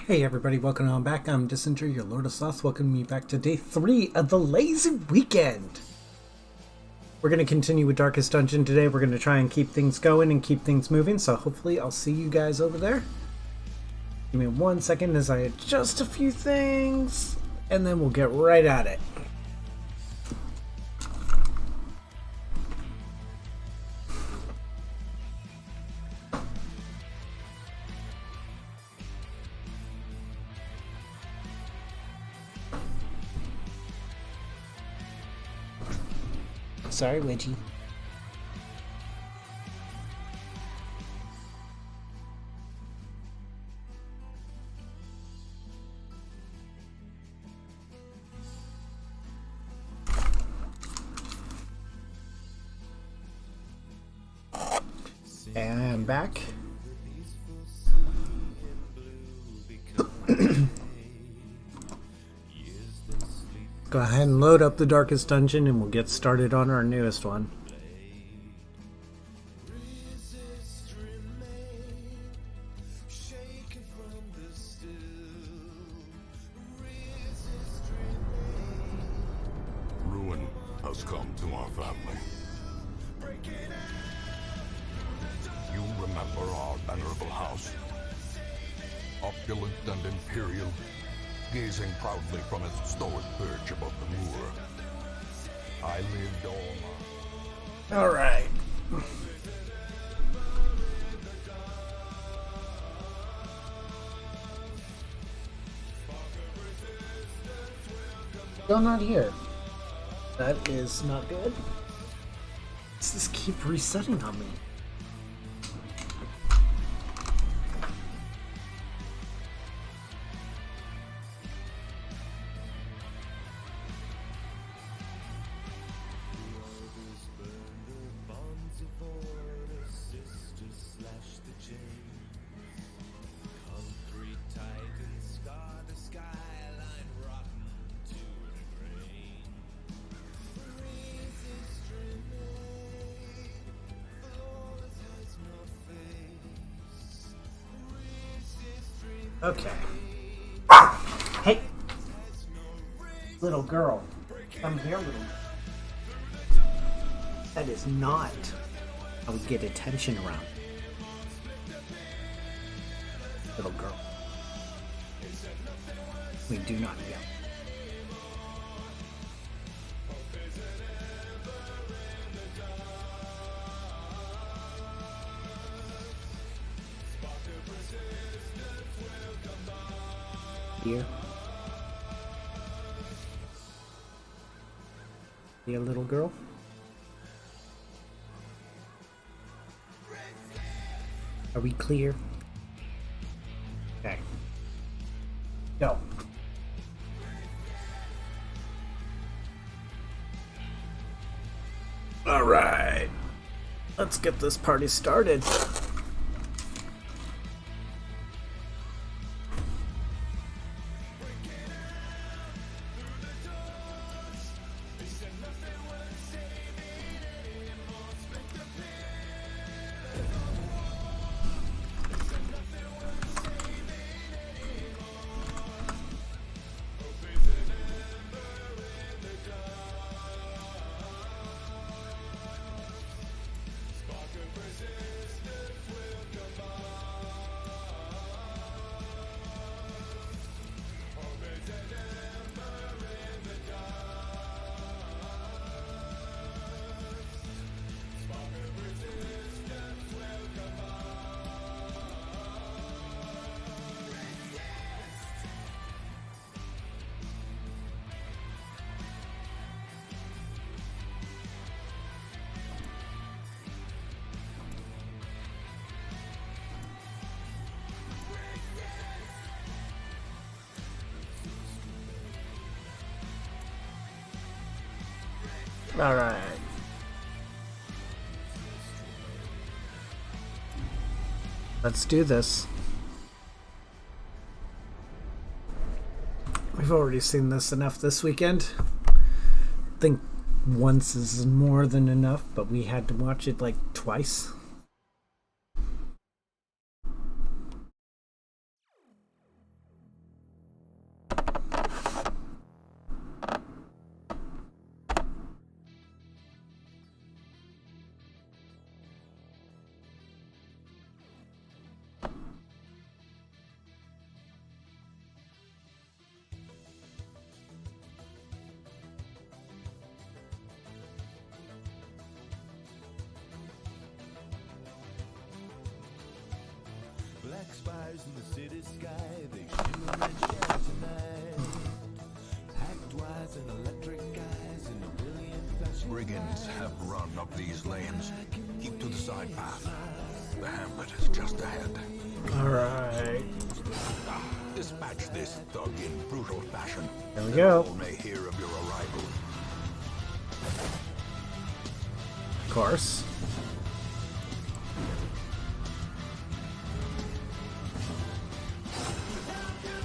Hey everybody, welcome on back. I'm Dissinger, your Lord of Sloth. Welcome me back to day 3 of the Lazy Weekend. We're going to continue with Darkest Dungeon today. We're going to try and keep things going and keep things moving, so hopefully I'll see you guys over there. Give me 1 second as I adjust a few things, and then we'll get right at it. Sorry, Wedgie. And I'm back. Go ahead and load up the Darkest Dungeon and we'll get started on our newest one. Ruin has come to our family. You remember our venerable house? Opulent and imperial, gazing proudly from its stoic perch above the moor. I lived all my... Alright. Still not here. That is not good. Does this keep resetting on me? Okay. Hey! Little girl. Come here, little. That is not how we get attention around. Little girl. We do not yell. Dear. Dear little girl. Are we clear? Okay. Go. All right. Let's get this party started. All right. Let's do this. We've already seen this enough this weekend. I think once is more than enough, but we had to watch it like twice. Brigands have run up these lanes. Keep to the side path. The hamlet is just ahead. Alright. Dispatch this thug in brutal fashion. There we go. All may hear of your arrival. Of course.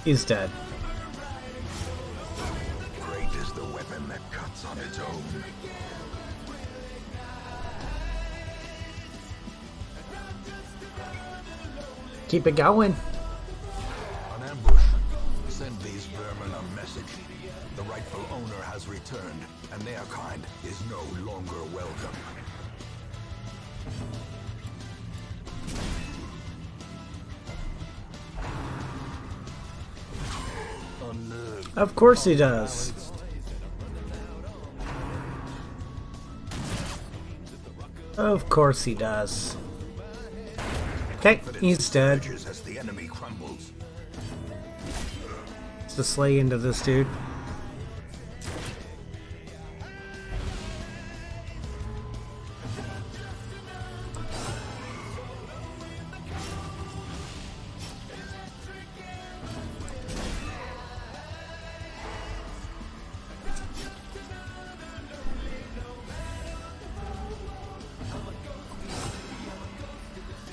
He's dead. Great is the weapon that cuts on its own. Keep it going. An ambush. Send these vermin a message. The rightful owner has returned, and their kind is no longer welcome. Of course he does. Of course he does. Okay, he's dead. As the enemy crumbles. Let's just slay into this dude.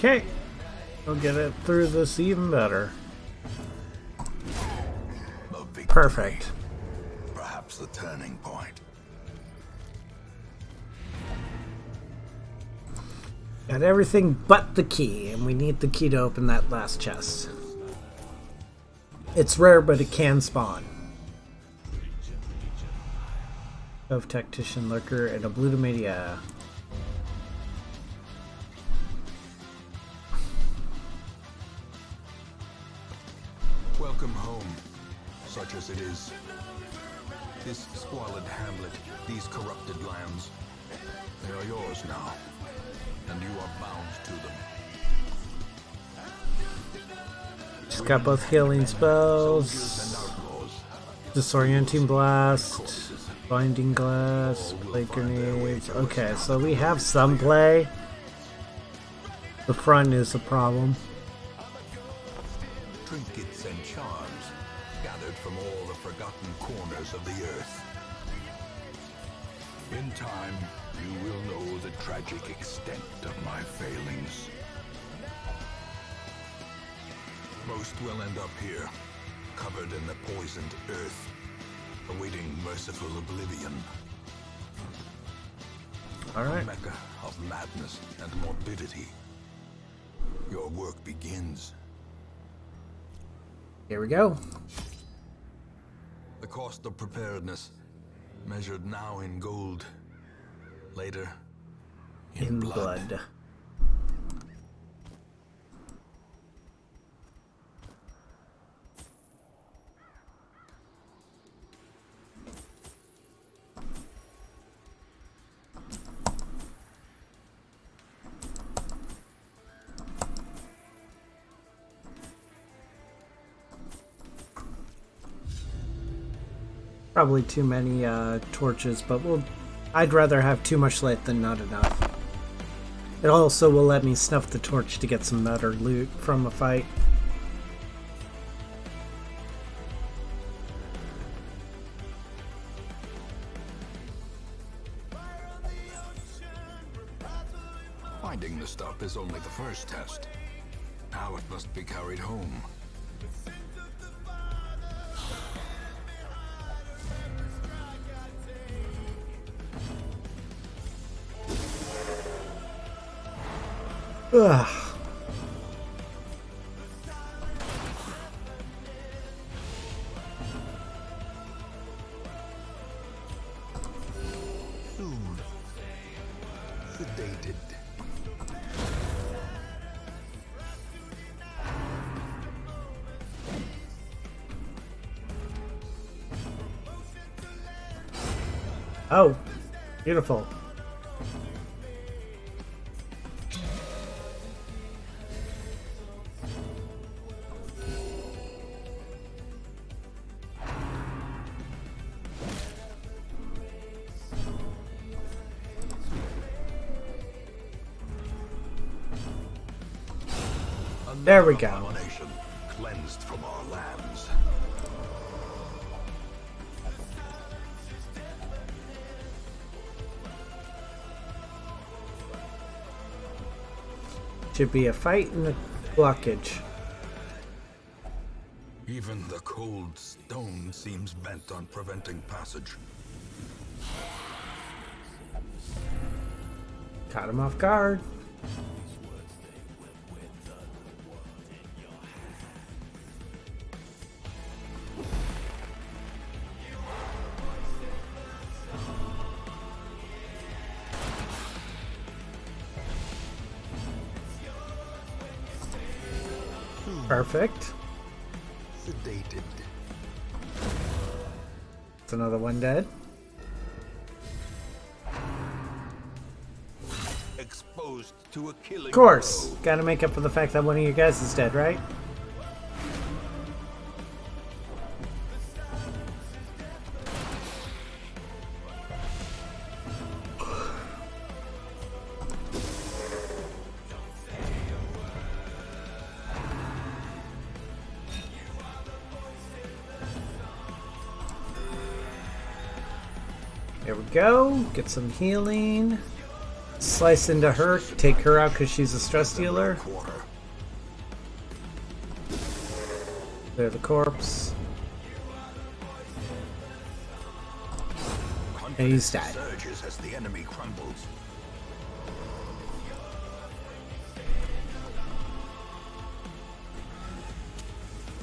Okay, we'll get it through this even better. Perfect. Perhaps the turning point. Got everything but the key, and we need the key to open that last chest. It's rare, but it can spawn. Of Tactician Lurker and a Blutomedia. Welcome home, such as it is. This squalid hamlet, these corrupted lands, they are yours now, and you are bound to them. Just got both healing spells, Disorienting Blast, Binding Glass, Play Grenades. Okay, so we have some play. The front is a problem. Trinkets and charms gathered from all the forgotten corners of the earth. In time, you will know the tragic extent of my failings. Most will end up here, covered in the poisoned earth, awaiting merciful oblivion. All right. A mecca of madness and morbidity. Your work begins. Here we go. The cost of preparedness, measured now in gold, later in blood. Probably too many torches, but I'd rather have too much light than not enough. It also will let me snuff the torch to get some better loot from a fight. Finding the stuff is only the first test. Now it must be carried home. Ugh. Soon. Sedated. Oh, beautiful. There we go. Abomination cleansed from our lands. Should be a fight in the blockage. Even the cold stone seems bent on preventing passage. Caught him off guard. Perfect. Sedated. It's another one dead. Exposed to a killing Of course. blow. Gotta make up for the fact that one of you guys is dead, right? There we go. Get some healing. Slice into her. Take her out because she's a stress dealer. Quarter. Clear the corpse. And he's dead. Surges as the enemy crumbles.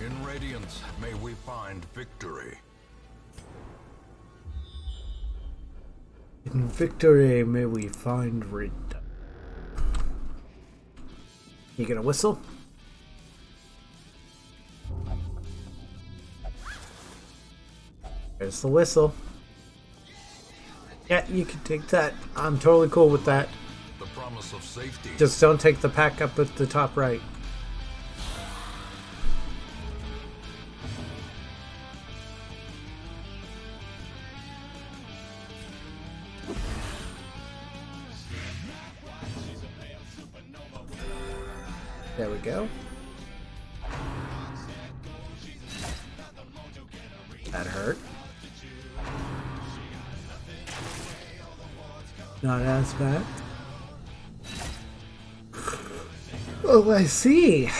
In Radiance, may we find victory. In victory, may we find red. You gonna whistle? There's the whistle. Yeah, you can take that. I'm totally cool with that. The promise of safety. Just don't take the pack up at the top right. There we go. That hurt. Not as bad. Oh, I see.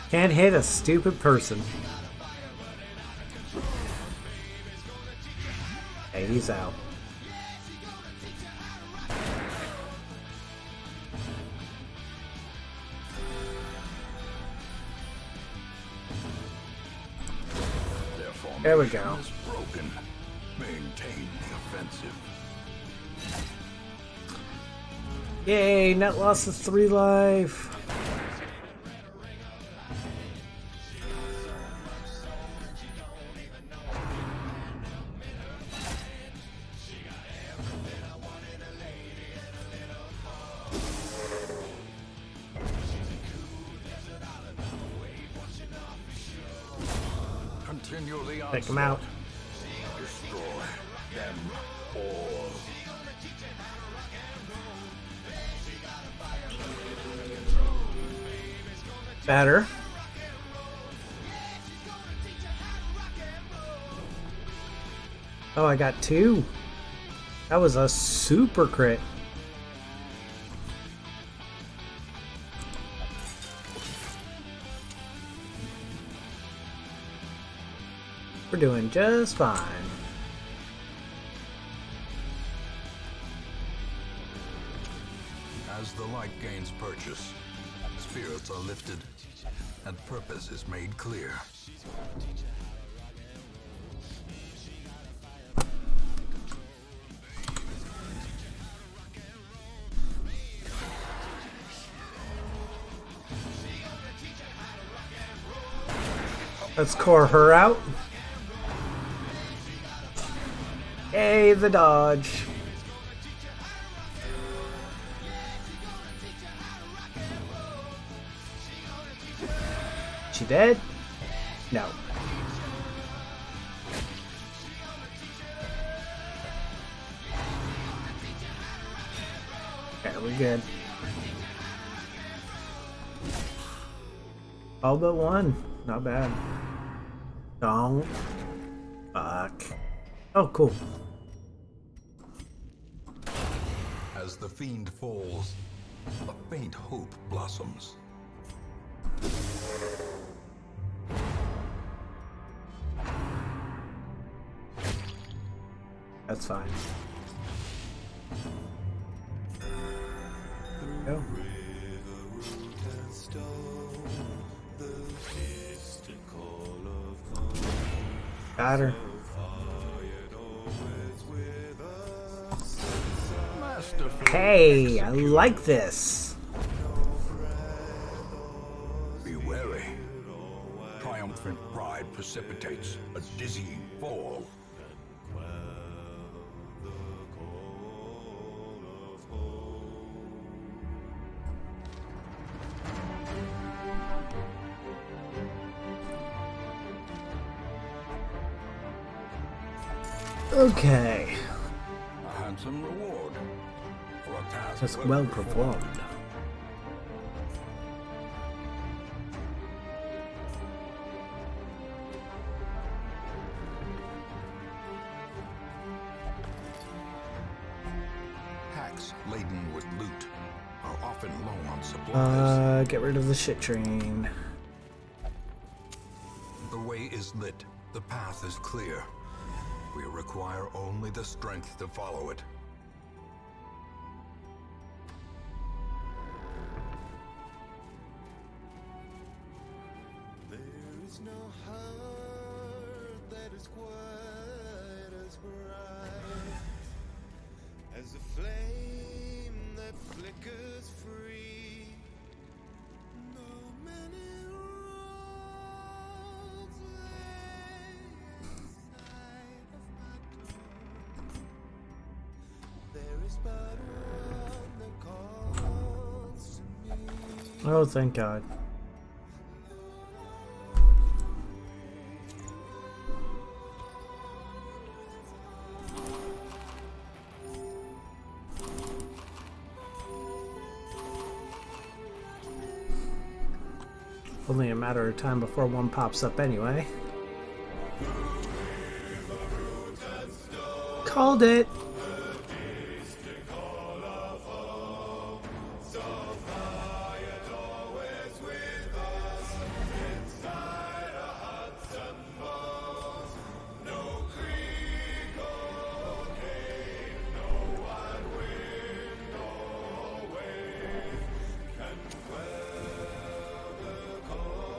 Can't hit a stupid person. Hey, he's out. There we go. Is broken. Maintain the offensive. Yay, net loss of 3 life. Continue the onslaught. Take him out. Destroy them all. Better. Oh, I got 2. That was a super crit. We're doing just fine. As the light gains purchase, spirits are lifted, and purpose is made clear. Let's core her out. Yay, the dodge. She dead? No. Okay, we're good. All but one. Not bad. Don't. Fuck. Oh, cool. As the fiend falls, a faint hope blossoms. That's fine. There we go. Got her. Hey, I like this. Be wary. Triumphant pride precipitates a dizzying fall. Okay. A handsome reward for a task Just well performed. Hacks laden with loot are often low on supplies. Get rid of the shit train. The way is lit. The path is clear. We require only the strength to follow it. There is no heart that is quite as bright as a flame that flickers free. No many roads lay inside of my door. There is but one that calls to me. Oh, thank God. Only a matter of time before one pops up anyway. Called it!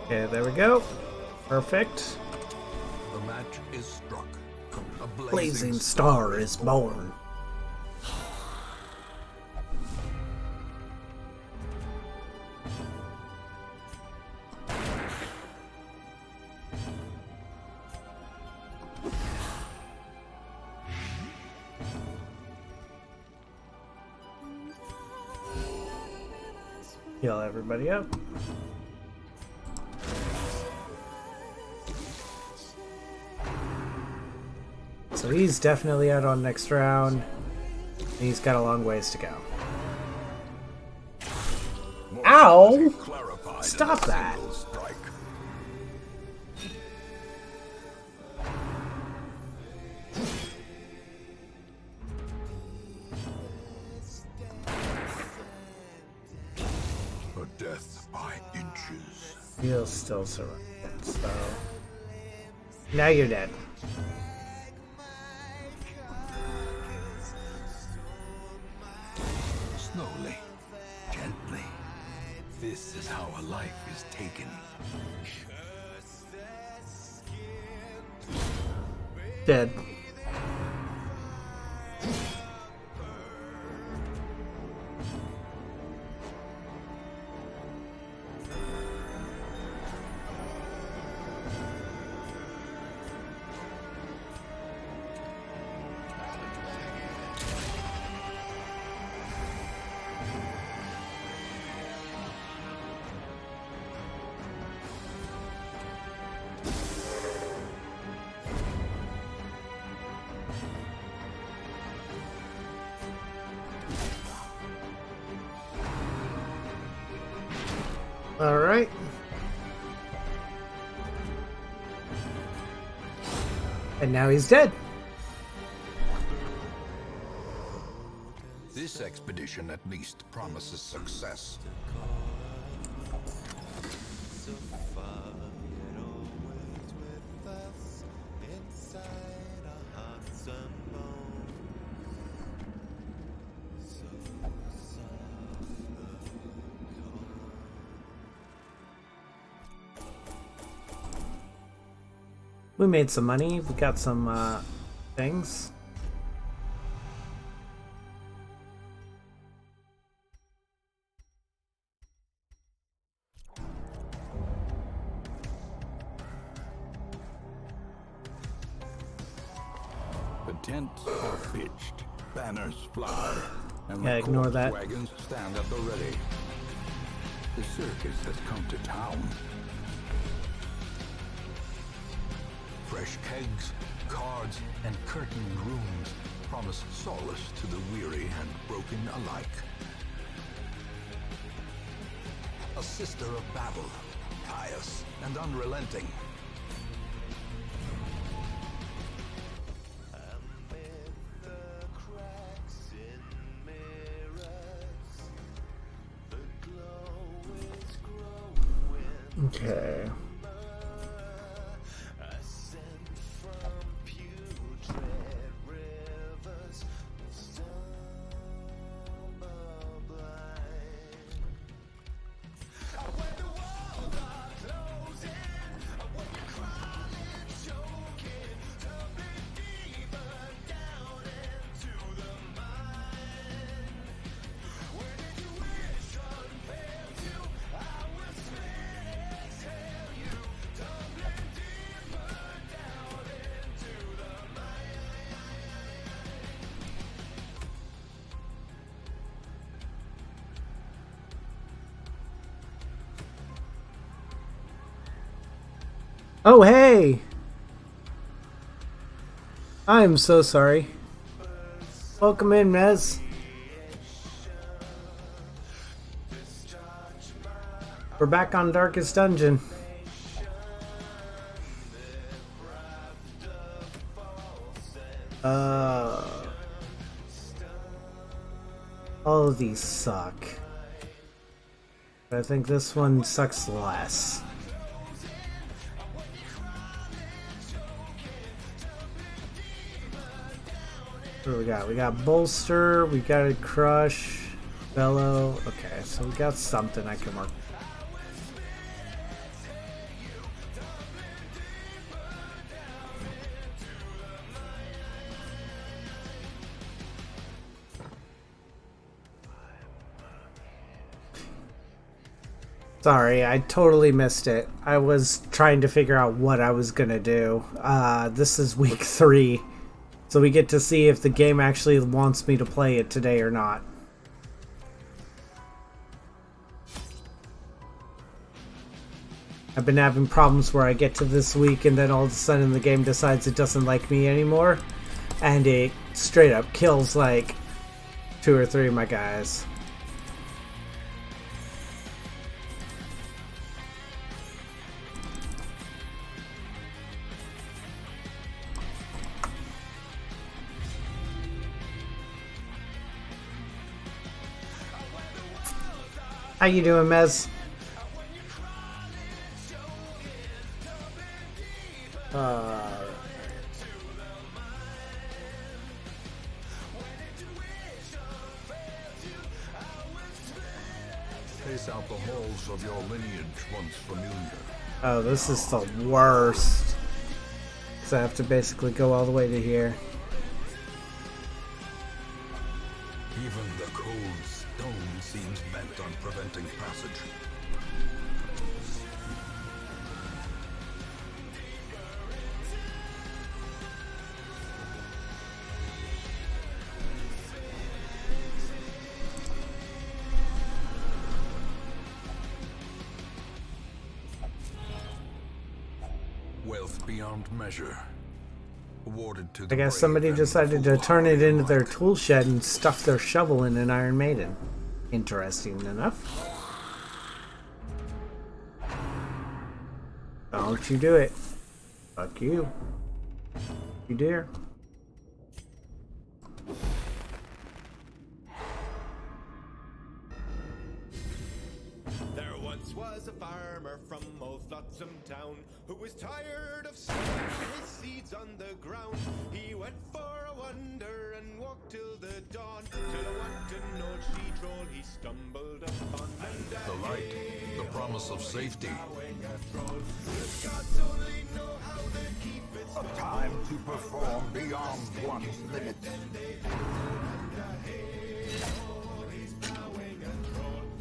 Okay, there we go. Perfect. The match is struck. A Blazing star is born. Heal everybody up. So he's definitely out on next round. He's got a long ways to go. Ow! Stop that! A death by inches. He'll still survive, so... Now you're dead. Slowly, gently. This is how a life is taken. Dead. All right. And now he's dead. This expedition at least promises success. So far, yet always with us, inside our hearts and bones. So soft, We made some money. We got some things. The tents are pitched, banners fly, and Yeah, the ignore corpse that. wagons stand at the ready. The circus has come to town. Fresh kegs, cards, and curtained rooms promise solace to the weary and broken alike. A sister of battle, pious and unrelenting. amid the cracks in mirrors, the glow is growing. Okay. A scent from putrid rivers will stumble blind. When the walls are closing, when you're crawling, choking, tumbling deeper down into the mind. When intuition fails you, I will spit exhale you, tumbling deeper down into the mind. Oh, hey! I'm so sorry. Welcome in, Mez. We're back on Darkest Dungeon. All of these suck. But I think this one sucks less. What do we got? We got bolster, we got a crush, bellow. Okay, so we got something I can work. Sorry, I totally missed it. I was trying to figure out what I was gonna do. This is week 3. So we get to see if the game actually wants me to play it today or not. I've been having problems where I get to this week and then all of a sudden the game decides it doesn't like me anymore. And it straight up kills like 2 or 3 of my guys. How you doing, Mez? Pace out the halls of your lineage once familiar. Oh, this is the worst. So I have to basically go all the way to here. Even the cold stone seems bent on preventing passage. Wealth beyond measure. Awarded to the I guess brave somebody and decided to foolhardy turn it into their alike. tool shed and stuff their shovel in an Iron Maiden. Interesting enough. Don't you do it. Fuck you. You dare. There once was a farmer from old Flotsam town who was tired of sowing his seeds on the ground. He went for a wander and walked till the dawn, till a wanton old she-troll he stumbled upon. And The light, the promise of safety. the gods only know how to keep it A time to perform beyond one's limits.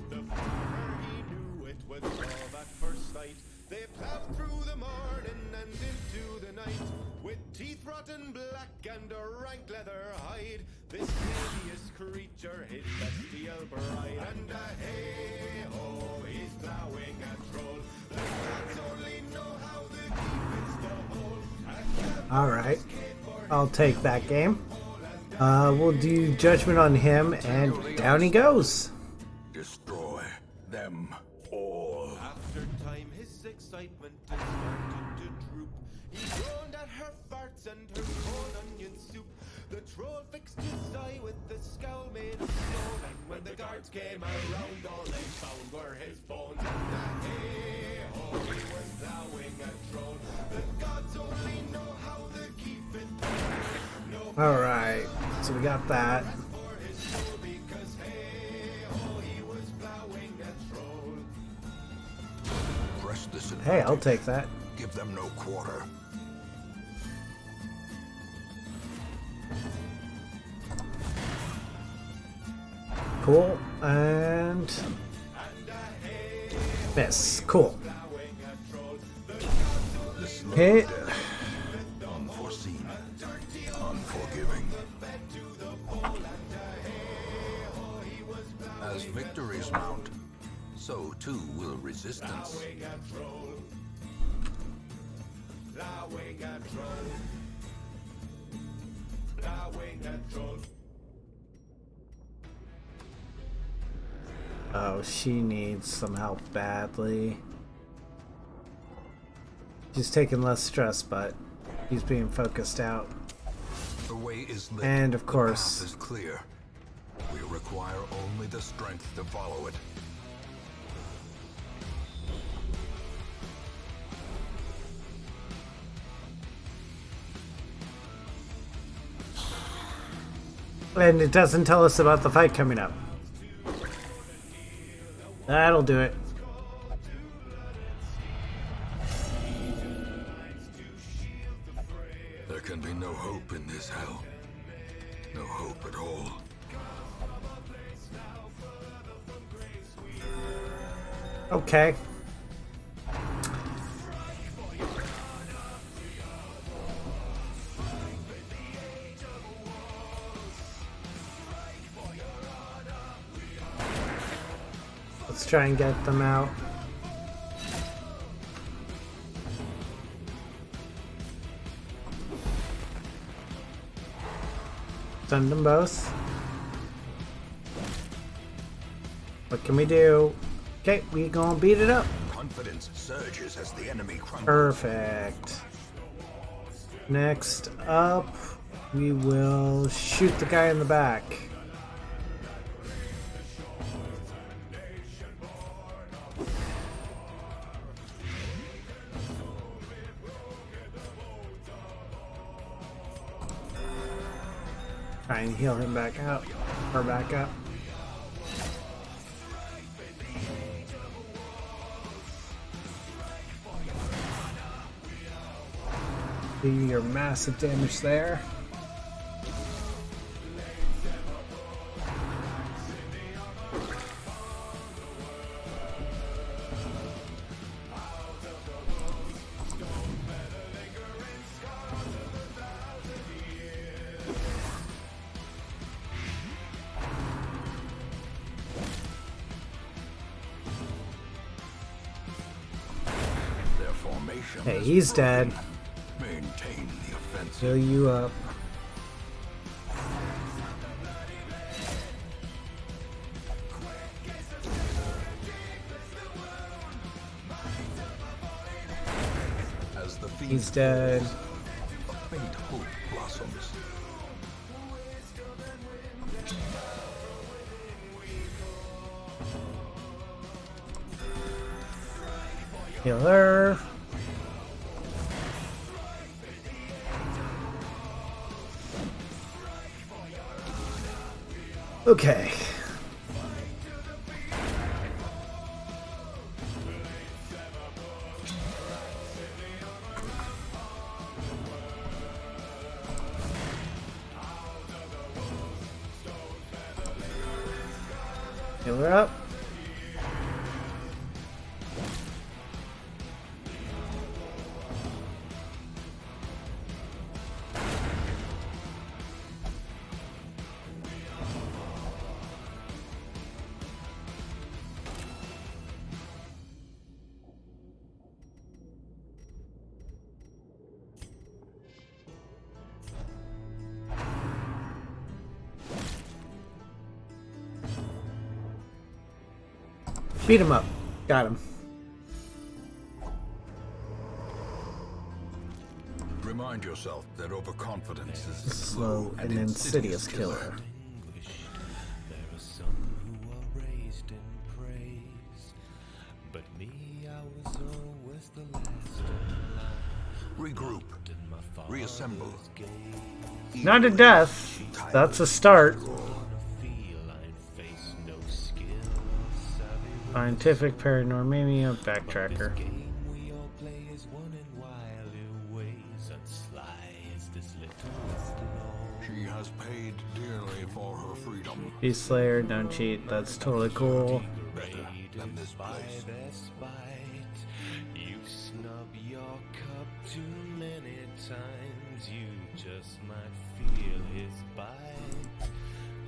The farmer, he knew it was love at first sight. They plowed through the morning and into the night, with teeth rotten black and a rank leather hide. This hideous creature, his bestial bride, and hey-ho, he's plowing a troll. The gods only know how to keep it stole. Alright. I'll take that game. We'll do judgment on him, and down he goes. Destroy them all. After time, his excitement had started to droop. He groaned at her farts and her cold onion soup. The troll fixed his eye with the scowl made of stone, and when the guards came around, all they found were his bones. And the hey-ho, he was plowing a troll. The gods only know how to keep it. Alright, so we got that. For his soul, because hey-ho, he was plowing a troll. Press this in. Hey, I'll take that. Give them no quarter. Cool, and miss. Cool. This slow Hit. death, unforeseen, unforgiving. As victories mount, so too will resistance. Oh, she needs some help badly. She's taking less stress, but he's being focused out. The way is lit. And of The course, path is clear. We require only the strength to follow it. and it doesn't tell us about the fight coming up. That'll do it. There can be no hope in this hell. No hope at all. Okay. Let's try and get them out. Send them both. What can we do? Okay, we gonna beat it up. Confidence surges as the enemy crumbles. Perfect. Next up, we will shoot the guy in the back. Try and heal him back out. Or back up. Do your massive damage there. Their formation Hey, is he's dead. maintain the offensive. Heal you up. He's dead. A faint hope blossoms. Healer. Okay. Healer up. Beat him up. Got him. Remind yourself that overconfidence is a Slow and insidious killer. There are some who are raised in praise, but me, I was always the last in line. Regroup. In my Reassemble. father's gaze, Not to death. That's a start. feel I face no skill or savvy. Scientific paranormania backtracker. Game we all play is one in wily ways, and sly is this little law. She has paid dearly for her freedom. Beast Slayer, don't cheat. That's totally cool. Better than this By place. their spite, you snub your cup too many times. You just might feel his bite.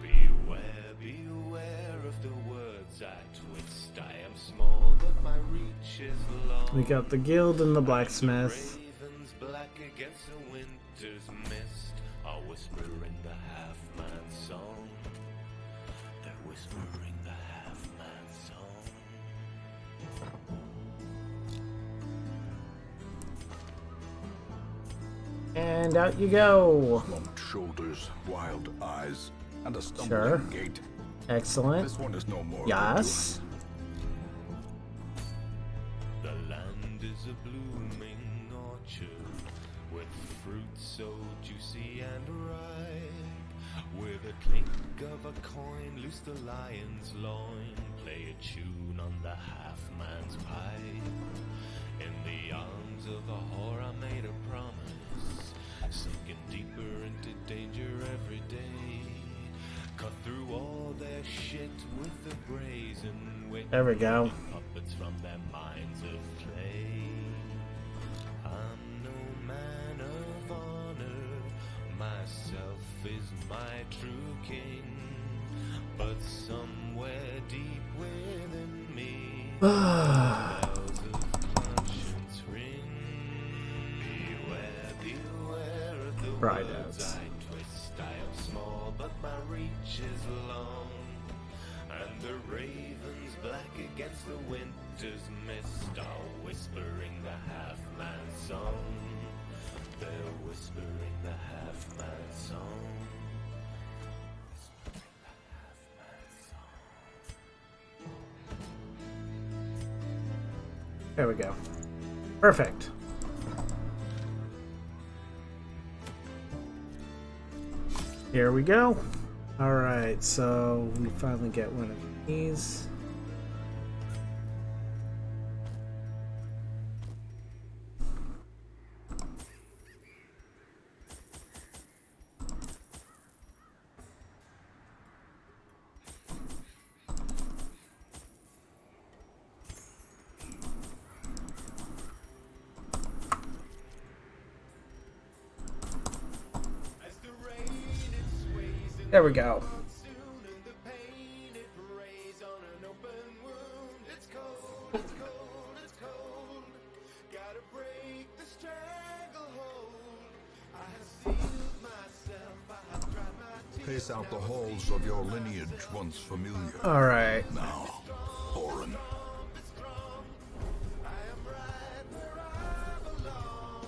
Beware, beware of the words I twist. I am small, but my reach is long. We got the guild and the blacksmith. Ravens black against a winter's mist are whispering the half-man song. They're whispering the half-man song. And out you go. Lumped shoulders, wild eyes, and a stumbling Sure. gait. Excellent. This one is no more. Yes. The land is a blooming orchard with fruit so juicy and ripe. With a clink of a coin, loose the lion's loin. Play a tune on the half-man's pipe. In the arms of a whore I made a promise, sinking deeper into danger every day. Cut through all their shit with the brazen wit. There we go. Puppets from their minds of clay. I'm no man of honor, myself is my true king. But somewhere deep within me, bells of conscience ring. Beware, beware of the Bride words outs. I twist. I am small, but my reach is long. And the ravens black against the winter's mist are whispering the half-man song. They're whispering the half-man song. Whispering the half-man song. There we go. Perfect. Here we go. Alright, so we finally get one of these. As the rain it sways in There we go. monsoon and the pain it rays on an open wound. It's cold, it's cold, it's cold. Gotta break the stranglehold. I have sealed myself, I have dried my tears. Pace out the halls of your lineage once familiar. Alright. Now, foreign. I am right where I belong.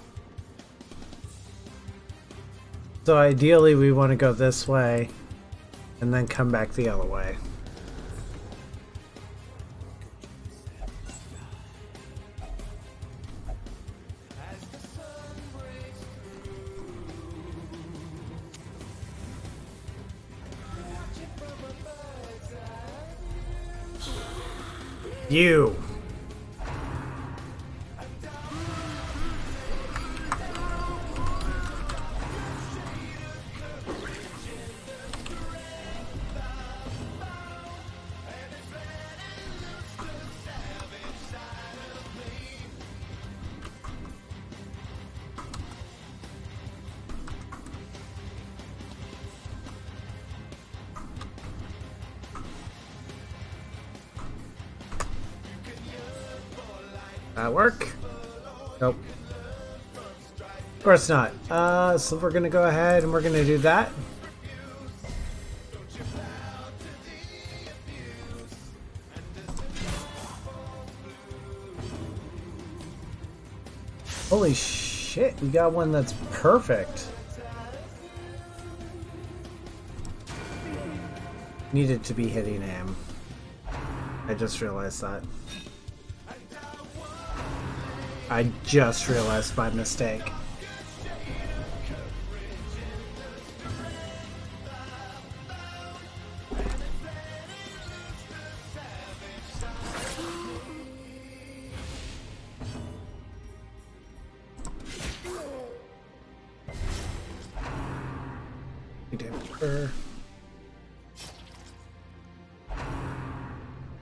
So ideally we want to go this way and then come back the other way. You. That work? Nope. Of course not. So we're gonna go ahead and we're gonna do that. Holy shit, we got one that's perfect. Needed to be hitting him. I just realized that. I just realized my mistake.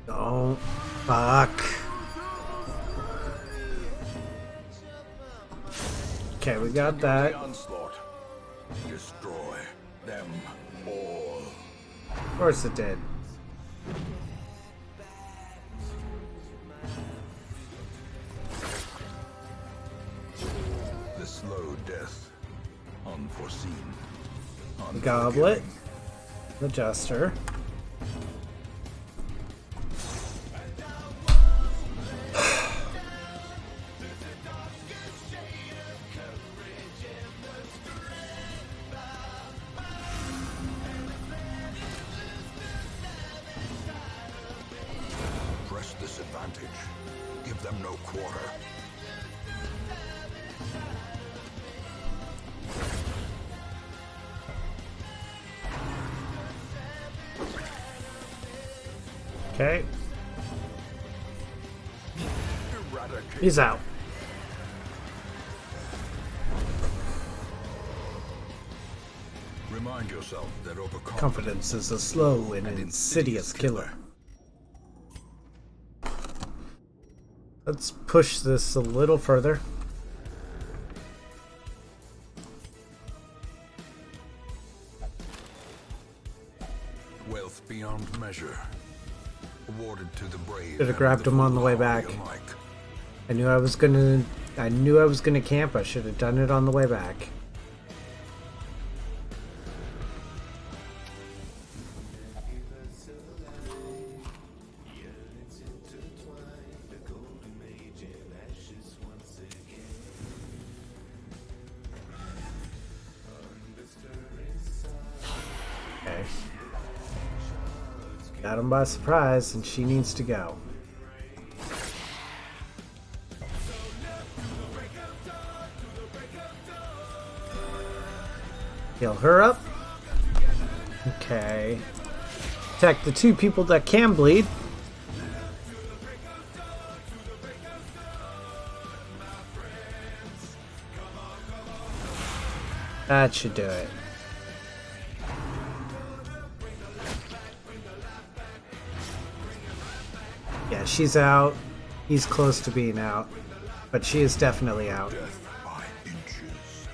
Don't fuck. Okay, we got that. Destroy them all. Of course it did. The slow death. Unforeseen. Goblet. The Jester. Press this advantage. Give them no quarter. Okay. He's out. Remind yourself that Confidence is a slow and insidious killer. Let's push this a little further. Wealth beyond measure. Awarded to the brave. Should have grabbed him on the way back. I knew I was gonna camp. I should have done it on the way back. Okay. Got him by surprise, and she needs to go. Heal her up. Okay. Attack the two people that can bleed. That should do it. Yeah, she's out. He's close to being out. But she is definitely out. Death by inches.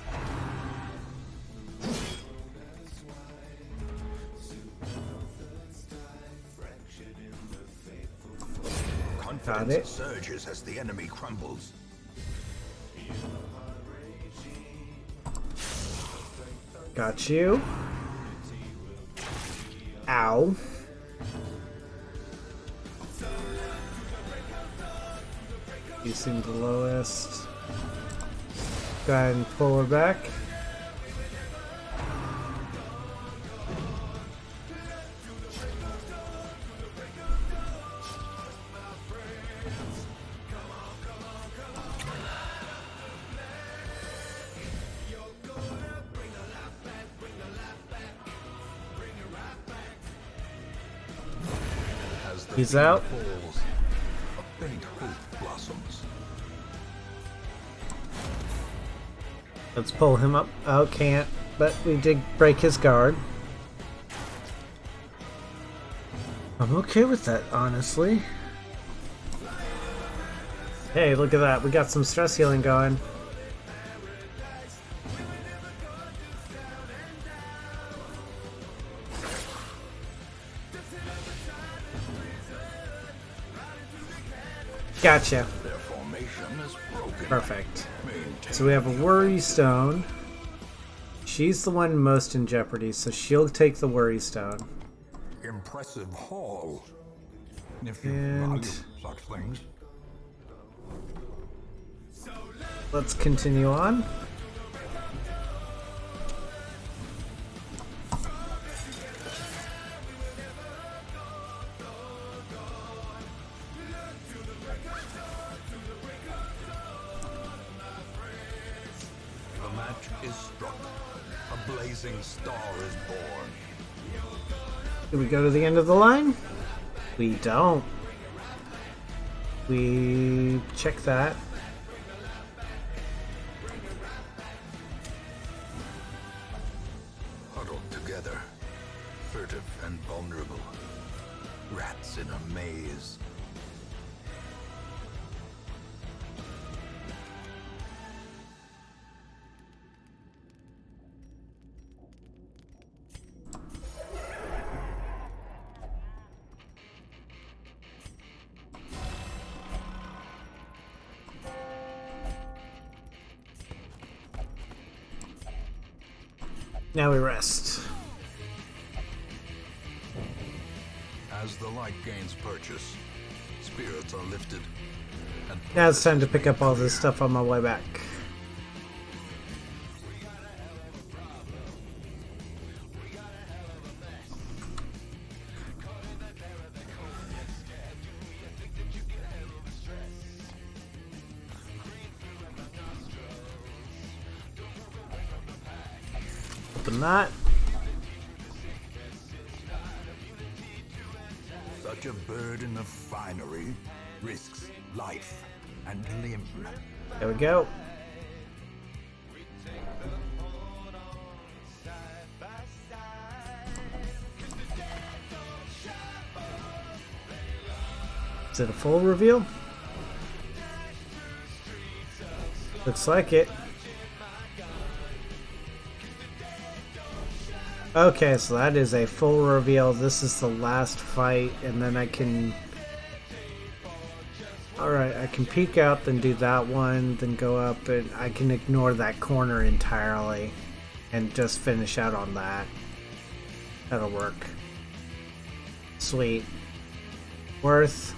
Got it. Surges as the enemy crumbles. Got you. Ow. Using the lowest. Go ahead and pull her back. As the He's feeling out. falls, a faint hope blossoms. Let's pull him up. Oh, can't. But we did break his guard. I'm okay with that, honestly. Hey, look at that. We got some stress healing going. Gotcha. Their formation is broken. Perfect. Maintain So we have a worry stone. She's the one most in jeopardy, so she'll take the worry stone. impressive haul. If you And- value such things. Let's continue on. The match is struck. A blazing star is born. Do we go to the end of the line? We don't. We check that. Huddled together, furtive and vulnerable. Rats in a maze. Now we rest. As the light gains purchase, spirits are lifted. And Now it's time to pick up all this stuff on my way back. Open that. such a burden of finery risks life and limb. There we go. Is it a full reveal? Looks like it. Okay, so that is a full reveal. This is the last fight, and then I can... Alright, I can peek up and do that one, then go up, and I can ignore that corner entirely and just finish out on that. That'll work. Sweet. Worth.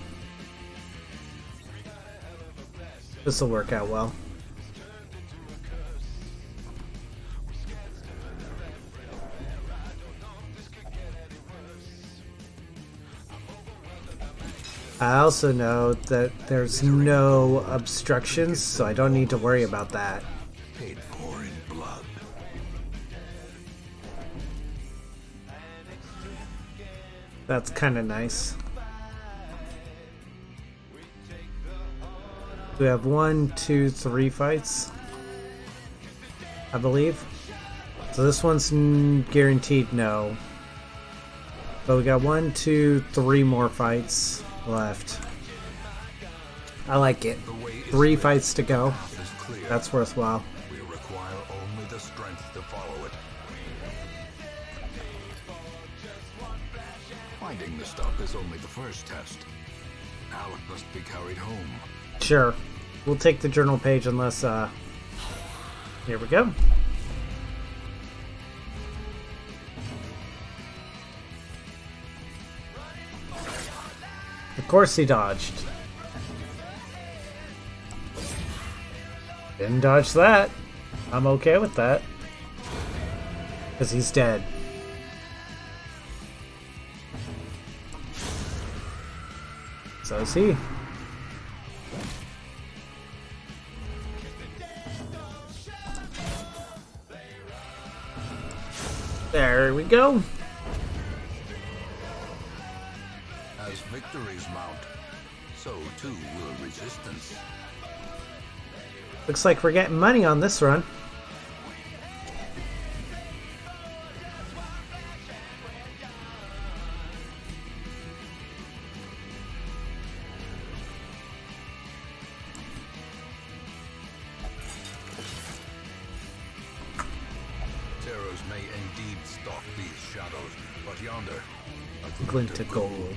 This'll work out well. I also know that there's no obstructions, so I don't need to worry about that. Paid for in blood. That's kind of nice. We have 1, 2, 3 fights, I believe. So this one's guaranteed no. But we got 1, 2, 3 more fights left. I like it. 3 fights to go. Is clear. That's worthwhile. We require only the strength to follow it. Finding the stuff is only the first test. Now it must be carried home. Sure. We'll take the journal page unless, here we go. Of course he dodged. Didn't dodge that. I'm okay with that. Because he's dead. So is he. There we go. As victories mount, so too will resistance. Looks like we're getting money on this run. Terrors may indeed stalk these shadows, but yonder, a Glint of gold.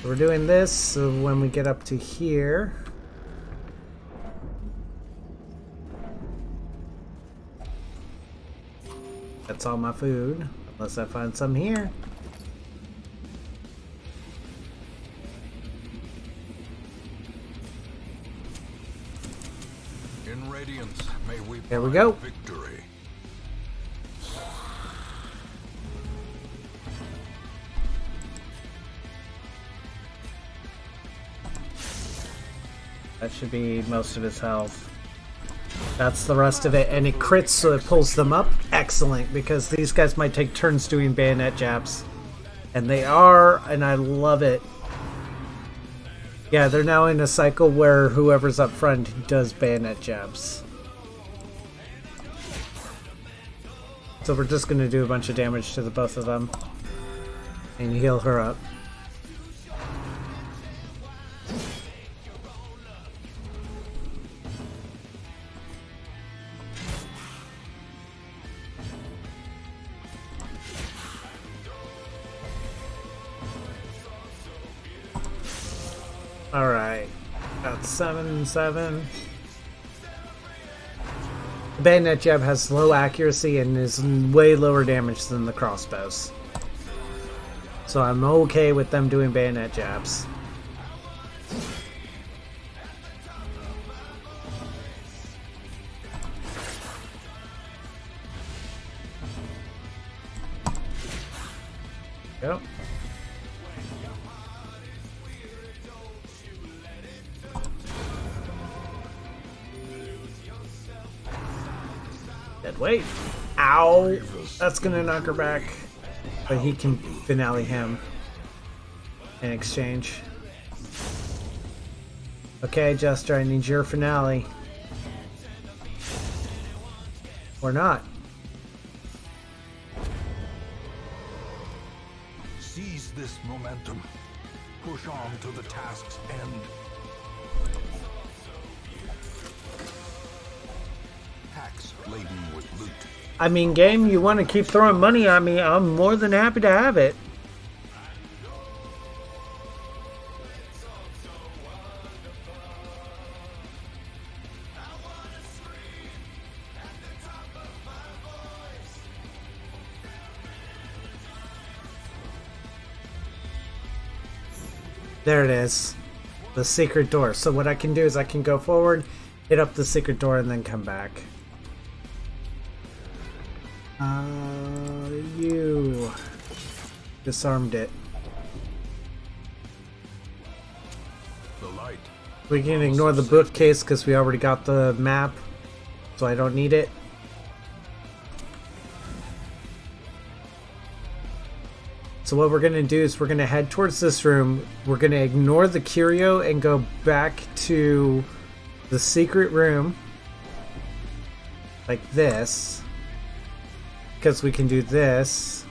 We're doing this so when we get up to here. That's all my food, unless I find some here. in radiance may we There we find go. victory. That should be most of his health. That's the rest of it, and it crits so it pulls them up. Excellent, because these guys might take turns doing bayonet jabs. And they are, and I love it. Yeah, they're now in a cycle where whoever's up front does bayonet jabs. So we're just going to do a bunch of damage to the both of them. And heal her up. Alright, got 7-7. The bayonet jab has low accuracy and is way lower damage than the crossbows. So I'm okay with them doing bayonet jabs. Yep. Dead weight. Ow! That's gonna knock her back. But he can finale him in exchange. Okay, Jester, I need your finale. Or not. Seize this momentum. Push on to the task's end. Packs laden with loot. I mean, game, you want to keep throwing money at me, I'm more than happy to have it. There it is. The secret door. So what I can do is I can go forward, hit up the secret door, and then come back. You disarmed it. The light. We can ignore the bookcase because we already got the map, so I don't need it. So what we're going to do is we're going to head towards this room. We're going to ignore the curio and go back to the secret room. Like this. Because we can do this.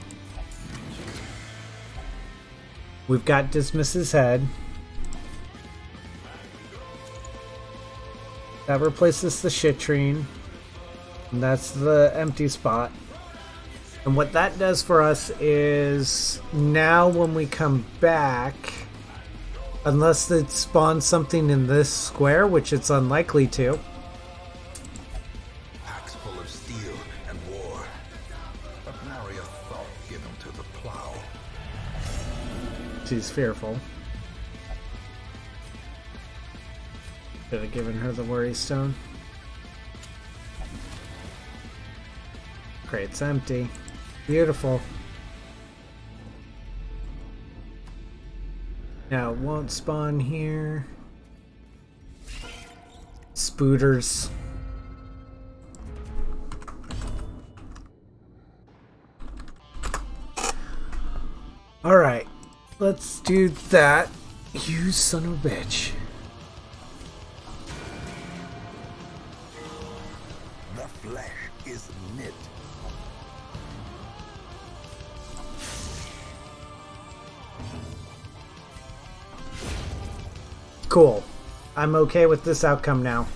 We've got Dismiss's head. That replaces the citrine. And that's the empty spot. And what that does for us is now when we come back, unless it spawns something in this square, which it's unlikely to. Packs full of steel and war. But nary a thought given to the plow. She's fearful. Could have given her the worry stone. Crate's empty. Beautiful. Now it won't spawn here. Spooters. Alright, let's do that. You son of a bitch. The flesh is knit. Cool. I'm okay with this outcome now.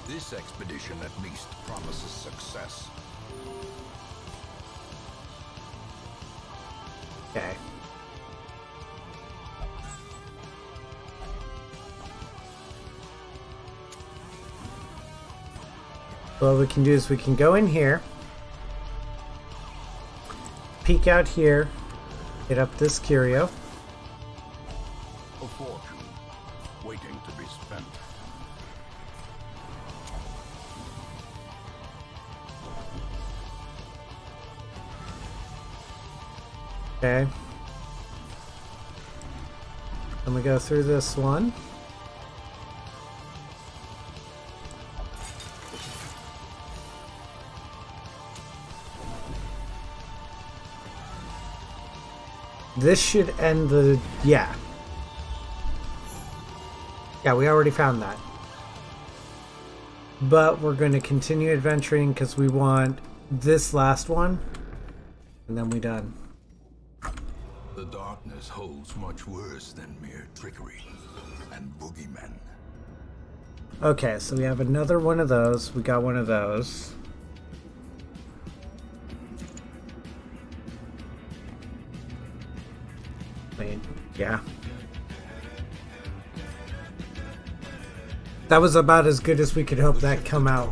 This expedition at least promises success. Okay. What we can do is we can go in here, peek out here, get up this curio. A fortune waiting to be spent. Okay. Then we go through this one. This should end the... yeah. Yeah, we already found that. But we're going to continue adventuring because we want this last one. And then we're done. The darkness holds much worse than mere trickery and boogeymen. Okay, so we have another one of those. We got one of those. Wait, yeah. That was about as good as we could hope that come out.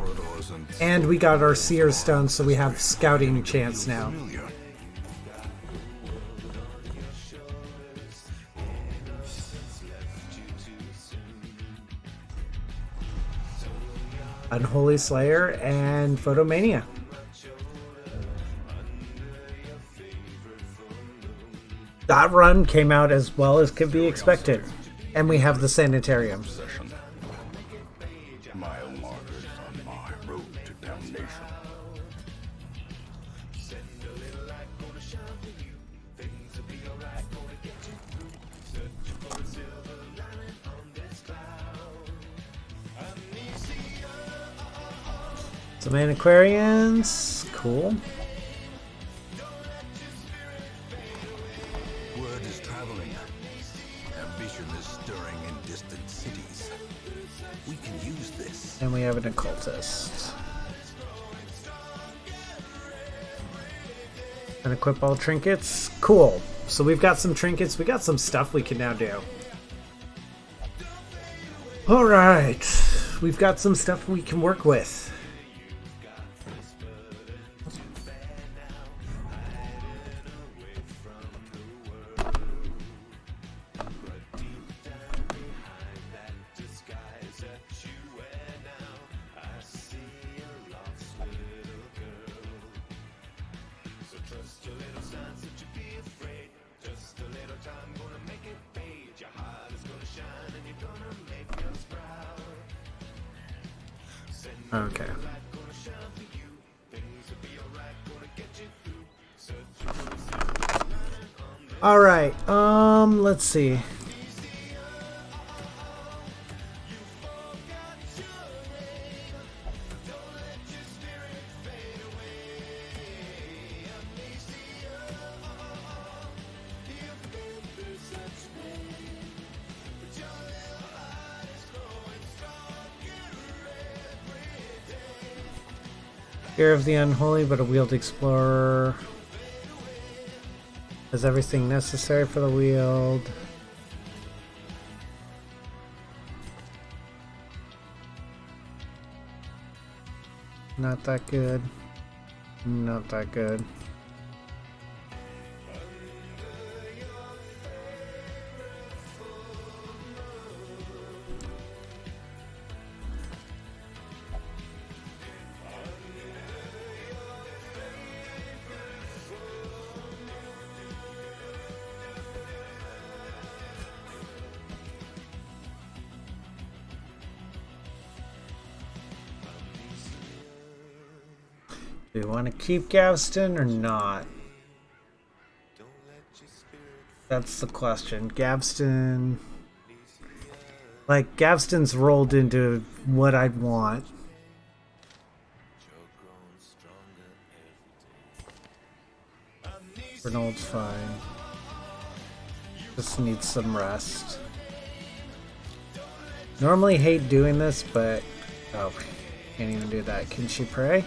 And we got our Seer Stone, so we have scouting chance now. Unholy Slayer and Photomania. That run came out as well as could be expected. And we have the Sanitarium. Mile markers on my road to damnation. Some Antiquarians. Cool. Word is traveling. Ambition is stirring in distant cities. We can use this. And we have an Occultist. And equip all trinkets. Cool. So we've got some trinkets. We got some stuff we can now do. Alright. We've got some stuff we can work with. Okay. All right. Let's see. Fear of the Unholy, but a Wheeled Explorer. Has everything necessary for the Wheeled. Not that good. Not that good. Do we want to keep Gavston or not? That's the question. Gavston... Like, Gavston's rolled into what I'd want. Reynolds fine. Just needs some rest. Normally hate doing this, but... Oh, can't even do that. Can she pray?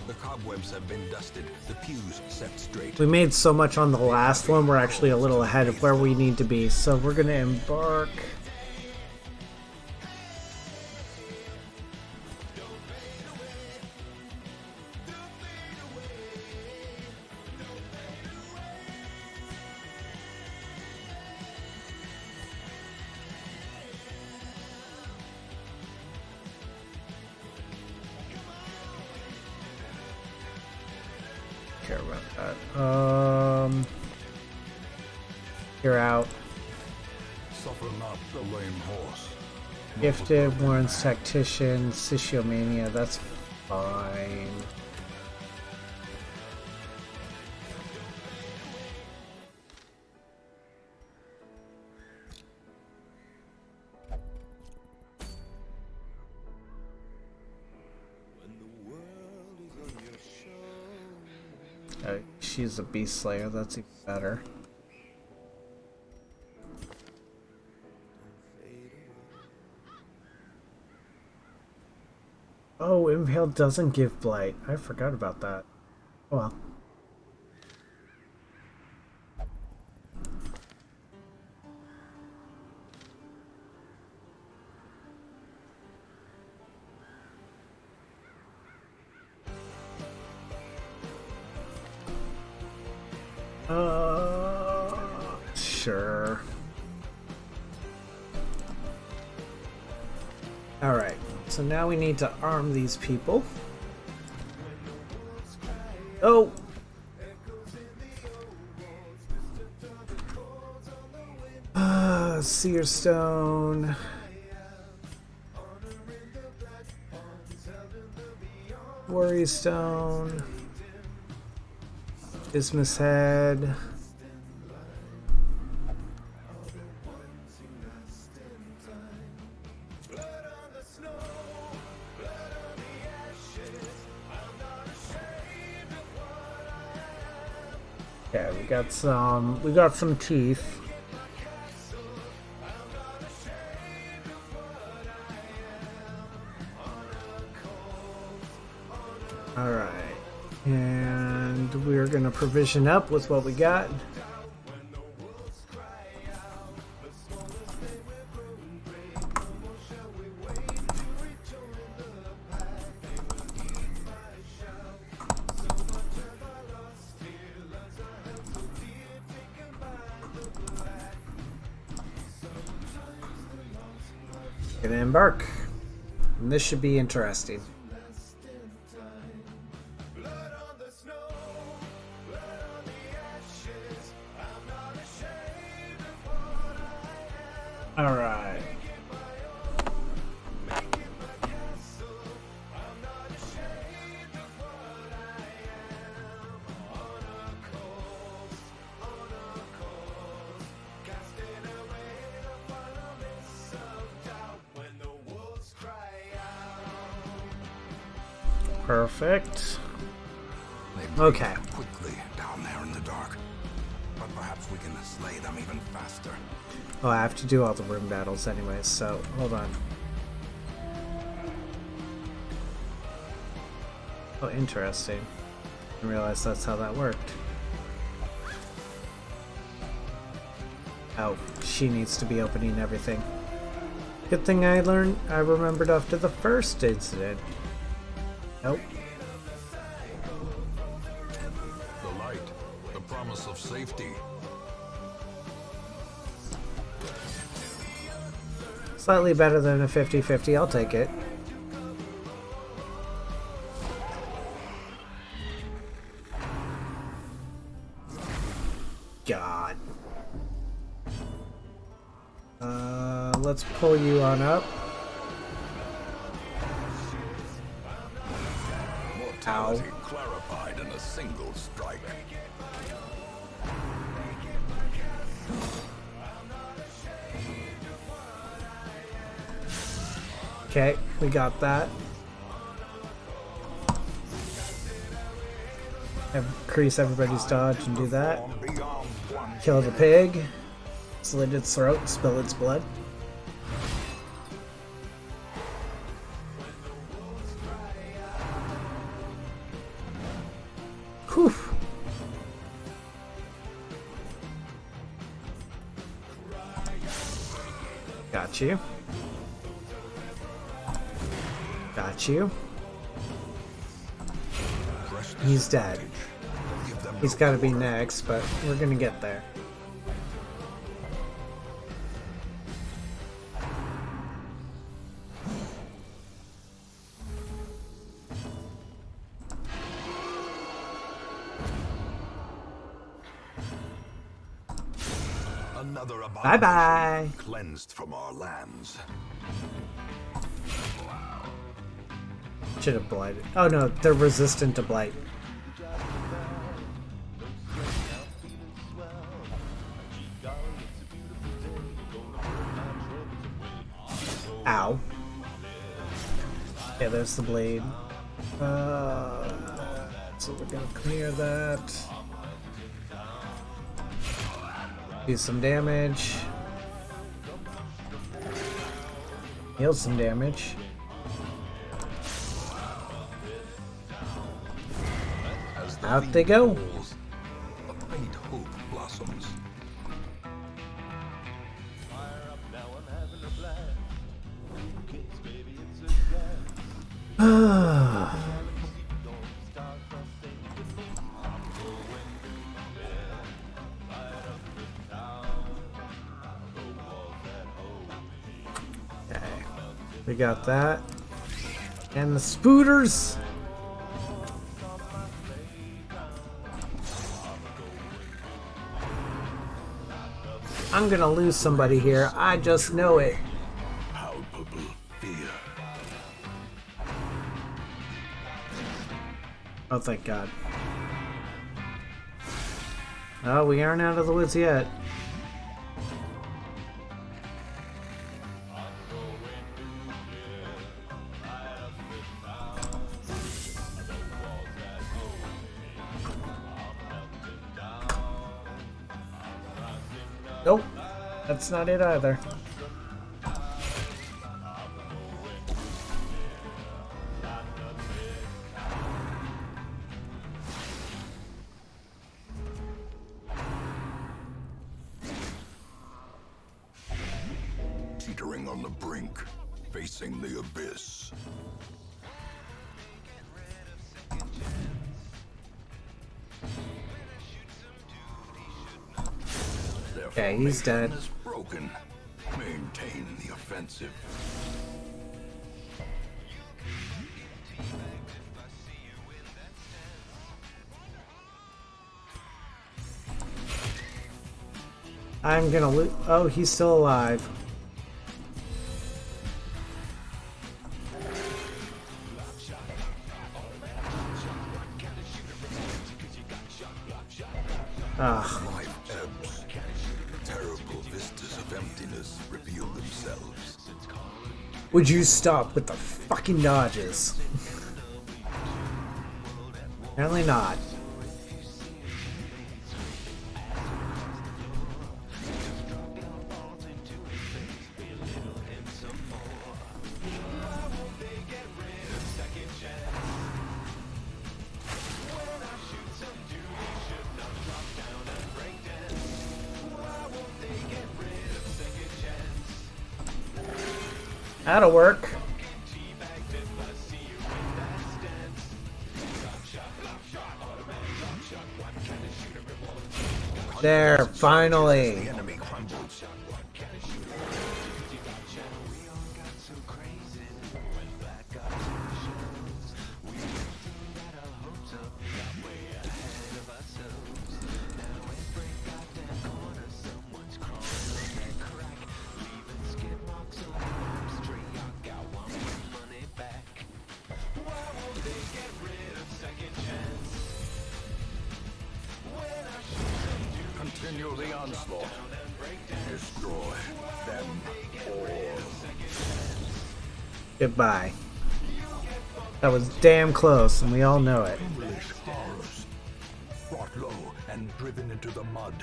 The cobwebs have been dusted, the pews set straight. We made so much on the last one, we're actually a little ahead of where we need to be. So we're gonna embark... Care about that. You're out. Suffer not the lame horse. Gifted, Warren's Tactician, Siciomania, that's fine. She's a beast slayer, that's even better. Oh, Impale doesn't give blight. I forgot about that. Oh well. Sure. Alright, so now we need to arm these people. Oh! Seer Stone. Worry Stone. Isthmus Head. Yeah, we got some teeth. All right. And we're going to provision up with what we got. Gonna embark. And this should be interesting. All right. Perfect. Okay. Quickly down there in the dark, but perhaps we can slay them even faster. Oh, I have to do all the room battles anyways, so hold on. Oh, interesting. I didn't realize that's how that worked. Oh, she needs to be opening everything. Good thing I remembered after the first incident. Nope. The light, the promise of safety. Slightly better than a 50-50, I'll take it. God. Let's pull you on up. brutality clarified in a single strike. Okay, we got that. Increase everybody's dodge and do that. Kill the pig. Slit its throat, spill its blood. Whew. Got you. Got you. He's dead. He's got to be next, but we're gonna get there. Another Bye-bye. cleansed from our lands. Should have blighted. Oh no, they're resistant to blight. Ow. Yeah, there's the blade. So we're gonna clear that. Do some damage. Heal some damage. Out they go. A faint hope blossoms. Okay, we got that. And the spooters. I'm gonna lose somebody here. I just know it. Palpable fear. Oh, thank God. Oh, we aren't out of the woods yet. Nope, that's not it either. Teetering on the brink, facing the abyss. Okay, he's dead. Is broken. Maintain the offensive. I'm gonna lose. Oh, he's still alive. Ah. Life ebbs. Terrible vistas of emptiness reveal themselves. Would you stop with the fucking dodges? Apparently not. That'll work. There, finally. The enemy crumbles. Continue the onslaught. Destroy them all. Goodbye. That was damn close, and we all know it. English horrors. Brought low and driven into the mud.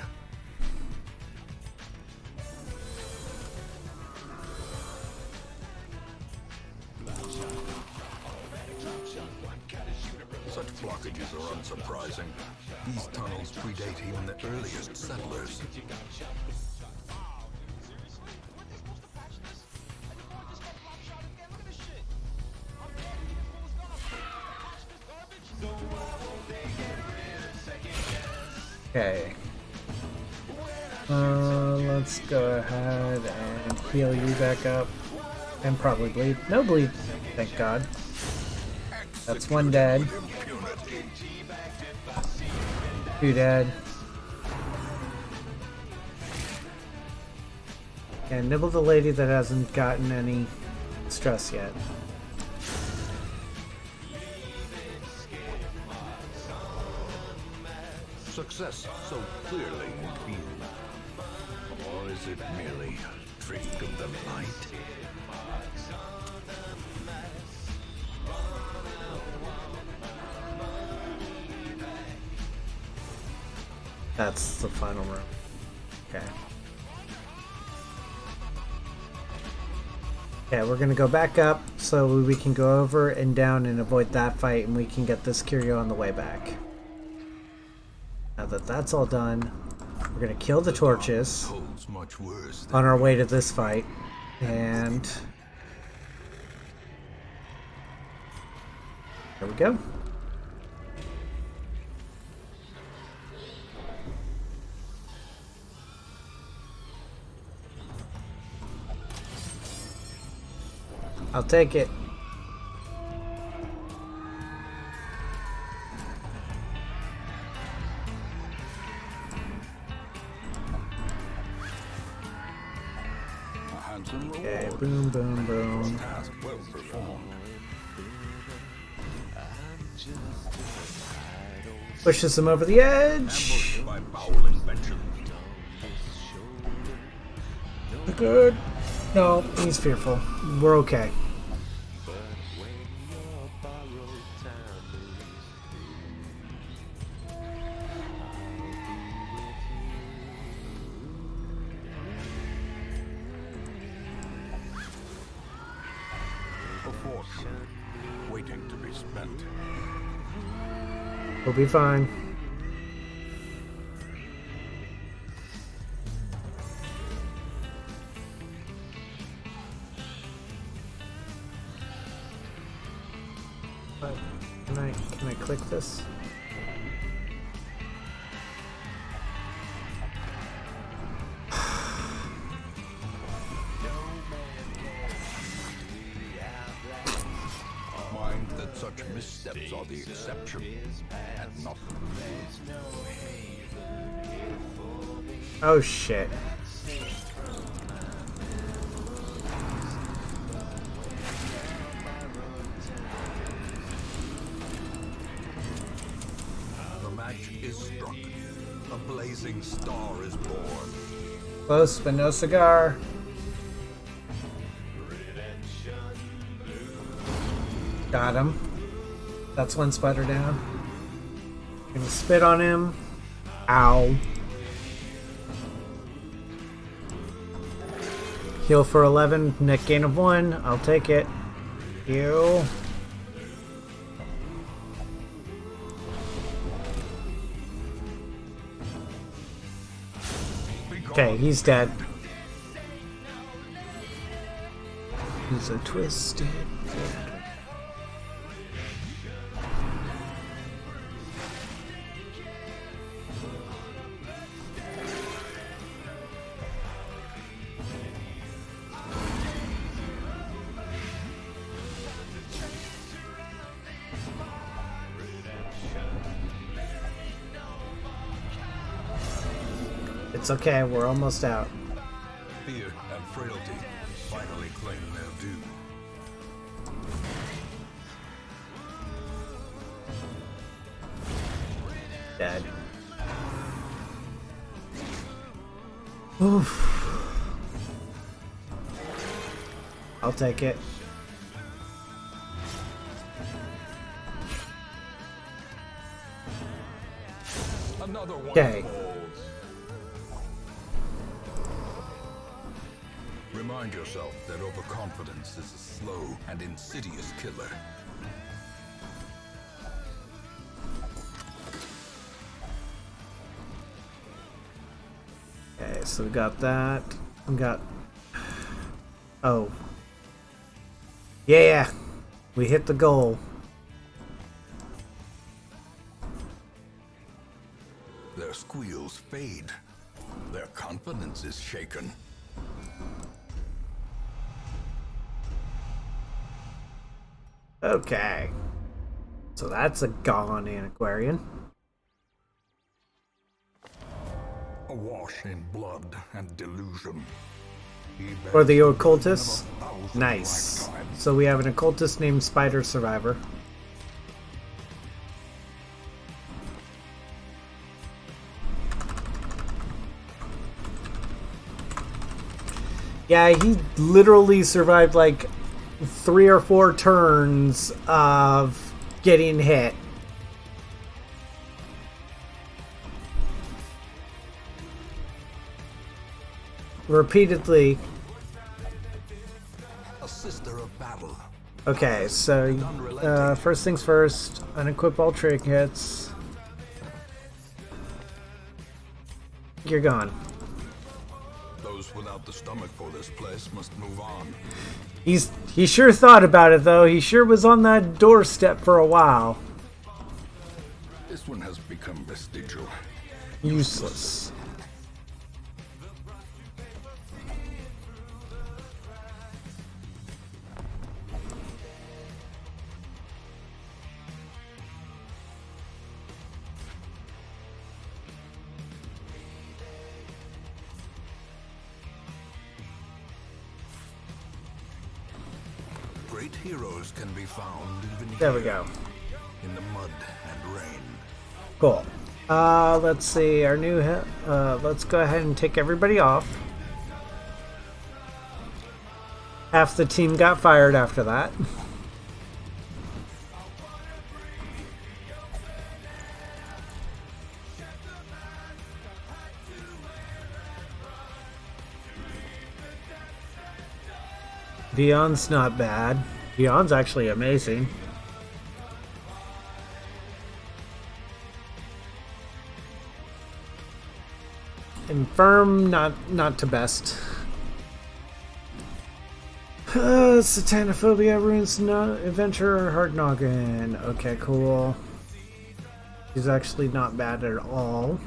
Such blockages are unsurprising. These tunnels predate even the earliest settlers. Okay. Let's go ahead and heal you back up. And probably bleed. No bleed, thank God. That's one dead. Two dead. And nibble the lady that hasn't gotten any stress yet. Success so clearly in view. Or is it merely a trick of the light? That's the final room. Okay. Okay, we're gonna go back up so we can go over and down and avoid that fight, and we can get this curio on the way back. Now that that's all done, we're gonna kill the torches Holds much worse than on our way to this fight, and there we go. I'll take it. a handsome Okay, reward. boom, boom, boom. Task well performed. Pushes him over the edge. Ambushed by foul invention. Good. No, he's fearful. We're okay. A fortune waiting to be spent. We'll be fine. But can I click this? Mind that such missteps are the exception and not the rule. Oh shit. The match is struck. A blazing star is born. Close, but no cigar. Got him. That's one spider down. Gonna spit on him. Ow. Heal for 11, net gain of 1. I'll take it. Heal. Okay, he's dead. He's a twisted. It's okay, we're almost out. Fear and frailty finally claim their due. Dead. Oof. I'll take it. Another one. Okay. Remind yourself that overconfidence is a slow and insidious killer. Okay, so we got that. We got... Oh. Yeah! We hit the goal. Their squeals fade. Their confidence is shaken. Okay. So that's a gone antiquarian. Awash in blood and delusion. Or the occultist. Nice. So we have an occultist named Spider Survivor. Yeah, he literally survived like 3 or 4 turns of getting hit. Repeatedly. A sister of battle. Okay, so first things first, unequip all trinkets. You're gone. Those without the stomach for this place must move on. He sure thought about it though. He sure was on that doorstep for a while. This one has become vestigial. Useless. Great heroes can be found even There we here, go. in the mud and rain. Cool. Let's see. Our new let's go ahead and take everybody off. Half the team got fired after that. Beyond's not bad. Beyond's actually amazing. Infirm, not to best. Satanophobia, ruins, adventure, hard noggin. Okay, cool. He's actually not bad at all.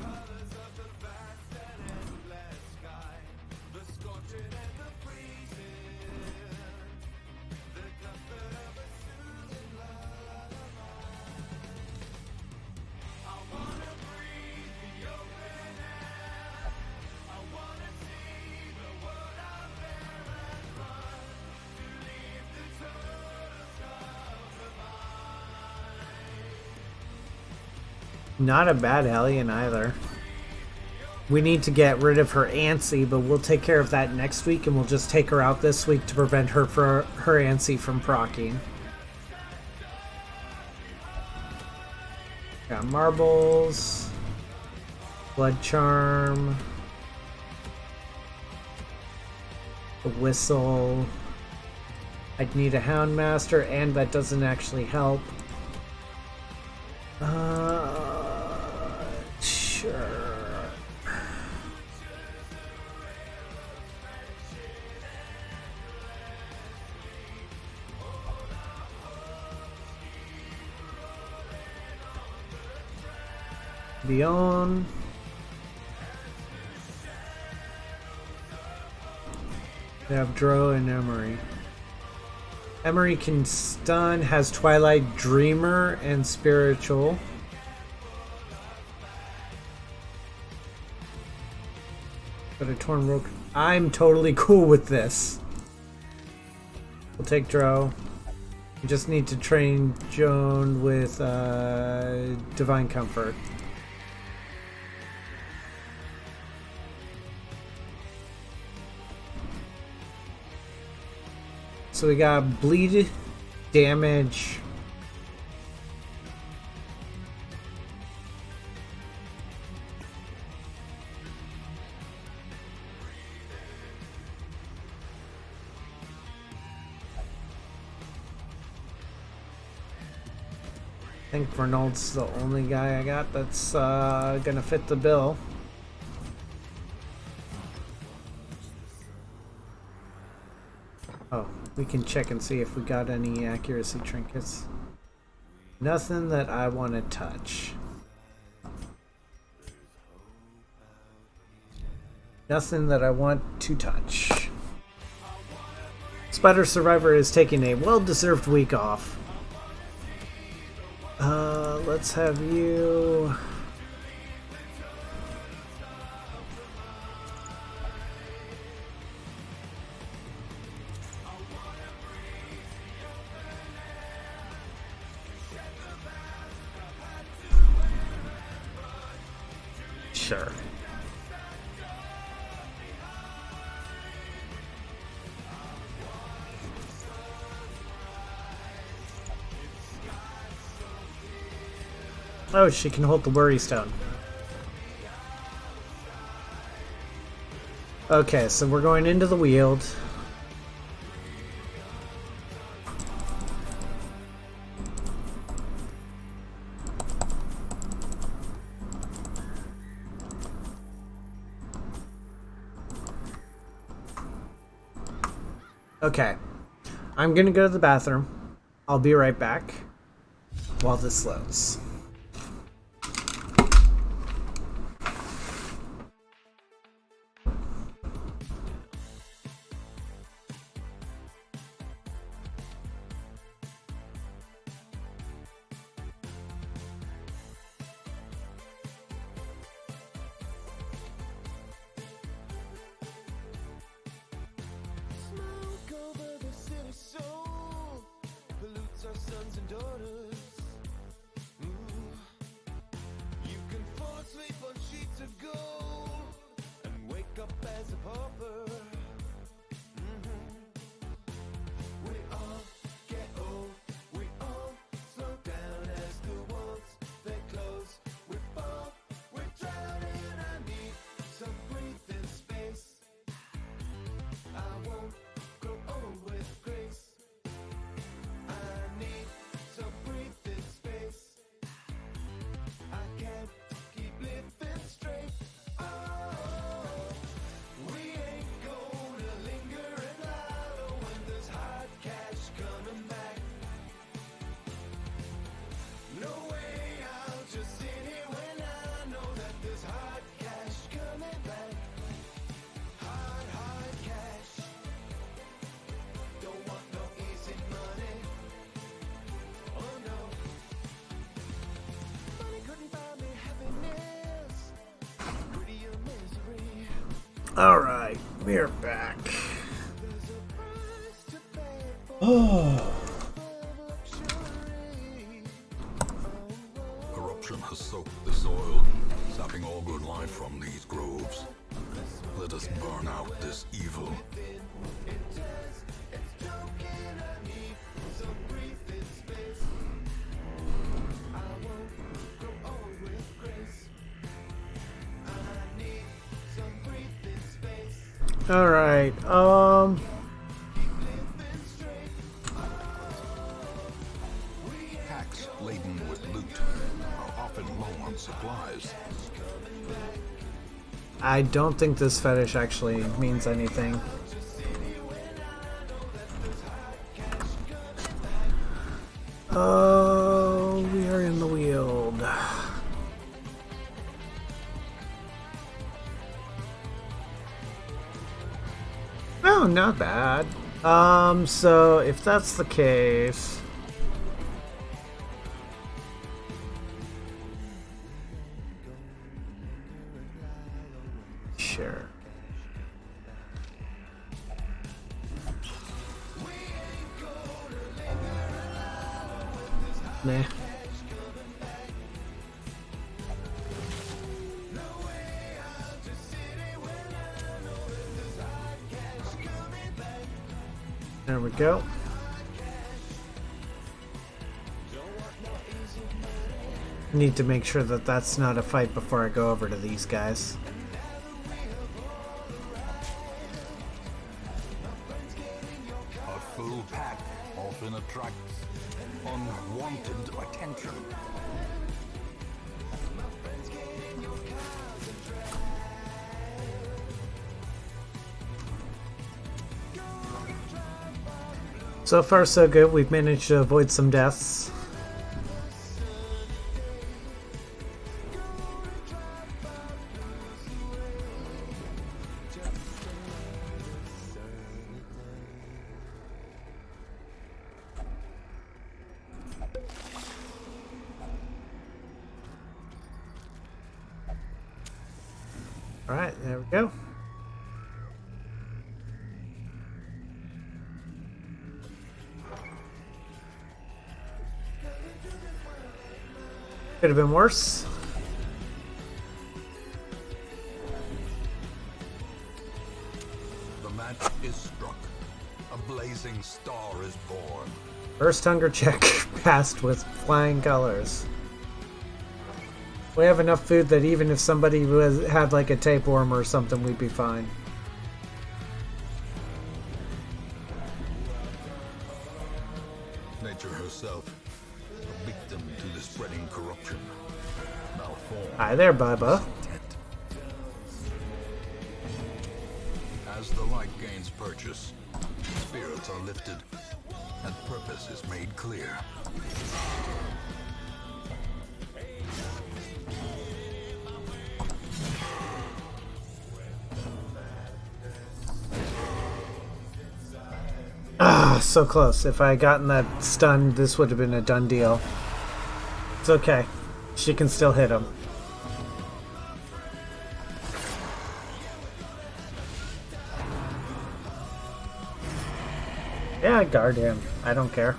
Not a bad Hellion either. We need to get rid of her Antsy, but we'll take care of that next week, and we'll just take her out this week to prevent her Antsy from proccing. Got marbles, blood charm, the whistle. I'd need a Houndmaster, and that doesn't actually help. Sure. Beyond. They have Dro and Emery. Emery can stun, has Twilight Dreamer and Spiritual. Got a Torn Rogue. I'm totally cool with this. We'll take Dro. We just need to train Joan with Divine Comfort. So we got bleed, damage. I think Vernald's the only guy I got that's gonna fit the bill. Oh, we can check and see if we got any accuracy trinkets. Nothing that I want to touch. Nothing that I want to touch. Spider Survivor is taking a well-deserved week off. Let's have you... Sure. Oh, she can hold the worry stone. Okay, so we're going into the Weald. Okay, I'm gonna go to the bathroom. I'll be right back while this loads. Smoke over the city soul pollutes our sons and daughters. You can fall asleep on sheets of gold and wake up as a pauper. We all get old, we all slow down as the walls they close. We fall, we're drowning, I need some breathing space. I won't grow old with grace. I need some breathing space. I can't keep living straight. Oh, we ain't gonna linger and lie when there's hard cash coming back. No way, I'll just sit here when I know that there's hard cash coming back. Hard cash. Don't want no easy money. Oh no. Money couldn't buy me happiness. Prettier misery. Alright, we're back. There's a price to pay for Oh, luxury. Corruption has soaked the soil, sapping all good life from these groves. Let us burn out this evil. It's joking, I need some breathing space. I won't grow old with grace. I need some breathing space. alright, Living straight. Packs laden with loot are often low on supplies. I don't think this fetish actually means anything. Oh, we are in the Weald. Oh, not bad. So if that's the case, sure. Nah. There we go. Need to make sure that that's not a fight before I go over to these guys. A full pack often attracts unwanted attention. So far so good, we've managed to avoid some deaths. Alright, there we go. Could have been worse. The match is struck. A blazing star is born. First hunger check passed with flying colors. We have enough food that even if somebody had like a tapeworm or something, we'd be fine. Nature herself, a victim to the spreading corruption. Malformed. Hi there, Bubba. Intent. As the light gains purchase, spirits are lifted, and purpose is made clear. Ah, so close. If I had gotten that stun, this would have been a done deal. It's okay. She can still hit him. Yeah, guard him. I don't care.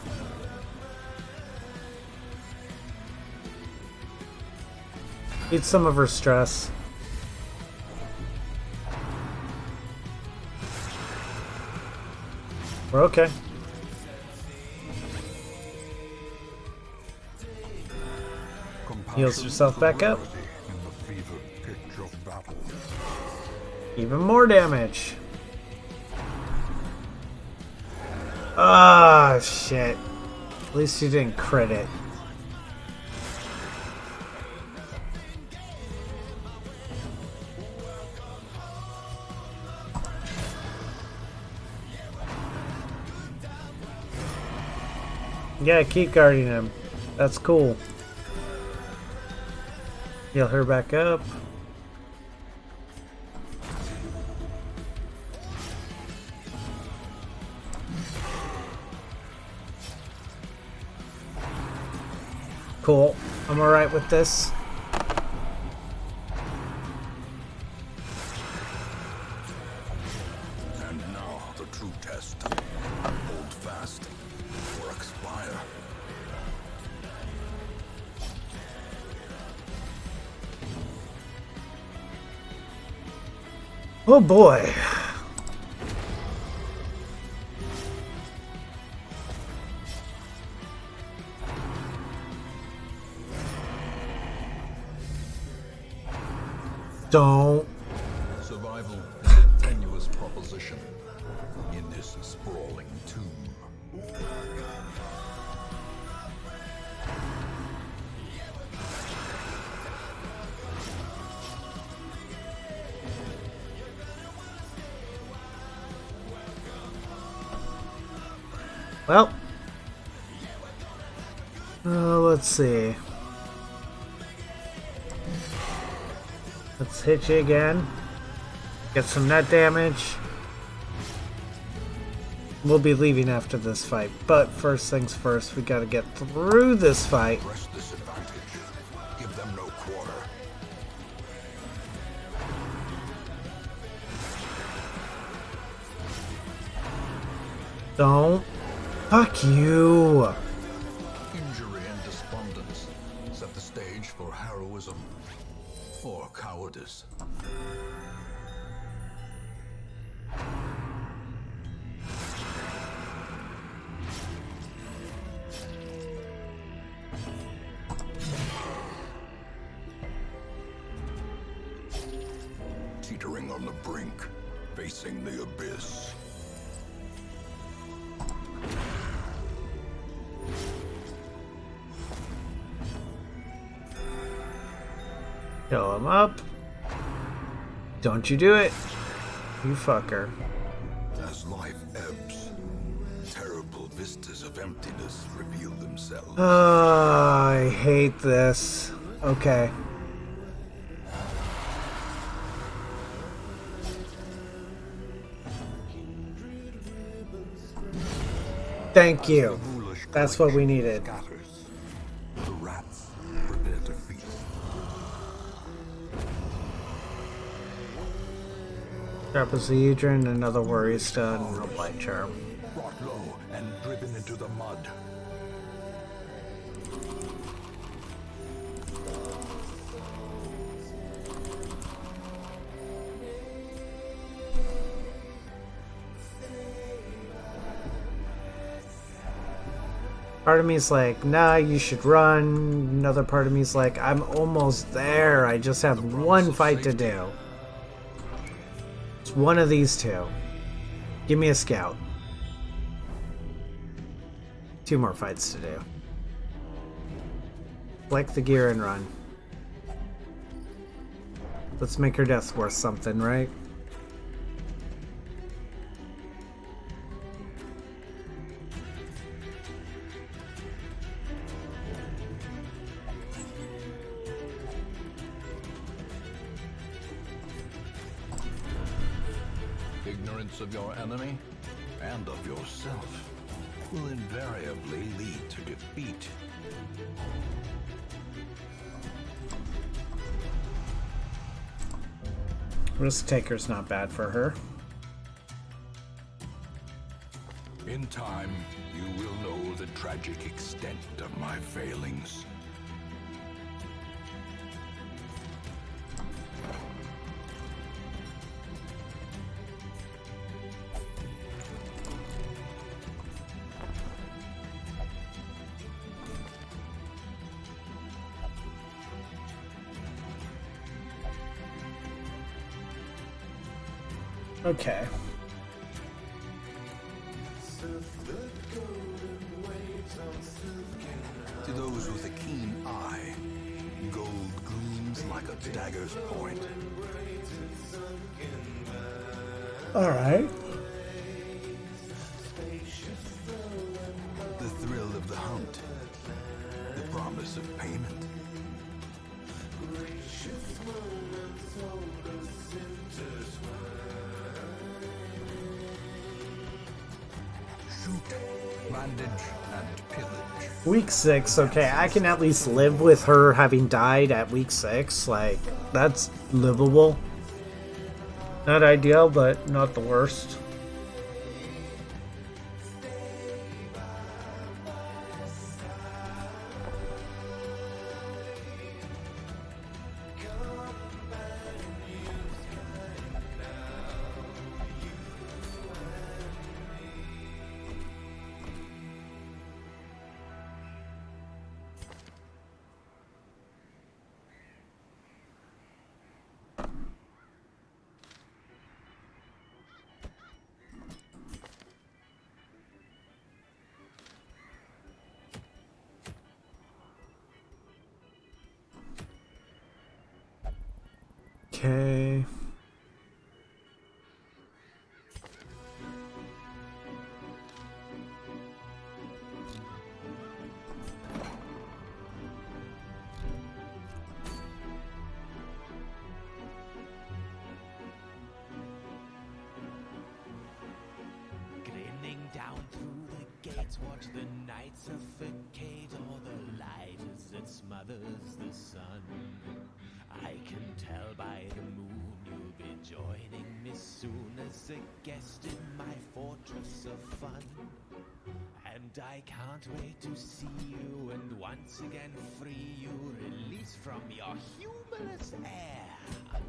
Eat some of her stress. We're okay. Heals yourself back up. Even more damage. Ah, shit. At least you didn't crit it. Yeah, keep guarding him. That's cool. Heal her back up. Cool. I'm alright with this. And now the true test. Hold fast or expire. Oh boy. Don't. Survival is a tenuous proposition in this sprawling tomb. Well. Let's see. Let's hit you again. Get some net damage. We'll be leaving after this fight, but first things first, we gotta get through this fight. Press this advantage. Give them no quarter. Don't. Fuck you. Injury and despondence set the stage for heroism or cowardice. teetering on the brink, facing the abyss. Kill him up. Don't you do it, you fucker. As life ebbs, terrible vistas of emptiness reveal themselves. I hate this. Okay. Thank you. That's what we needed. Scatters. The rats prepare to feast. Trapezohedron, another worry stone, and a blight charm. Brought low and driven into the mud. Part of me's like, nah, you should run. Another part of me's like, I'm almost there. I just have one fight to do. It's one of these two. Give me a scout. 2 more fights to do. Select the gear and run. Let's make her death worth something, right? Ignorance of your enemy and of yourself will invariably lead to defeat. Risk taker's not bad for her. In time, you will know the tragic extent of my failings. Okay. To those with a keen eye, gold gleams like a dagger's point. Alright. The thrill of the hunt, the promise of payment. Shoot, bandage, and pillage. Week 6, okay, I can at least live with her having died at week 6. Like, that's livable. Not ideal, but not the worst. Okay. Grinning down through the gates, watch the night suffocate all the light as it smothers the sun. I can tell by the moon you'll be joining me soon as a guest in my fortress of fun. And I can't wait to see you and once again free you, release from your humorless air.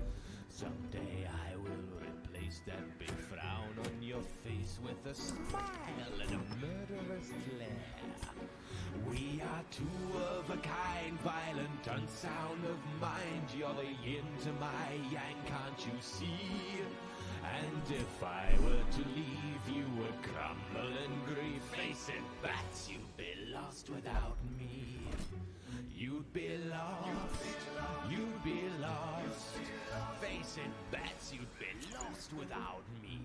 Someday I will replace that big frown on your face with a smile and a murderous glare. We are two of a kind, violent, unsound of mind. You're the yin to my yang, can't you see? And if I were to leave, you would crumble and grieve. Face it, bats, you'd be lost without me. You'd be lost, you'd be lost. Face it, bats, you'd be lost without me.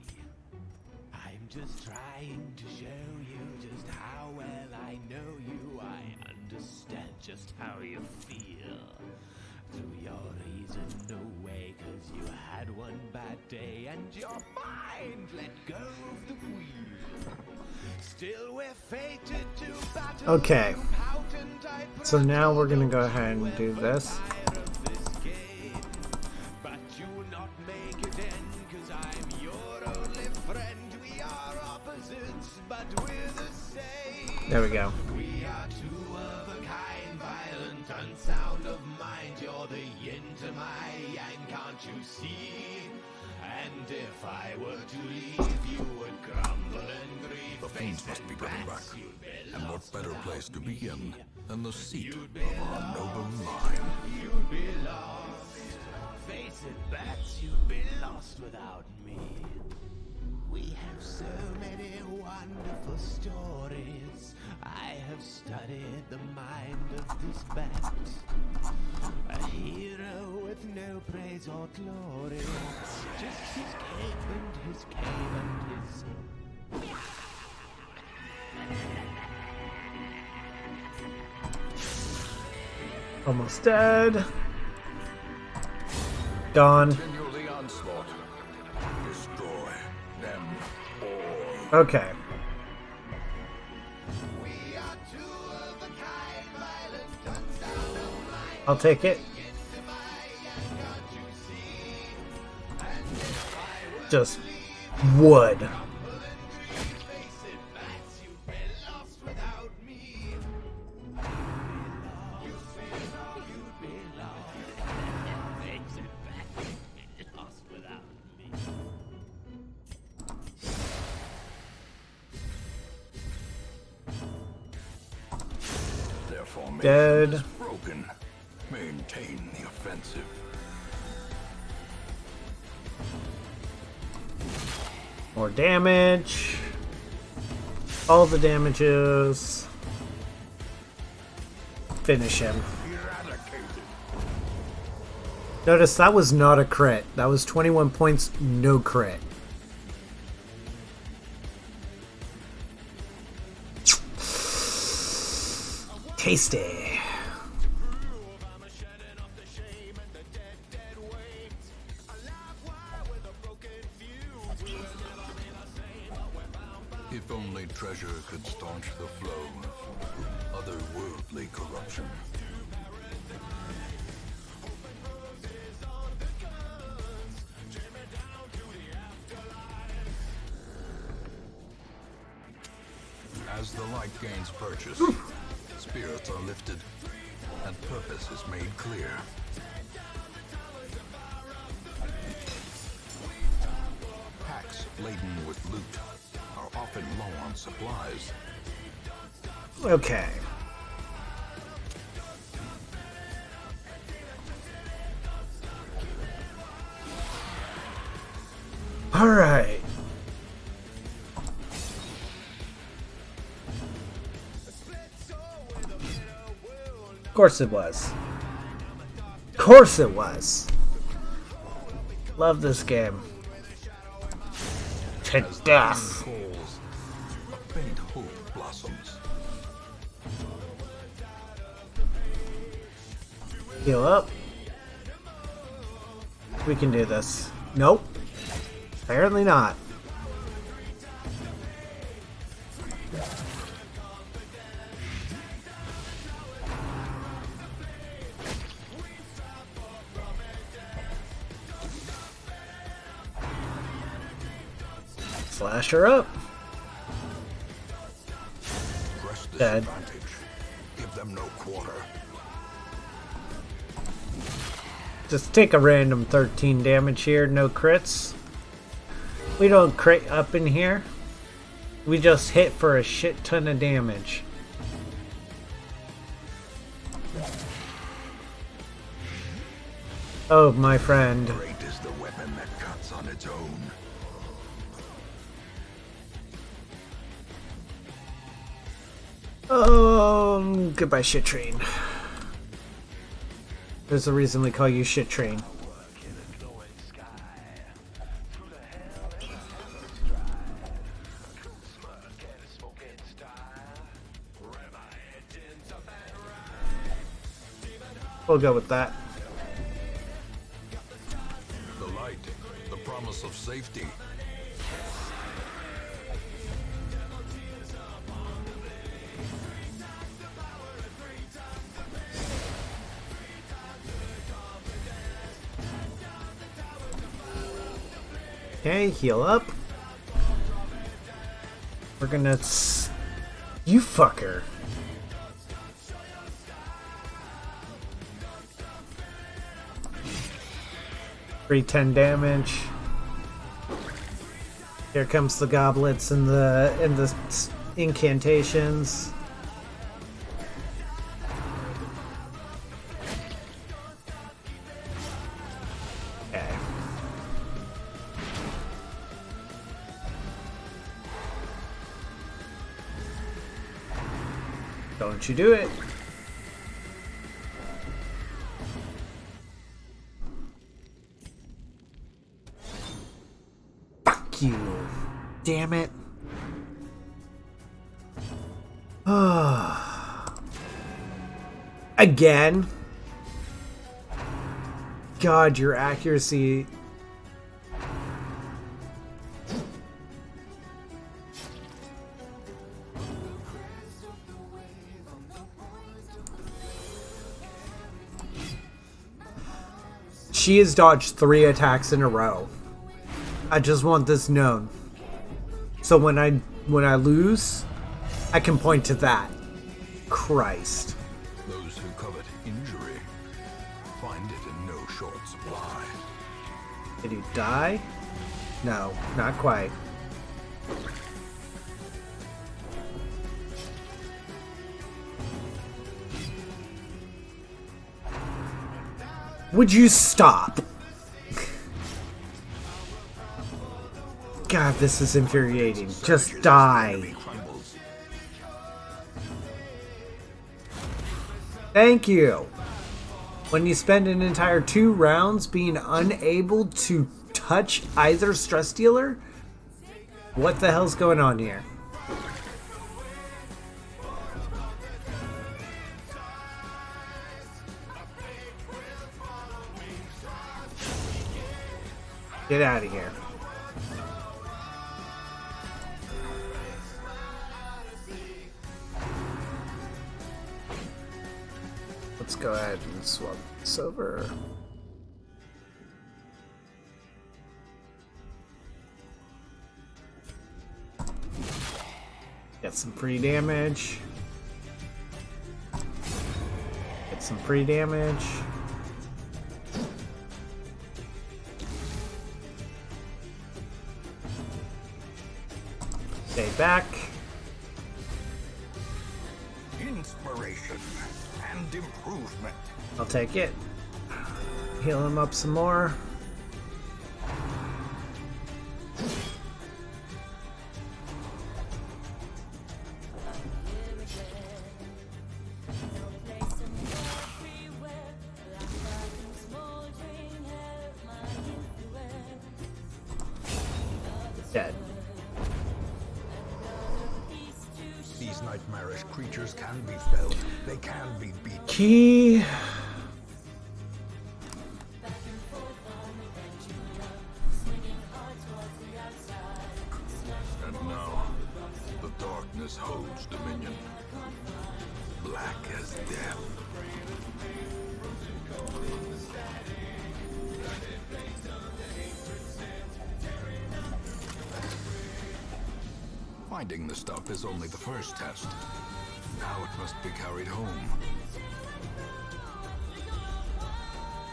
I'm just trying to show you just how well I know you. I understand just how you feel. Through your reason, no way, 'cause you had one bad day and your mind let go of the wheel. Still we're fated to battle. Okay. So now we're gonna go ahead and do this. But you'll not make it end, 'cause I'm your only friend. We are opposites, but we're the same. There we go. We are two of a kind, violent, unsound of mind. You're the yin to my yang, can't you see? And if I were to leave, you would crumble and grieve. The fiends must be coming back. And what better place to begin than the seat of our noble line? You'd be lost. Face it, bats, you'd be lost without me. We have so many wonderful stories. I have studied the mind of this bat. A hero with no praise or glory. Just his cape and his cave and his... Almost dead. Gone. Continue the onslaught. Destroy them all. Okay. I'll take it. Just wood. Their formation Dead. is broken. Maintain the offensive. More damage. All the damages. Finish him. Eradicated. Notice that was not a crit. That was 21 points, no crit. Tasty. If only treasure could staunch the flow of otherworldly corruption. As the light gains purchase, spirits are lifted, and purpose is made clear. Packs laden with loot are often low on supplies. Okay. All right. Of course it was. Of course it was. Love this game. To As the death. wind calls, a faint hope blossoms. Heal up. We can do this. Nope. Apparently not. Slash her up. Press this Dead. advantage. Give them no quarter. Just take a random 13 damage here, no crits. We don't crate up in here. We just hit for a shit ton of damage. Oh, my friend. Great is the weapon that cuts on its own. Goodbye, shit train. There's a reason we call you shit train. We'll go with that. The light, the promise of safety. Okay, heal up. We're gonna... You fucker. Free 10 damage. Here comes the goblets and the incantations. Okay. Don't you do it. You. Damn it. Again. God, your accuracy. She has dodged 3 attacks in a row. I just want this known. So when I lose, I can point to that. Christ. Those who covet injury find it in no short supply. Did he die? No, not quite. Would you stop? God, this is infuriating. Just die. Thank you. When you spend an entire 2 rounds being unable to touch either stress dealer, what the hell's going on here? Get out of here. Let's go ahead and swap this over. Get some free damage. Get some free damage. Stay back. Inspiration and improvement. I'll take it. Heal him up some more. Dead. These nightmarish creatures can be felled. They can be beaten. Key. And now, the darkness holds dominion. Black as death. Finding the stuff is only the first test. Now it must be carried home.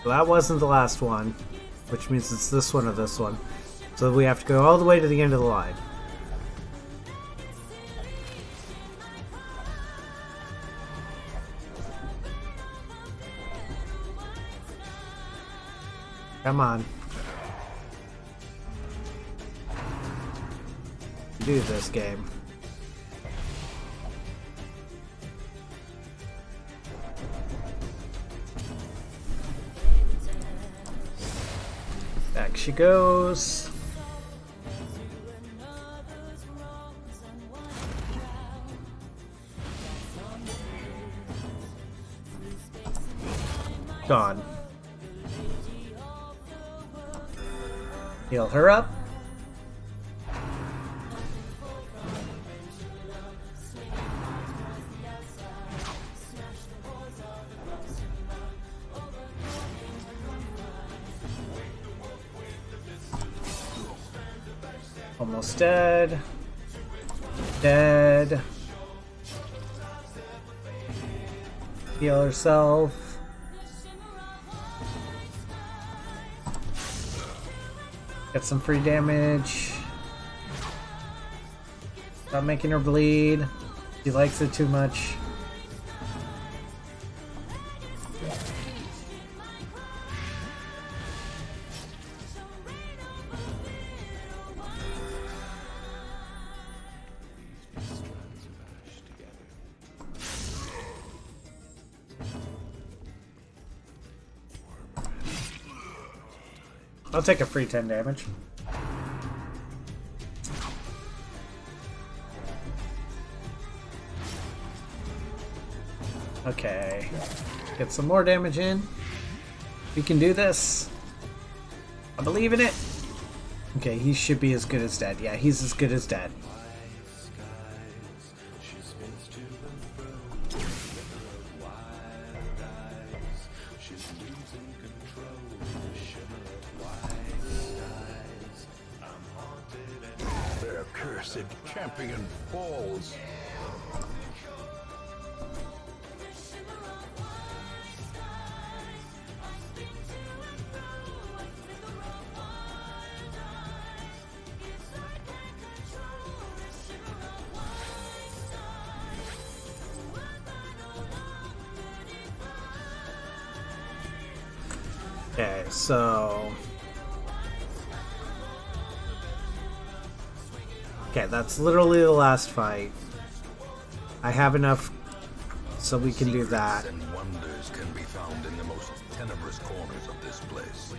Well, that wasn't the last one, which means it's this one or this one. So we have to go all the way to the end of the line. Come on. Do this game. Back she goes. Gone. Heal her up. Almost dead. Dead. Heal herself. Get some free damage. Stop making her bleed. She likes it too much. I'll take a free 10 damage. Okay. Get some more damage in. We can do this. I believe in it. Okay, he should be as good as dead. Yeah, he's as good as dead. Their cursed champion falls. Okay, so... Okay, that's literally the last fight. I have enough so we can do that. Secrets and wonders can be found in the most tenebrous corners of this place.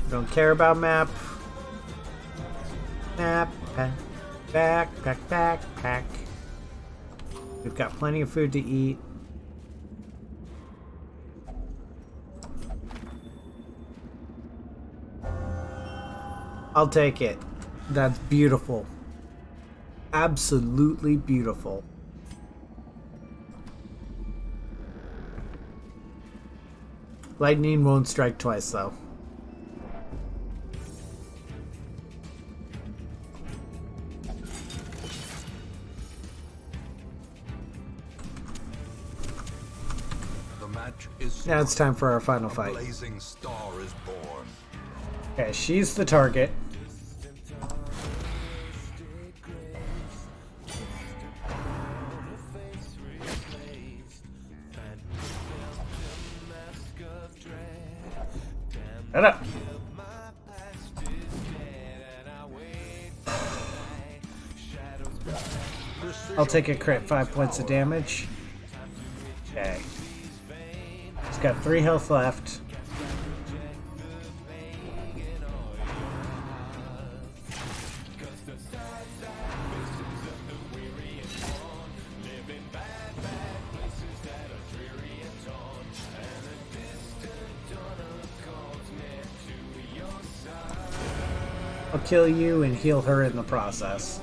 Don't care about map. Map, backpack. We've got plenty of food to eat. I'll take it. That's beautiful. Absolutely beautiful. Lightning won't strike twice, though. The match is Now it's time for our final a fight. blazing star is born. Okay, she's the target. Shut up. I'll take a crit, 5 points of damage. Okay. He's got 3 health left. I'll kill you and heal her in the process.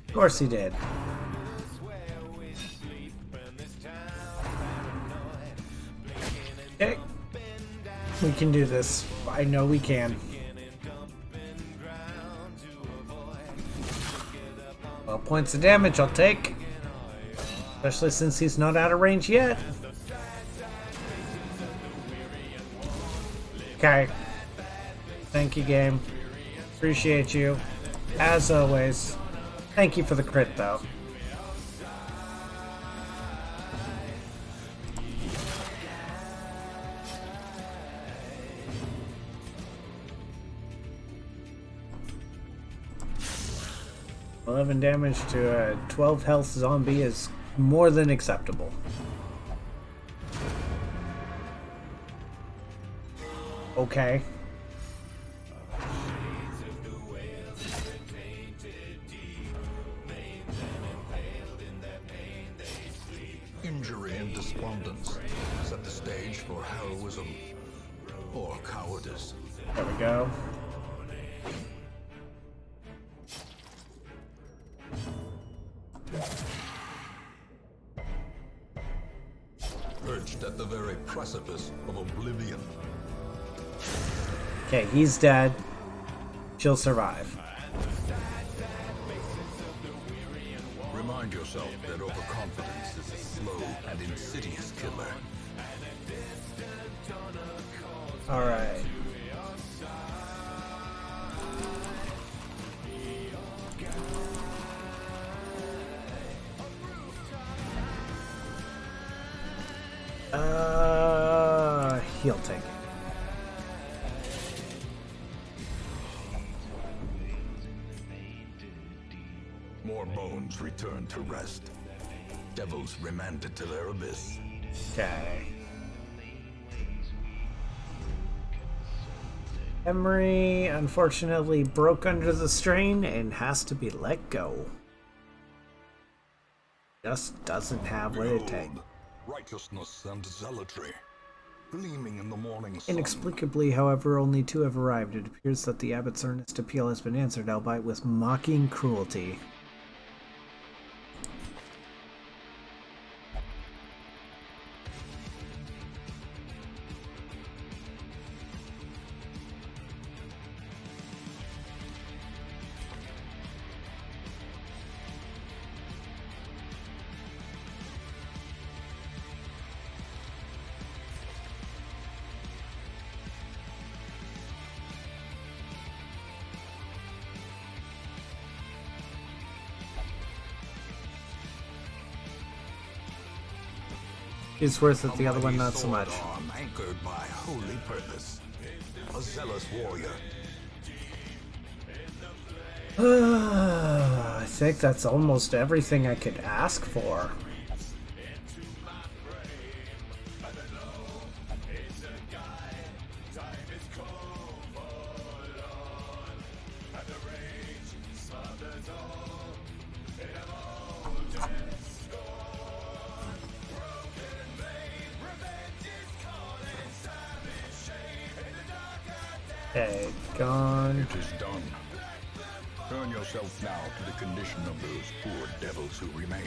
Of course he did. Okay. We can do this. I know we can. points of damage I'll take. Especially since he's not out of range yet. Okay. Thank you, game. Appreciate you. As always. Thank you for the crit, though. $11 damage to a 12 health zombie is more than acceptable. Okay. Injury and despondence set the stage for heroism or cowardice. There we go. Perched at the very precipice of oblivion. Okay, he's dead. She'll survive. Remind yourself that overconfidence is a slow and insidious killer. Alright. He'll take it. More bones return to rest. Devils remanded to their abyss. Okay. Emery unfortunately broke under the strain and has to be let go. Just doesn't have what it takes. Behold, righteousness and zealotry, gleaming in the morning sun. Inexplicably, however, only 2 have arrived. It appears that the abbot's earnest appeal has been answered, albeit with mocking cruelty. It's worth it, the other one not so much. Arm anchored by holy purpose. A zealous warrior. I think that's almost everything I could ask for. Okay, gone. It is done. Turn yourself now to the condition of those poor devils who remain.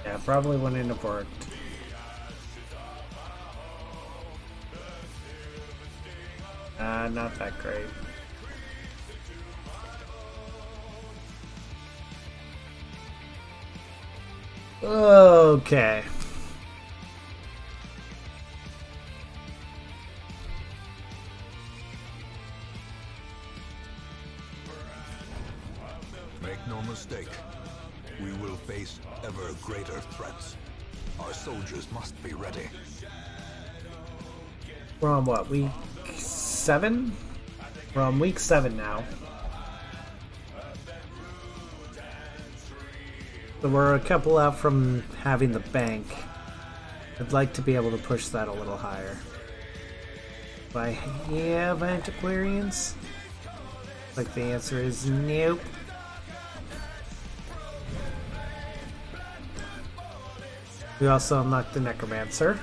Yeah, probably wouldn't have worked. Not that great. Okay. Make no mistake, we will face ever greater threats. Our soldiers must be ready. We're on what, week 7? We're on week 7 now. So we're a couple out from having the bank. I'd like to be able to push that a little higher. Do I have antiquarians? Like the answer is nope. We also unlocked the Necromancer.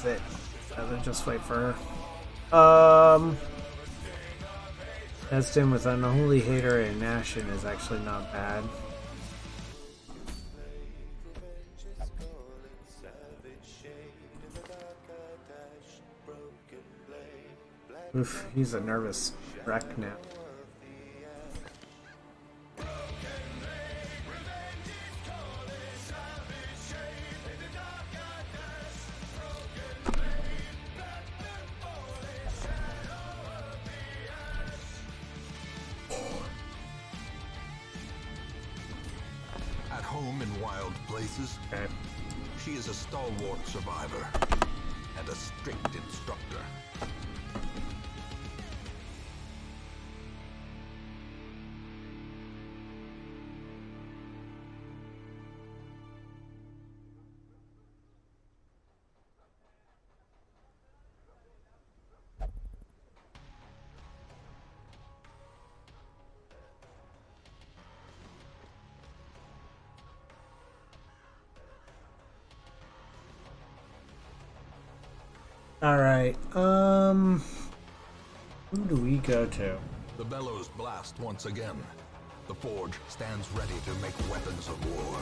worth it. Rather just wait for her. Eston with Unholy Hater and Ashen is actually not bad. Oof, he's a nervous wreck now. At home in wild places, Okay. she is a stalwart survivor and a strict instructor. Alright, who do we go to? The bellows blast once again. The forge stands ready to make weapons of war.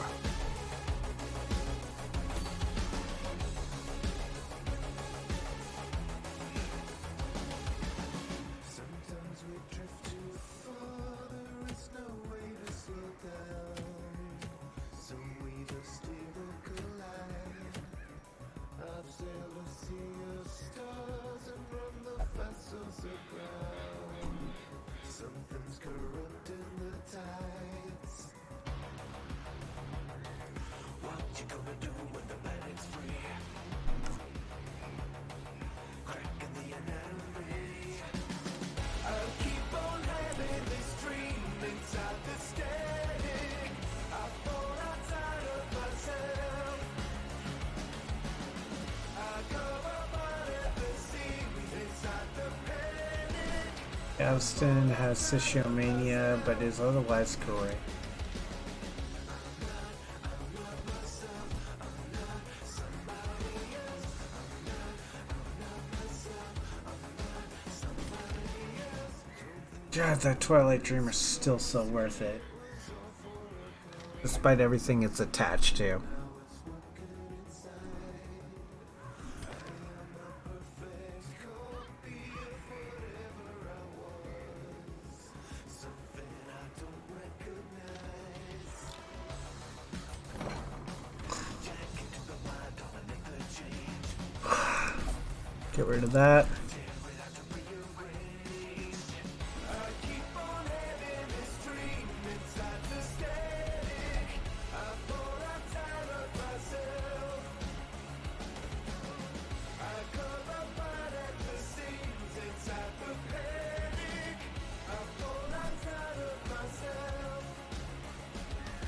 Sometimes we drift too far, there is no way to slow down. So we just either collide. I've sailed a sea of stars and run the vessels aground. Something's corrupting the tides. What you gonna do when the panic's free? Cracking the enemy. I'll keep on having this dream inside the static. I fall outside of myself. I go apart at the seams inside the panic. Galveston has Siciomania, but is otherwise correct. God, that Twilight Dreamer's still so worth it. Despite everything it's attached to. Get rid of that.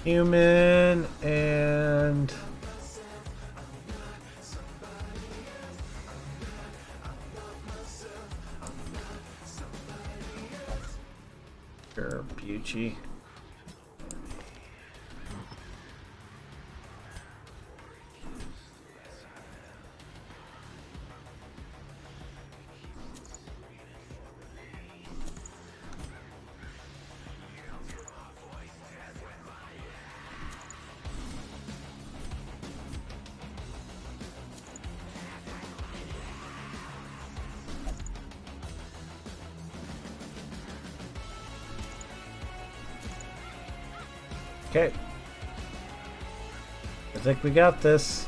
Human and Bucci. Okay. I think we got this.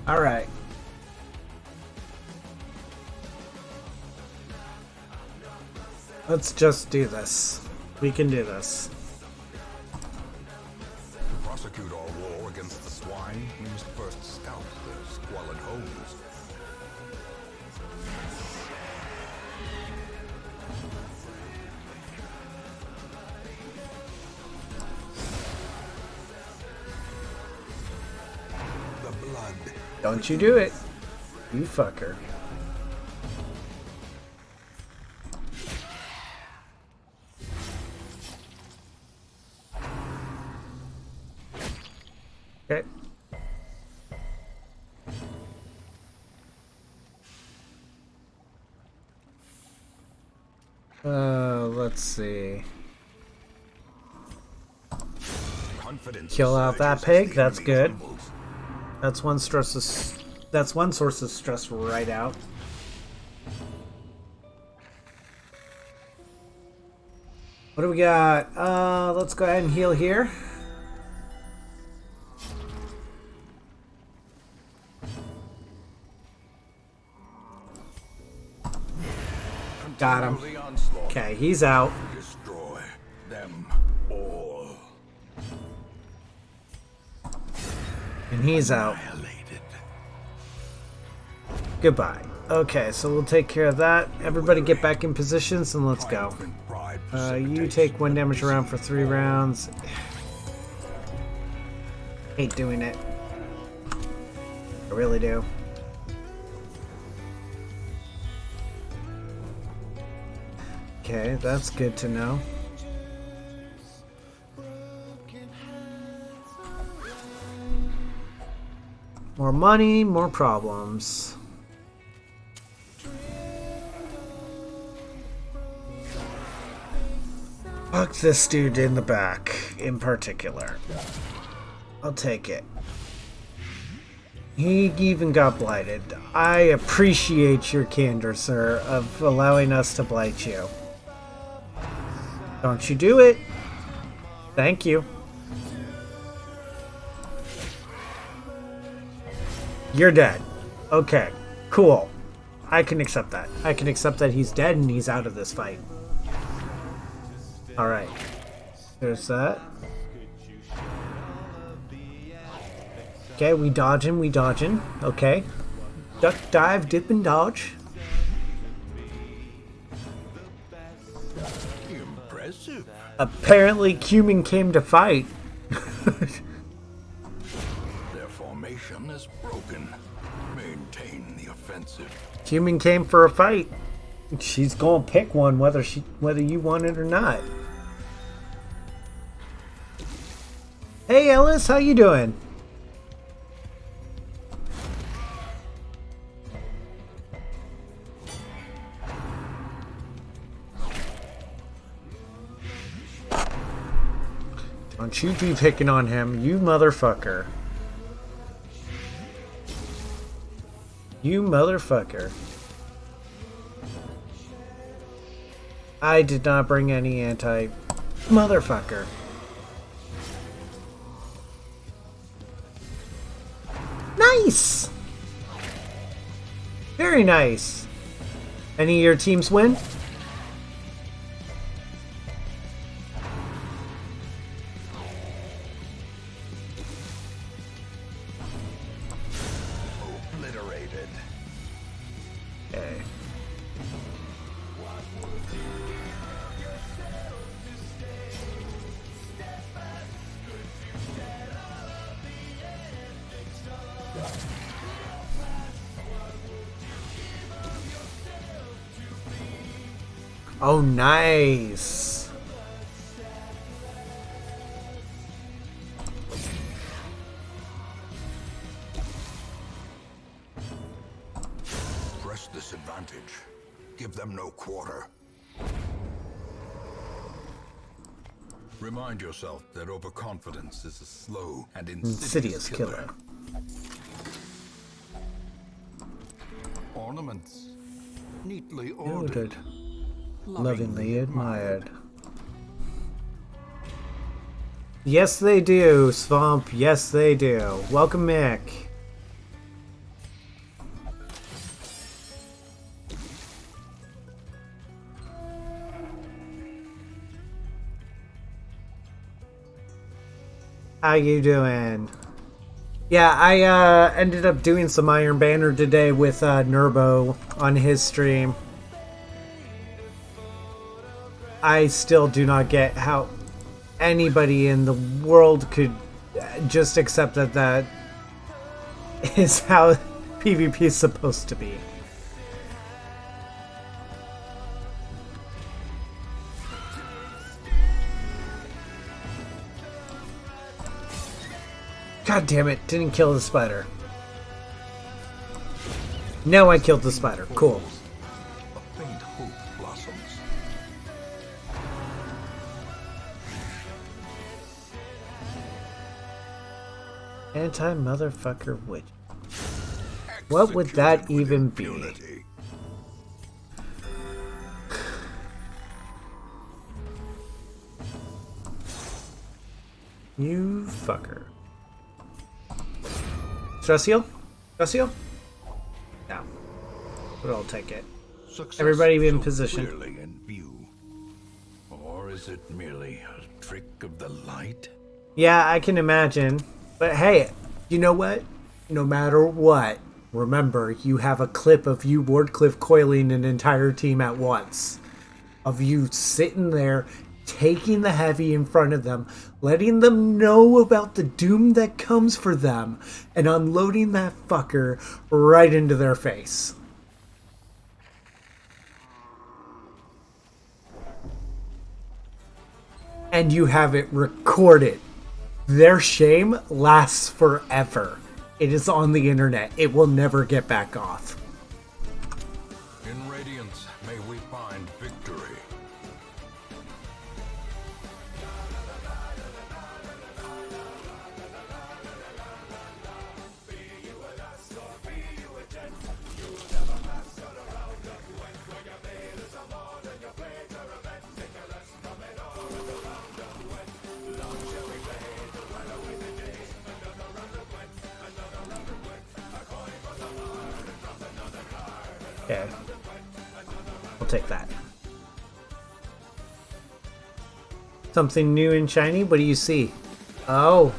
All right. Let's just do this. We can do this. To prosecute our war against the swine, we must first scout their squalid homes. Don't you do it. You fucker. Okay. Let's see. Kill out that pig. That's good. That's one source of stress right out. What do we got? Let's go ahead and heal here. Got him. Okay, he's out. Destroy them all. And he's out. Goodbye. Okay, so we'll take care of that. Everybody get back in positions and let's go. You take 1 damage around for 3 rounds. Hate doing it. I really do. Okay, that's good to know. More money, more problems. Fuck this dude in the back, in particular. I'll take it. He even got blighted. I appreciate your candor, sir, of allowing us to blight you. Don't you do it. Thank you. You're dead. Okay, cool. I can accept that. I can accept that he's dead and he's out of this fight. Alright. There's that. Okay, we dodging. Okay. Duck, dive, dip, and dodge. Impressive. Apparently, Cumin came to fight. Their formation is broken. Maintain the offensive. Cumin came for a fight. She's gonna pick one whether you want it or not. Hey Ellis, how you doing? Don't you be picking on him, you motherfucker. You motherfucker. I did not bring any motherfucker. Nice! Very nice. Any of your teams win? Obliterated. Okay. Oh, nice. Press this advantage. Give them no quarter. Remind yourself that overconfidence is a slow and insidious killer. Ornaments. Neatly ordered. Lovingly admired. Yes, they do, Swamp. Yes, they do. Welcome, Mick. How you doing? Yeah, I ended up doing some Iron Banner today with Nerbo on his stream. I still do not get how anybody in the world could just accept that is how PvP is supposed to be. God damn it, didn't kill the spider. Now I killed the spider. Cool. A faint hope blossoms. Anti-motherfucker witch. What would that even be? Impunity. You fucker. Stress heal? Stress heal? No. But I'll take it. Success Everybody be in so position. clearly in view. Or is it merely a trick of the light? Yeah, I can imagine. But hey, you know what? No matter what, remember, you have a clip of you, Wardcliffe, coiling an entire team at once. Of you sitting there, taking the heavy in front of them, letting them know about the doom that comes for them, and unloading that fucker right into their face. And you have it recorded. Their shame lasts forever. It is on the internet. It will never get back off. In Radiance, may we find victory. Okay. I'll take that. Something new and shiny? What do you see? Oh.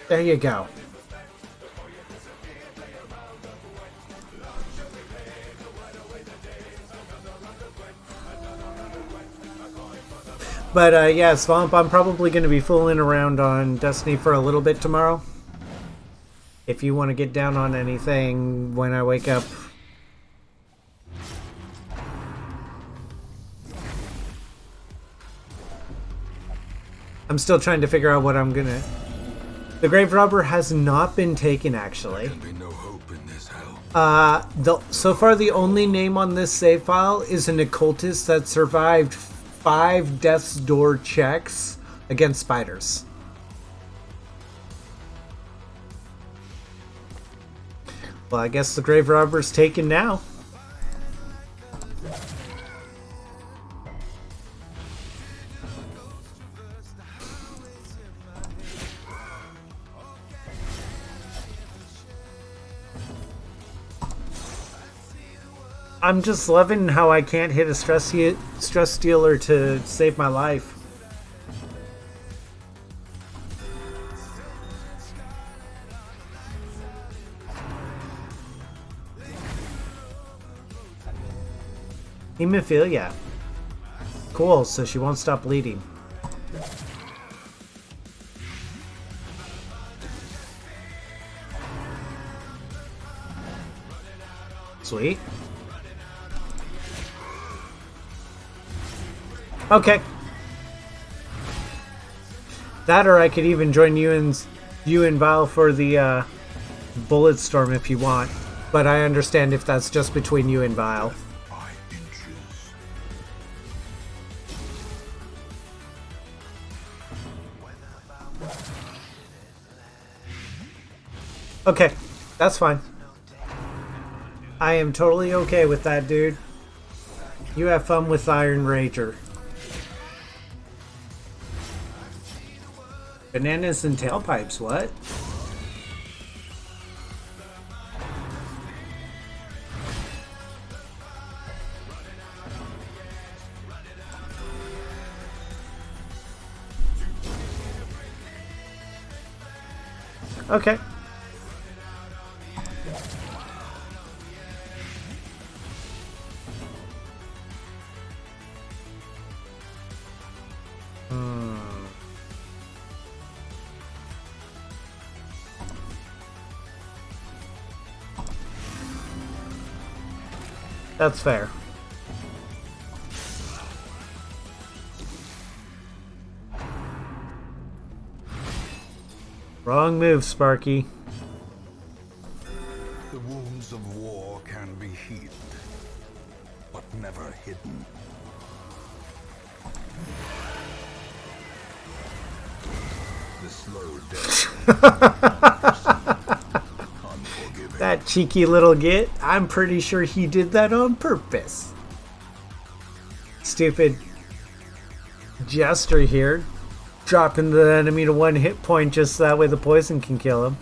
There you go. But yeah, Swamp, I'm probably going to be fooling around on Destiny for a little bit tomorrow. If you want to get down on anything when I wake up. I'm still trying to figure out what I'm going to... The Grave Robber has not been taken, actually. There can be no hope in this hell. So far, the only name on this save file is an occultist that survived 5 Death's Door checks against spiders. Well, I guess the Grave Robber's taken now. I'm just loving how I can't hit a stress dealer to save my life. Hemophilia. Cool, so she won't stop bleeding. Sweet. Okay. That, or I could even join you and Val for the Bullet Storm if you want. But I understand if that's just between you and Val. 5 inches. Okay, that's fine. I am totally okay with that, dude. You have fun with Iron Rager. Bananas and tailpipes, what? Okay. That's fair. Wrong move, Sparky. The wounds of war can be healed, but never hidden. The slow death. That cheeky little git. I'm pretty sure he did that on purpose. Stupid jester here. Dropping the enemy to 1 hit point just so that way the poison can kill him.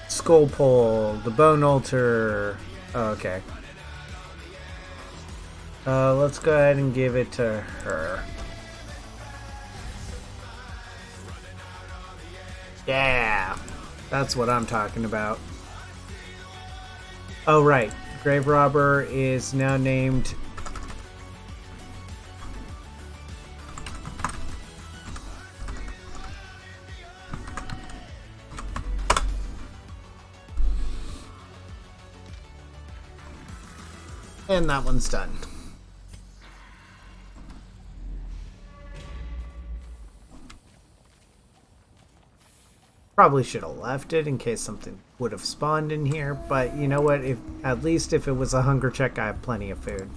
Skull Pole, the Bone Altar. Oh, okay. Let's go ahead and give it to her. Yeah, that's what I'm talking about. Oh, right. Grave Robber is now named... And that one's done. Probably should have left it in case something would have spawned in here, but you know what? If at least if it was a hunger check, I have plenty of food.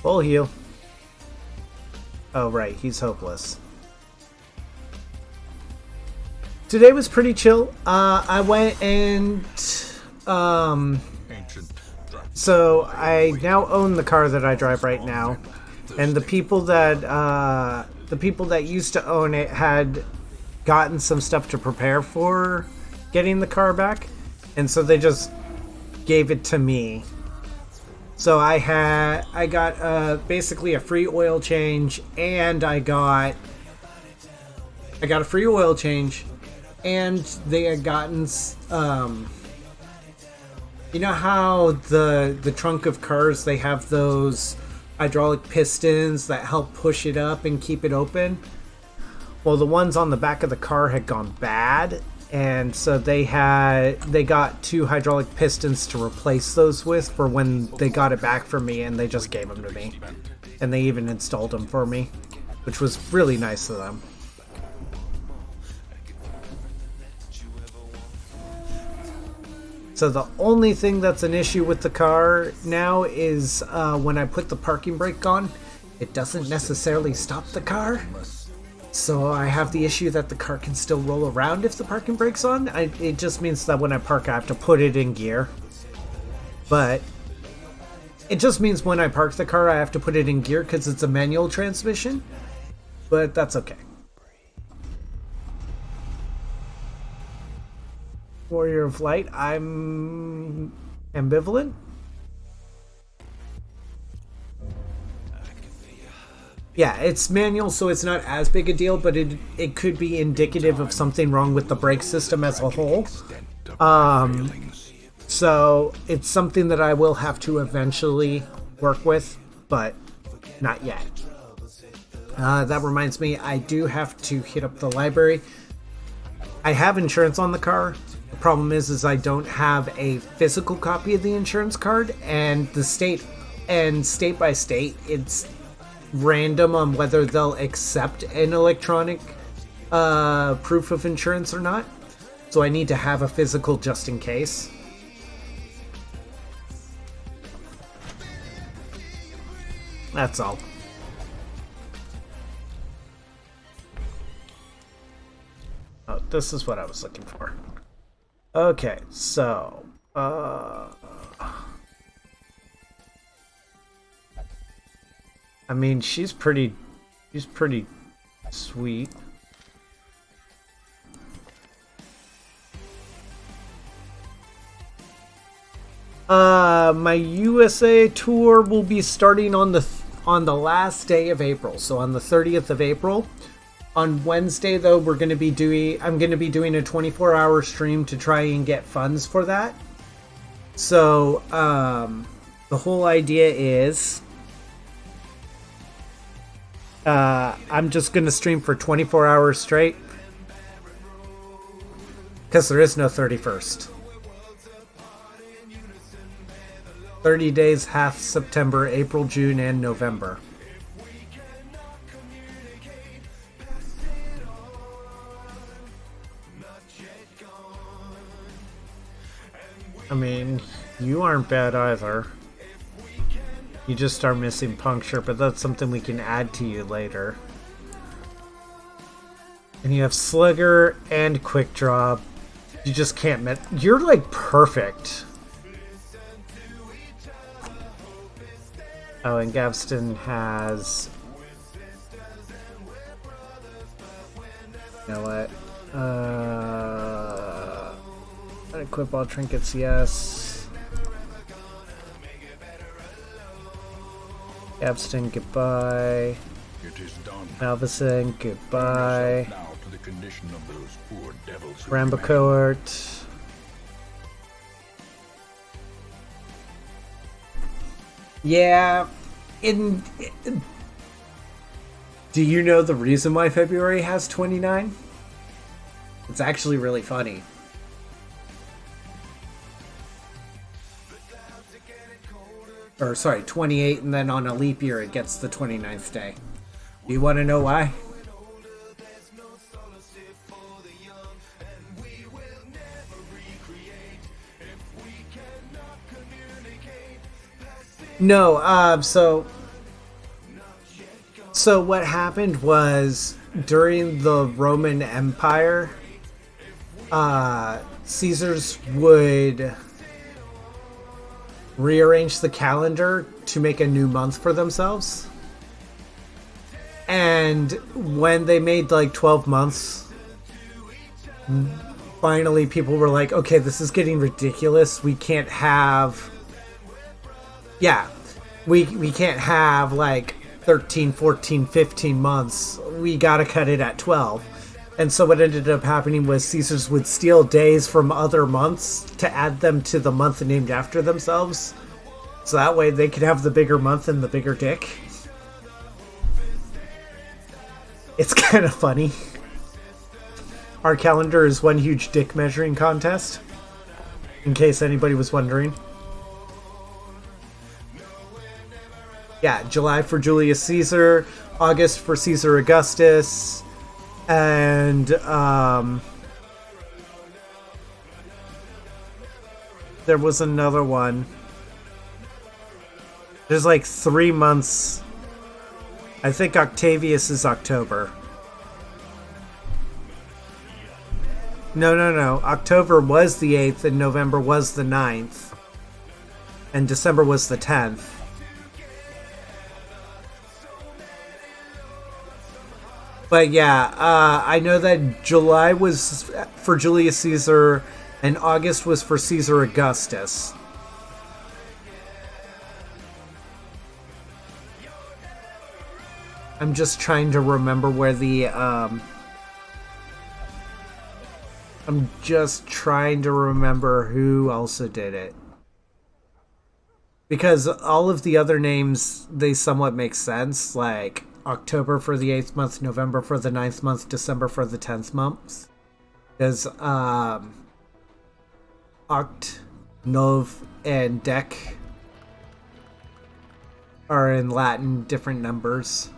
Full heal. Oh right, he's hopeless. Today was pretty chill. I went and so I now own the car that I drive right now, and the people that used to own it had gotten some stuff to prepare for getting the car back, and so they just gave it to me. So I got basically a free oil change, and I got a free oil change. And they had gotten, you know how the trunk of cars, they have those hydraulic pistons that help push it up and keep it open? Well, the ones on the back of the car had gone bad, and so they got 2 hydraulic pistons to replace those with for when they got it back from me, and they just gave them to me. And they even installed them for me, which was really nice of them. So the only thing that's an issue with the car now is when I put the parking brake on, it doesn't necessarily stop the car. So I have the issue that the car can still roll around if the parking brake's on. It just means that when I park, I have to put it in gear. But it just means when I park the car, I have to put it in gear because it's a manual transmission. But that's okay. Warrior of Light, I'm ambivalent. Yeah, it's manual, so it's not as big a deal, but it could be indicative of something wrong with the brake system as a whole. So it's something that I will have to eventually work with, but not yet. That reminds me, I do have to hit up the library. I have insurance on the car. The problem is I don't have a physical copy of the insurance card, and state by state, it's random on whether they'll accept an electronic proof of insurance or not. So I need to have a physical just in case. That's all. Oh, this is what I was looking for. Okay, so I mean, she's pretty sweet. My USA tour will be starting on the last day of April, so on the 30th of April. On Wednesday, though, I'm going to be doing a 24-hour stream to try and get funds for that. So, the whole idea is, I'm just going to stream for 24 hours straight. Because there is no 31st. 30 days, half September, April, June, and November. I mean, you aren't bad either. You just are missing puncture, but that's something we can add to you later. And you have Slugger and Quick Draw. You just can't you're like perfect. Oh, and Gavston has... You know what? Equip all trinkets, yes. Gavston, goodbye. It is done. Malvison, goodbye. Now to the condition of those poor devils who Rambo remain. Cohort. Yeah, do you know the reason why February has 29? It's actually really funny. Or sorry, 28, and then on a leap year it gets the 29th day. Do you want to know why? No, so what happened was during the Roman Empire, Caesars would rearrange the calendar to make a new month for themselves. And when they made like 12 months, finally people were like, okay, this is getting ridiculous. We can't have... Yeah, we can't have like 13, 14, 15 months. We gotta cut it at 12. And so what ended up happening was Caesars would steal days from other months to add them to the month named after themselves. So that way they could have the bigger month and the bigger dick. It's kind of funny. Our calendar is one huge dick measuring contest, in case anybody was wondering. Yeah, July for Julius Caesar, August for Caesar Augustus, and there was another one. There's like 3 months. I think Octavius is October. No. October was the 8th and November was the 9th. And December was the 10th. But yeah, I know that July was for Julius Caesar and August was for Caesar Augustus. I'm just trying to remember where the, I'm just trying to remember who also did it. Because all of the other names, they somewhat make sense, like October for the 8th month, November for the 9th month, December for the 10th month. Because, Oct, Nov, and Dec are in Latin different numbers.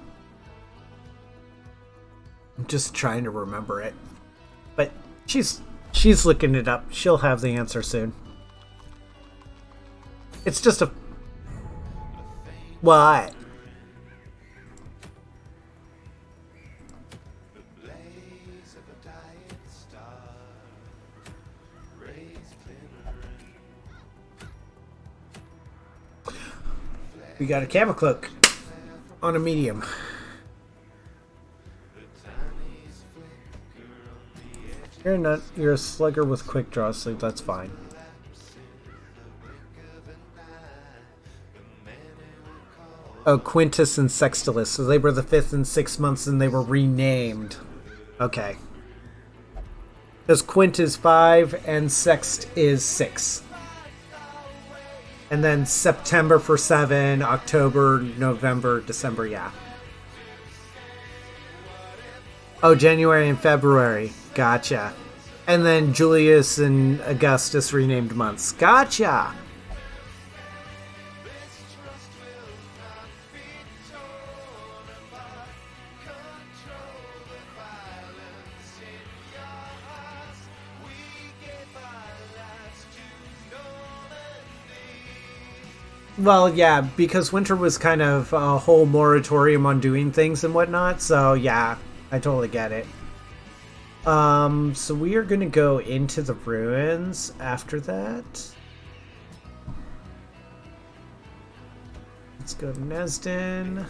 I'm just trying to remember it. But she's looking it up. She'll have the answer soon. It's just a... What? We got a camel cloak on a medium. You're a slugger with quick draw, so that's fine. Oh, Quintus and Sextilis. So they were the 5th and 6th months and they were renamed. Okay. Because Quint is 5 and Sext is 6. And then September for 7, October, November, December, yeah. Oh, January and February. Gotcha. And then Julius and Augustus renamed months. Gotcha! Well, yeah, because winter was kind of a whole moratorium on doing things and whatnot, so yeah, I totally get it. So we are going to go into the ruins after that. Let's go to Nesden.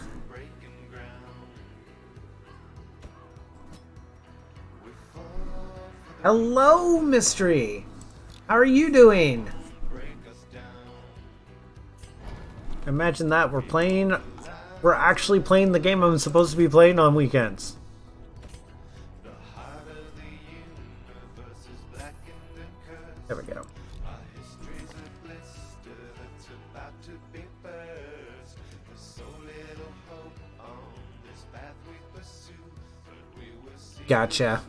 Hello, Mystery! How are you doing? Imagine that we're actually playing the game I'm supposed to be playing on weekends. There we go. Gotcha.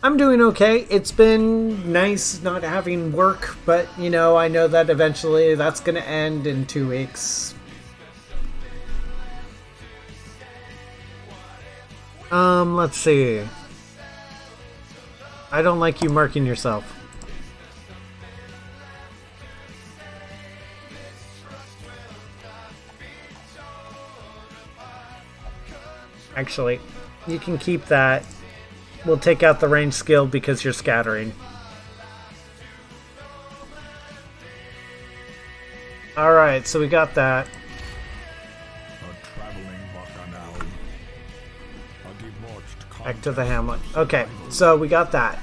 I'm doing okay. It's been nice not having work, but, you know, I know that eventually that's going to end in 2 weeks. Let's see. I don't like you marking yourself. Actually, you can keep that. We'll take out the range skill because you're scattering. Alright, so we got that. Back to the hamlet. Okay, so we got that.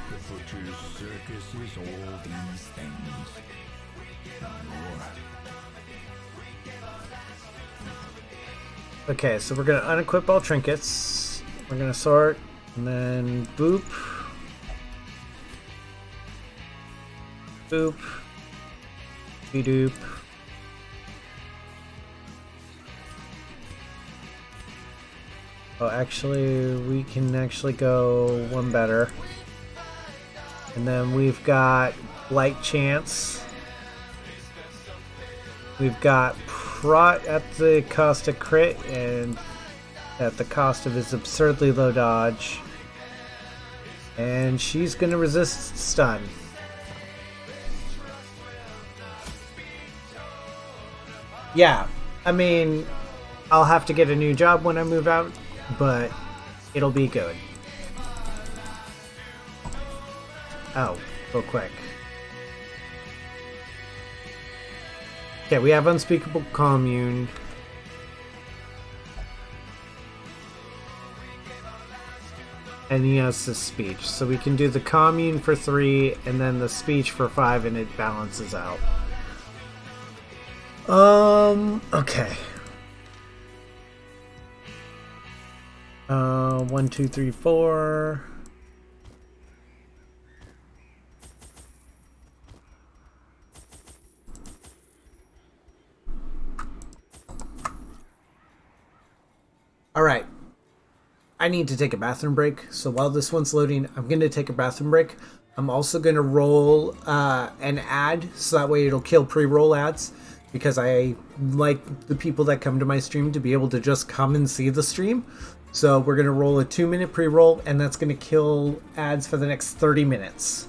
Okay, so we're going to unequip all trinkets. We're going to sort, and then boop. Boop. Be-doop. Oh, actually, we can actually go one better. And then we've got Light Chance. We've got Prot at the cost of crit and at the cost of his absurdly low dodge. And she's going to resist stun. Yeah, I mean, I'll have to get a new job when I move out, but it'll be good. Oh, real quick. Okay, we have Unspeakable Commune. And he has the speech. So we can do the Commune for 3 and then the speech for 5 and it balances out. Okay. 1, 2, 3, 4. All right. I need to take a bathroom break. So while this one's loading, I'm going to take a bathroom break. I'm also going to roll an ad so that way it'll kill pre-roll ads because I like the people that come to my stream to be able to just come and see the stream. So we're going to roll a 2-minute pre-roll and that's going to kill ads for the next 30 minutes.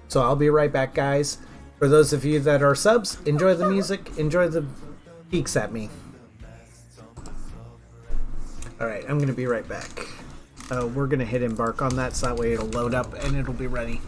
So I'll be right back, guys. For those of you that are subs, enjoy the music, enjoy the peeks at me. Alright, I'm going to be right back. We're going to hit embark on that so that way it'll load up and it'll be ready.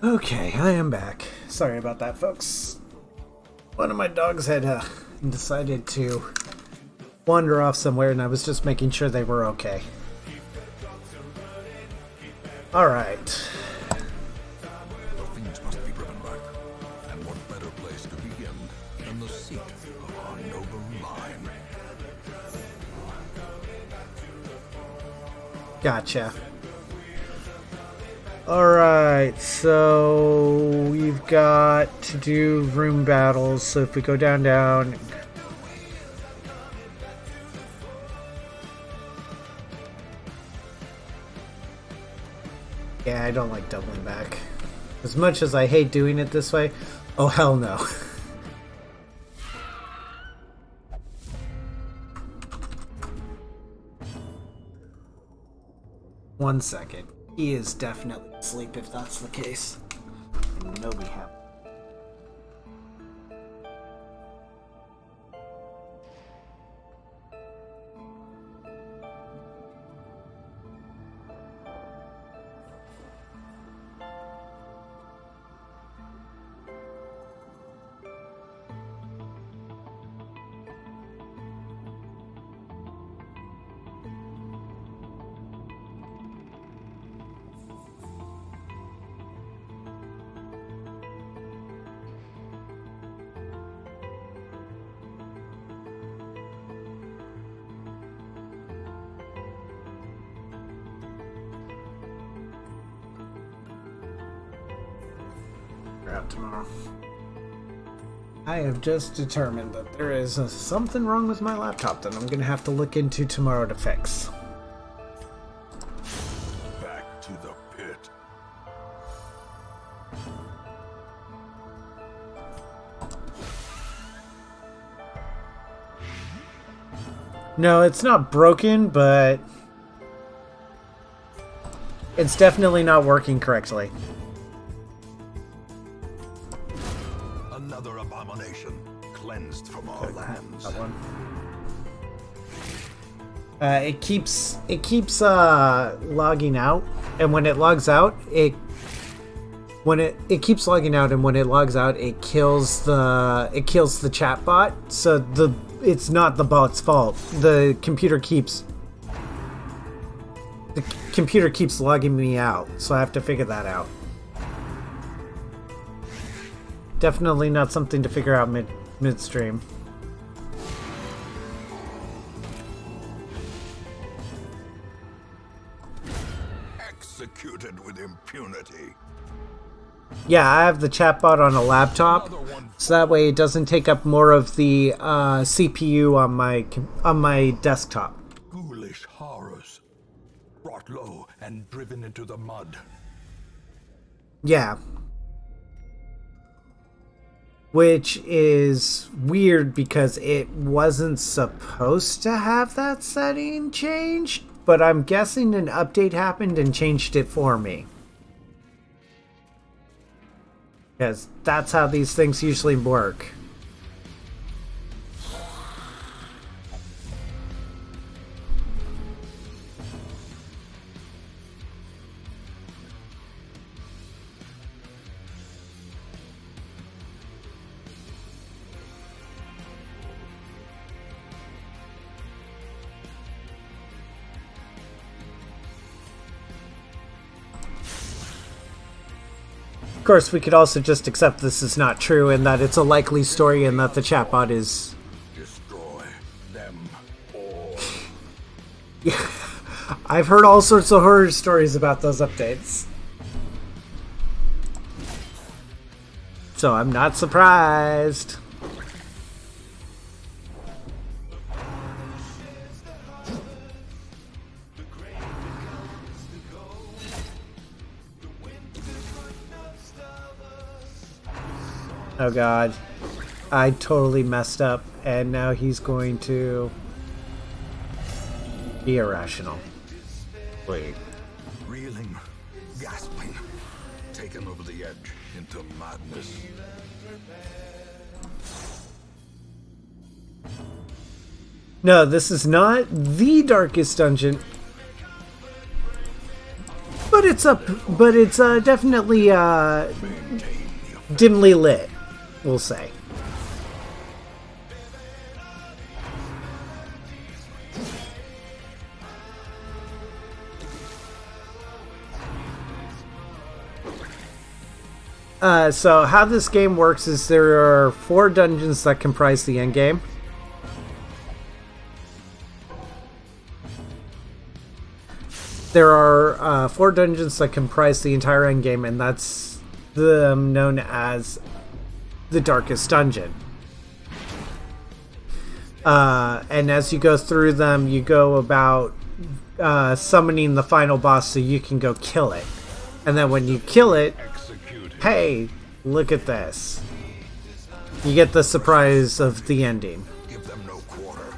Okay, I am back. Sorry about that, folks. One of my dogs had decided to wander off somewhere, and I was just making sure they were okay. Alright. The fiends must be driven back. And what better place to begin than the seat of our noble line? Gotcha. Alright, so we've got to do room battles, so if we go down... Yeah, I don't like doubling back. As much as I hate doing it this way, oh hell no. One second. He is definitely asleep if that's the case. And nobody have. Tomorrow. I have just determined that there is something wrong with my laptop that I'm going to have to look into tomorrow to fix. Back to the pit. No, it's not broken, but it's definitely not working correctly. Another abomination cleansed from our lands. That one. It keeps logging out, and when it logs out, it keeps logging out, and when it logs out, it kills the chat bot. So it's not the bot's fault. The computer keeps logging me out, so I have to figure that out. Definitely not something to figure out midstream. Executed with impunity. Yeah, I have the chatbot on a laptop, so that way it doesn't take up more of the CPU on my desktop. Ghoulish horrors, brought low and driven into the mud. Yeah. Which is weird because it wasn't supposed to have that setting changed, but I'm guessing an update happened and changed it for me. Because that's how these things usually work. Of course, we could also just accept this is not true and that it's a likely story and that the chatbot is... Destroy them all. Yeah, I've heard all sorts of horror stories about those updates. So I'm not surprised. Oh god, I totally messed up, and now he's going to be irrational. Wait. Reeling, gasping, taken over the edge into madness. No, this is not the darkest dungeon, but it's it's up, but it's definitely dimly lit, we'll say. So how this game works is there are 4 dungeons that comprise the end game. There are 4 dungeons that comprise the entire end game, and that's known as the Darkest Dungeon. And as you go through them, you go about summoning the final boss so you can go kill it. And then when you kill it, hey, look at this. You get the surprise of the ending. Give them no quarter.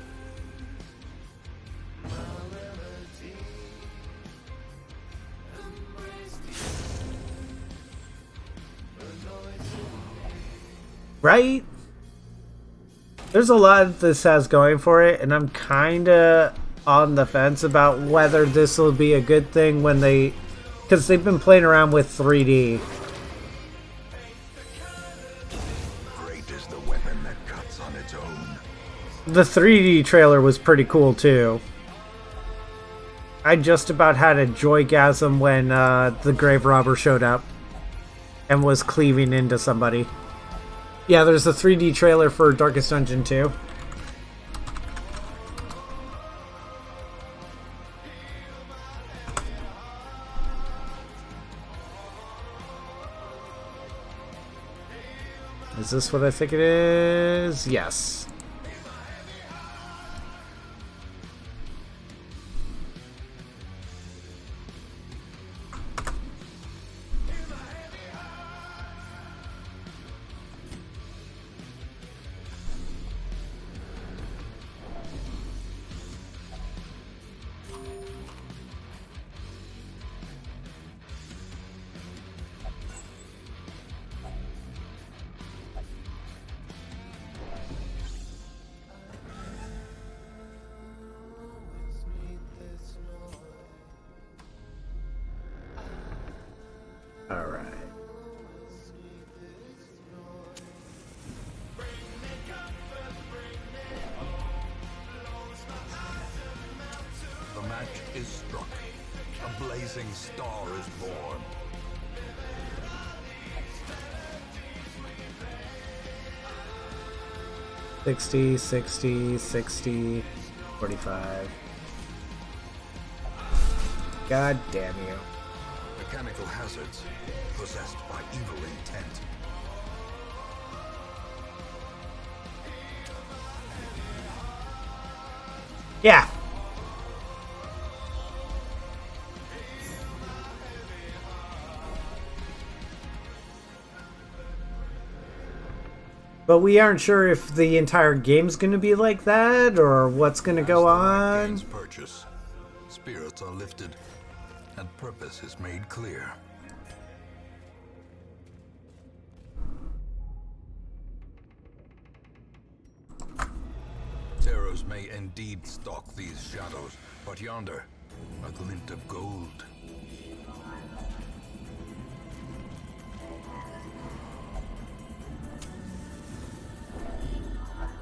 Right? There's a lot this has going for it, and I'm kinda on the fence about whether this will be a good thing when they... because they've been playing around with 3D. Great is the weapon that cuts on its own. The 3D trailer was pretty cool too. I just about had a joygasm when the grave robber showed up and was cleaving into somebody. Yeah, there's a 3D trailer for Darkest Dungeon 2. Is this what I think it is? Yes. Alright. The match is struck. A blazing star is born. $60, $60, $60, $45. God damn you. Mechanical hazards possessed by evil intent. Yeah. But we aren't sure if the entire game's going to be like that or what's going to go on. Purchase. Spirits are lifted and purpose is made clear. Terrors may indeed stalk these shadows, but yonder, a glint of gold.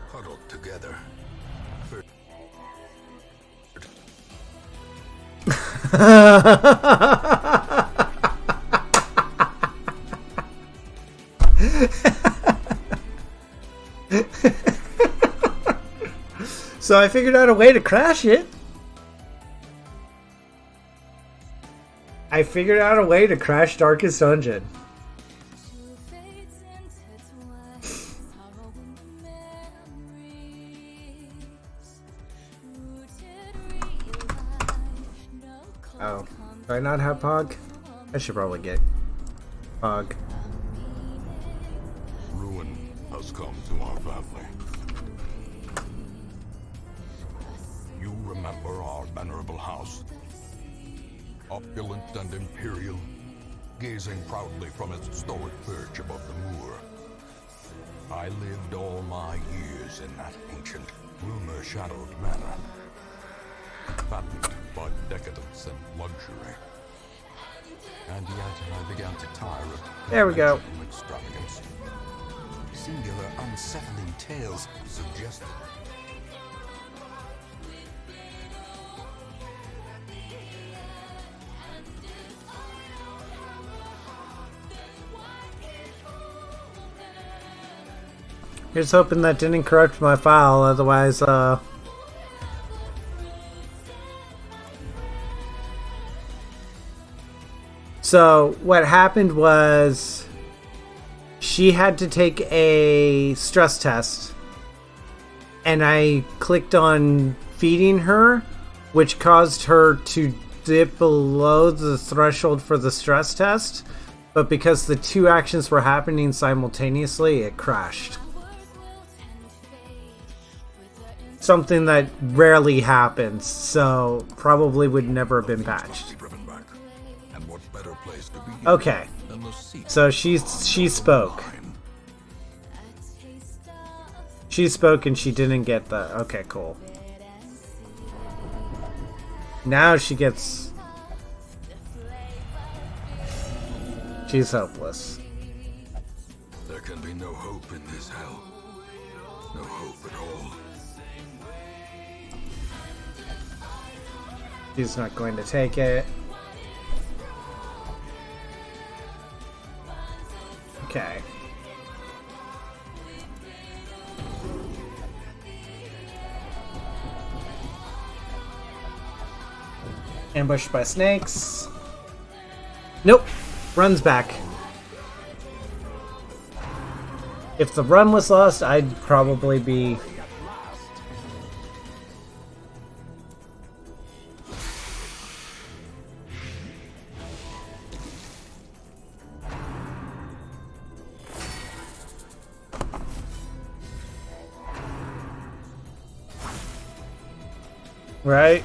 Huddled together. So I figured out a way to crash it. I figured out a way to crash Darkest Dungeon. Oh, do I not have Pog? I should probably get Pog. Ruin has come to our family. You remember our venerable house? Opulent and imperial, gazing proudly from its stoic perch above the moor. I lived all my years in that ancient, rumor-shadowed manor, fattened by decadence and luxury. And yet I began to tire of There we go. conventional extravagance. Singular, unsettling tales suggested. Here's hoping that didn't corrupt my file, otherwise, So, what happened was she had to take a stress test, and I clicked on feeding her, which caused her to dip below the threshold for the stress test, but because the two actions were happening simultaneously, it crashed. Something that rarely happens, so probably would never have been patched. And what better place to begin Okay, than the seat so she spoke. line? She spoke and she didn't get the... Okay, cool. Now she gets... She's hopeless. There can be no hope in this hell. No hope at all. She's not going to take it. Okay. Ambushed by snakes. Nope. Run's back. If the run was lost, I'd probably be... Right?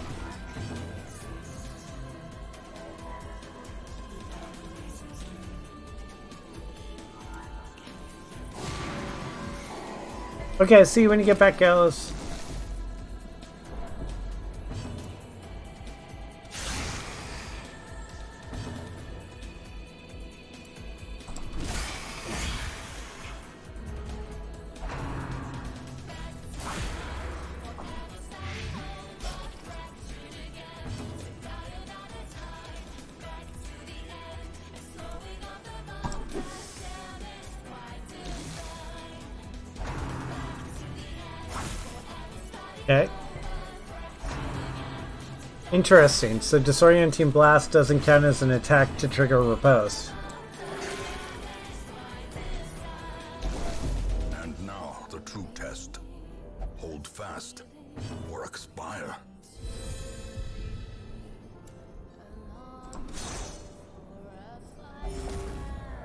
Okay, see you when you get back, Alice. Okay. Interesting. So disorienting blast doesn't count as an attack to trigger riposte. And now the true test. Hold fast or expire.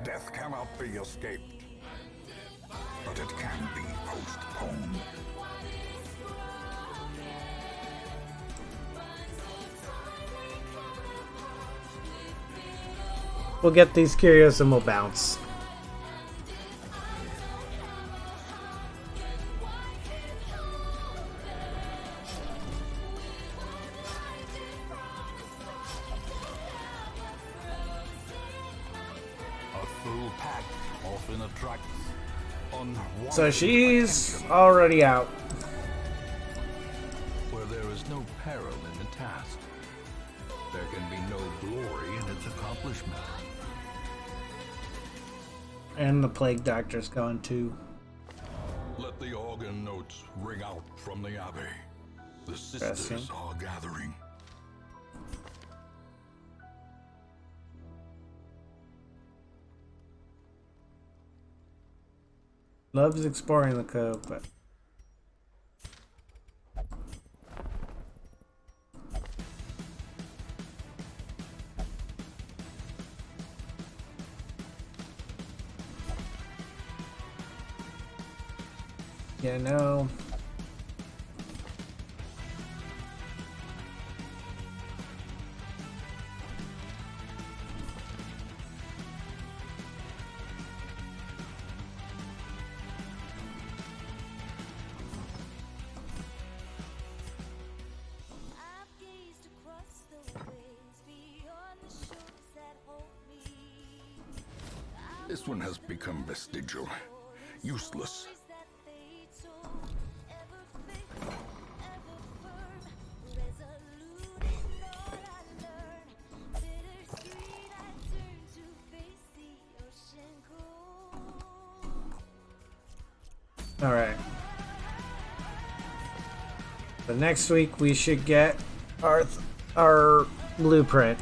Death cannot be escaped, but it can be postponed. We'll get these curios and we'll bounce. A full pack often attracts unwanted So she's attention. already out. Where there is no peril in the task, there can be no glory in its accomplishment. And the plague doctor's gone too. Let the organ notes ring out from the abbey. The sisters Interesting. are gathering. Loves exploring the cove, but... Yeah, no. I've gazed across the waves beyond the shores that hold me This one has become vestigial, useless. All right. But next week we should get our blueprint.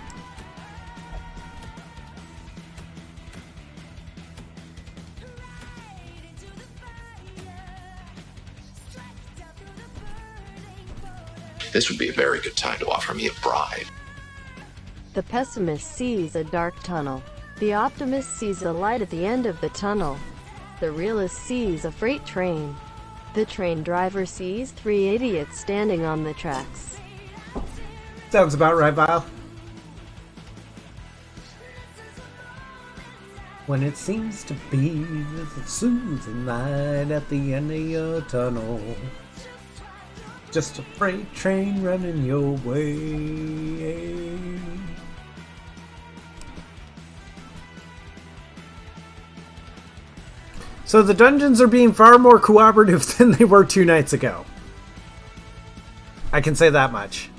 This would be a very good time to offer me a bribe. The pessimist sees a dark tunnel. The optimist sees a light at the end of the tunnel. The realist sees a freight train. The train driver sees 3 idiots standing on the tracks. Sounds about right, Vile. When it seems to be the soothing light at the end of your tunnel. Just a freight train running your way. So the dungeons are being far more cooperative than they were 2 nights ago. I can say that much.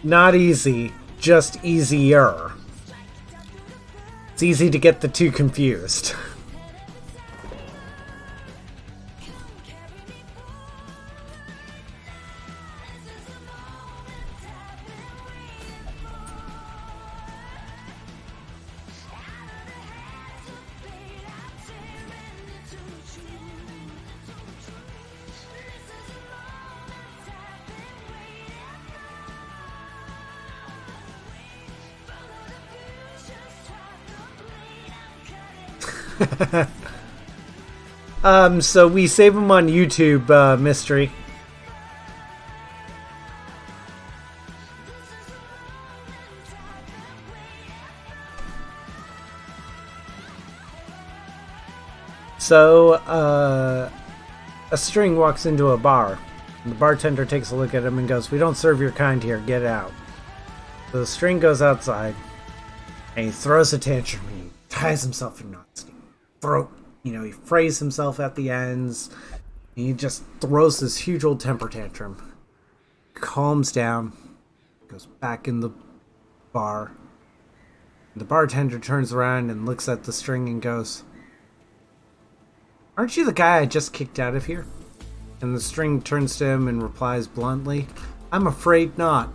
Not easy, just easier. It's easy to get the two confused. So we save them on YouTube, Mystery. So, a string walks into a bar. The bartender takes a look at him and goes, "We don't serve your kind here, get out." So the string goes outside, and he throws a tantrum, and he ties himself in knots. He frays himself at the ends. And he just throws this huge old temper tantrum. Calms down. Goes back in the bar. The bartender turns around and looks at the string and goes, "Aren't you the guy I just kicked out of here?" And the string turns to him and replies bluntly, "I'm afraid not."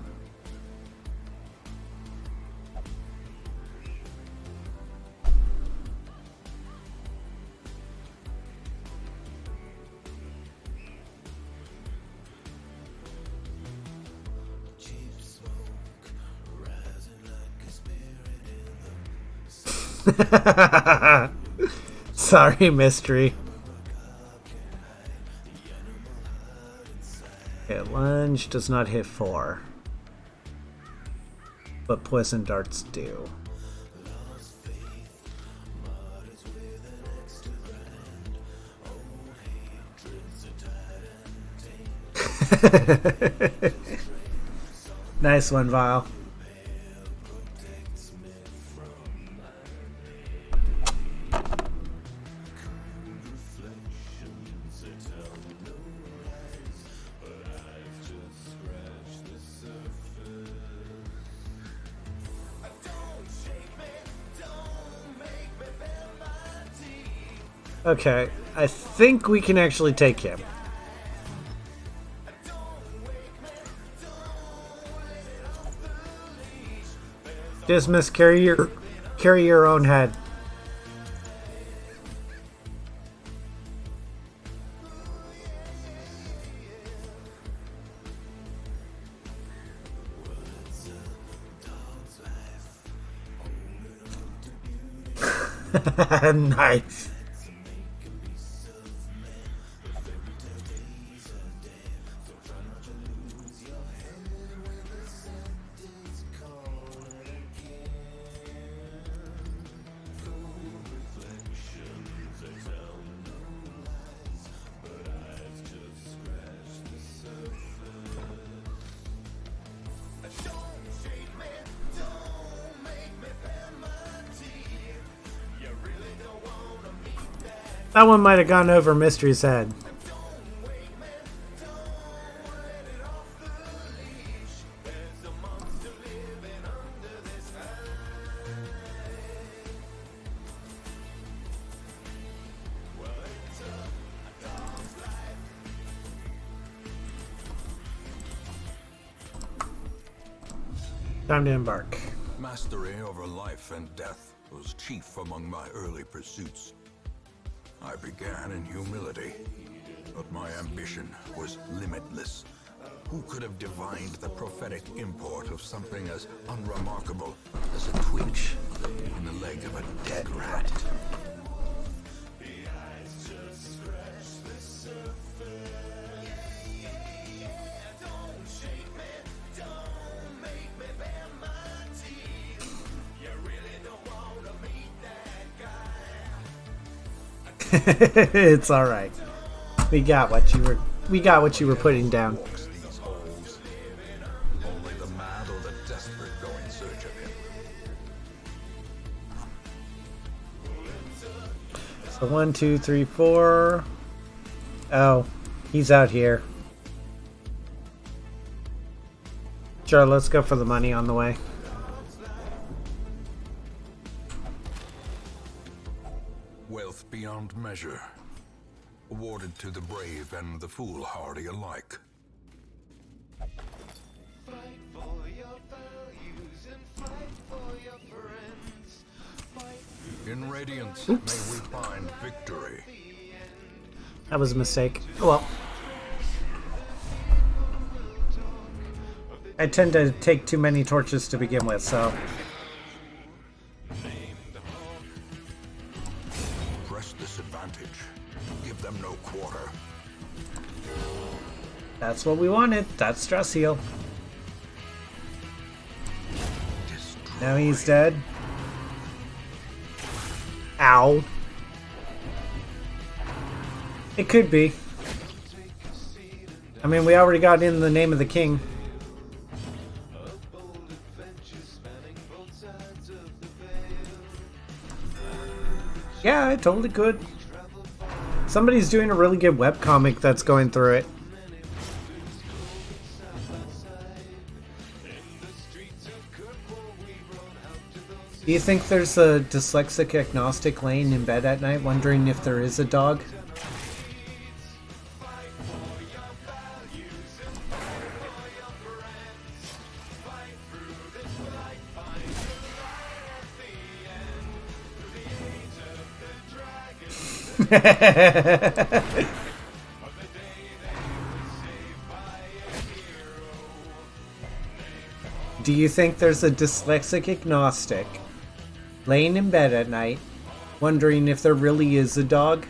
Sorry, Mystery. Okay, lunge does not hit 4. But poison darts do. Nice one, Vile. Okay, I think we can actually take him. Dismiss, carry your own head. Nice. That one might have gone over Mystery's head. Time to embark. Mastery over life and death was chief among my early pursuits. I began in humility, but my ambition was limitless. Who could have divined the prophetic import of something as unremarkable as a twitch on the leg of a dead rat? It's all right. We got what you were putting down. These holes. Only the mad or the desperate go in search of him. So 1, 2, 3, 4. Oh, he's out here. Sure, let's go for the money on the way. Wealth beyond measure, awarded to the brave and the foolhardy alike. Fight for your values and fight for your friends. Fight In Radiance, Oops. may we find victory. That was a mistake. Oh well. I tend to take too many torches to begin with, so... Press this advantage. Give them no quarter. That's what we wanted. That's stress heal. Destroy. Now he's dead. Ow. It could be. I mean, we already got in the name of the king. Yeah, I totally could. Somebody's doing a really good webcomic that's going through it. Do you think there's a dyslexic agnostic laying in bed at night wondering if there is a dog? Do you think there's a dyslexic agnostic laying in bed at night wondering if there really is a dog?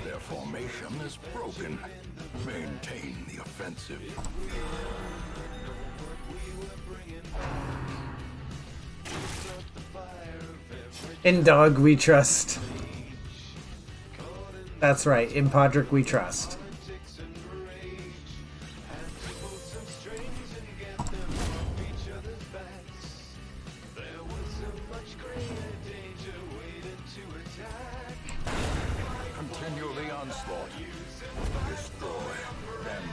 Their formation is broken. Maintain the offensive. In dog we trust. That's right, in Podrick we trust. Continue the onslaught. Destroy them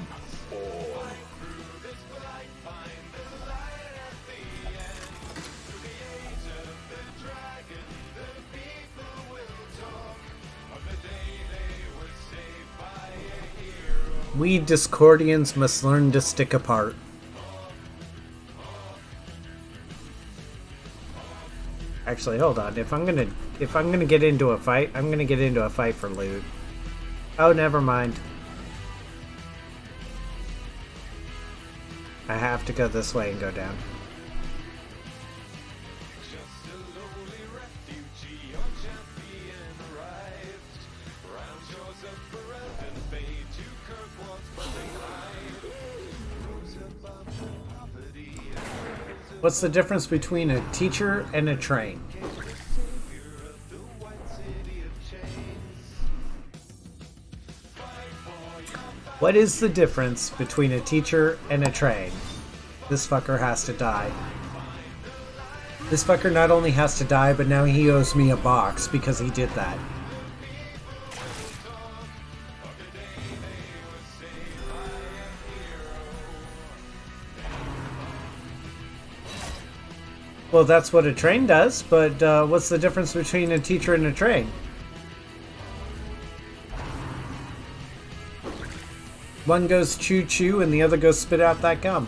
all. We Discordians must learn to stick apart. Actually, hold on. If I'm gonna get into a fight, I'm gonna get into a fight for loot. Oh, never mind. I have to go this way and go down. What's the difference between a teacher and a train? What is the difference between a teacher and a train? This fucker has to die. This fucker not only has to die, but now he owes me a box because he did that. Well, that's what a train does, but what's the difference between a teacher and a train? One goes choo-choo and the other goes spit out that gum.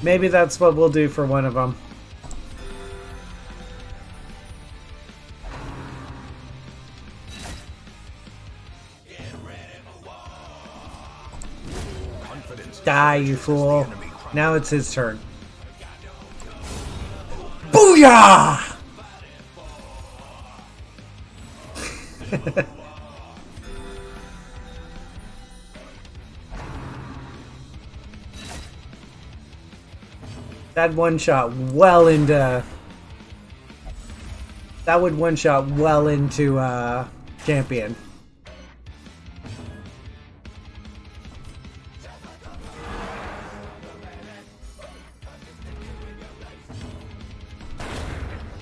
Maybe that's what we'll do for one of them. Die, you fool. Now it's his turn. Booyah! That one shot well into... That would one shot well into champion.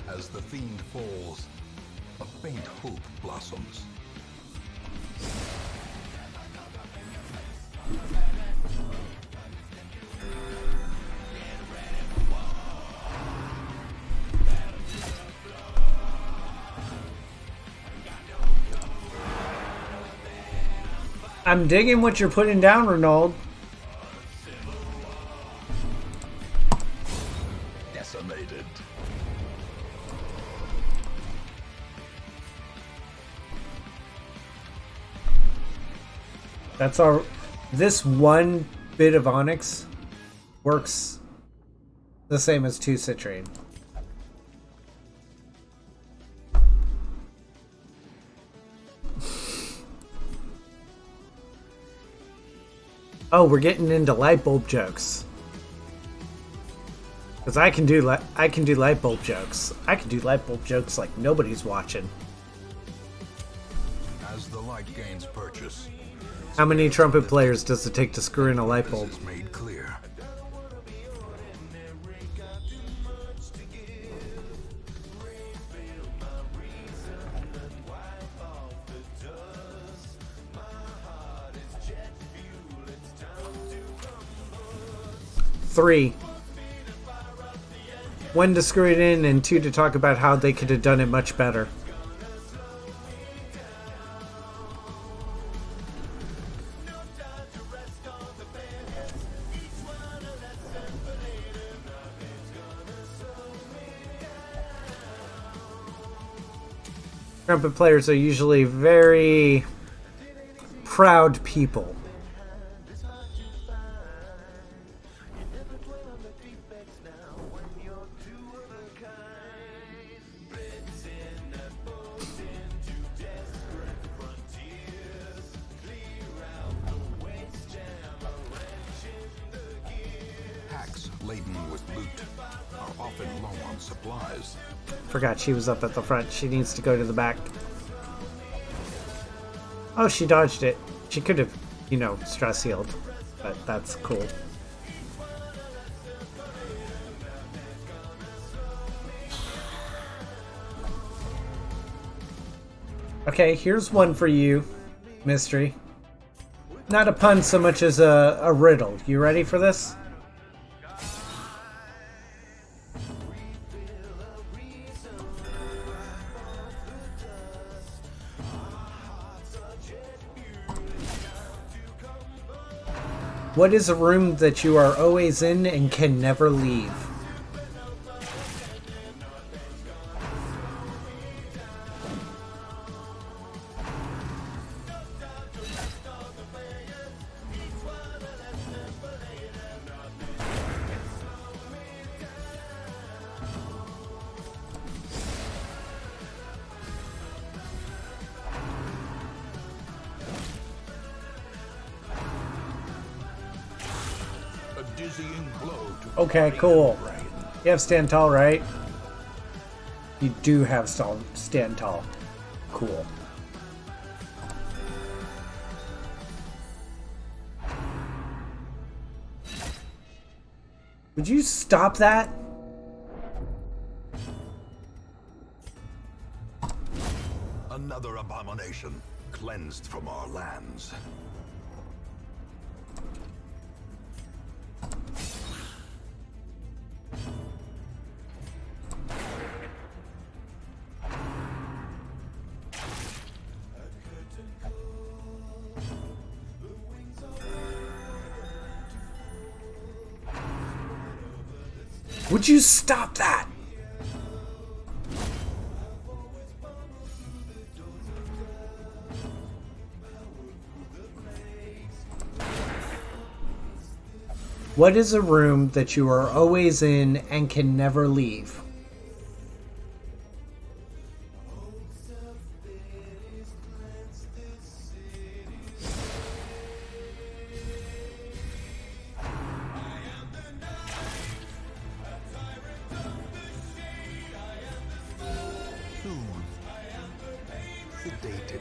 As the fiend falls, a faint hope blossoms. I'm digging what you're putting down, Renaud. Decimated. That's our... This one bit of Onyx works the same as 2 Citrine. Oh, we're getting into light bulb jokes. Because I can do light bulb jokes. I can do light bulb jokes like nobody's watching. As the light gains purchase, How many trumpet players does it take to screw in a light bulb? is made clear. Three. 1 to screw it in, and 2 to talk about how they could have done it much better. Trumpet players are usually very proud people. Hacks laden with loot are often low on supplies. Forgot she was up at the front. She needs to go to the back. Oh, she dodged it. She could have, you know, stress healed. But that's cool. Okay, here's one for you, Mystery. Not a pun so much as a riddle. You ready for this? What is a room that you are always in and can never leave? dizzying blow to Okay, body cool. and brain. You have stand tall, right? You do have stand tall. Cool. Would you stop that? Another abomination cleansed from our lands. Would you stop that? What is a room that you are always in and can never leave? Sedated.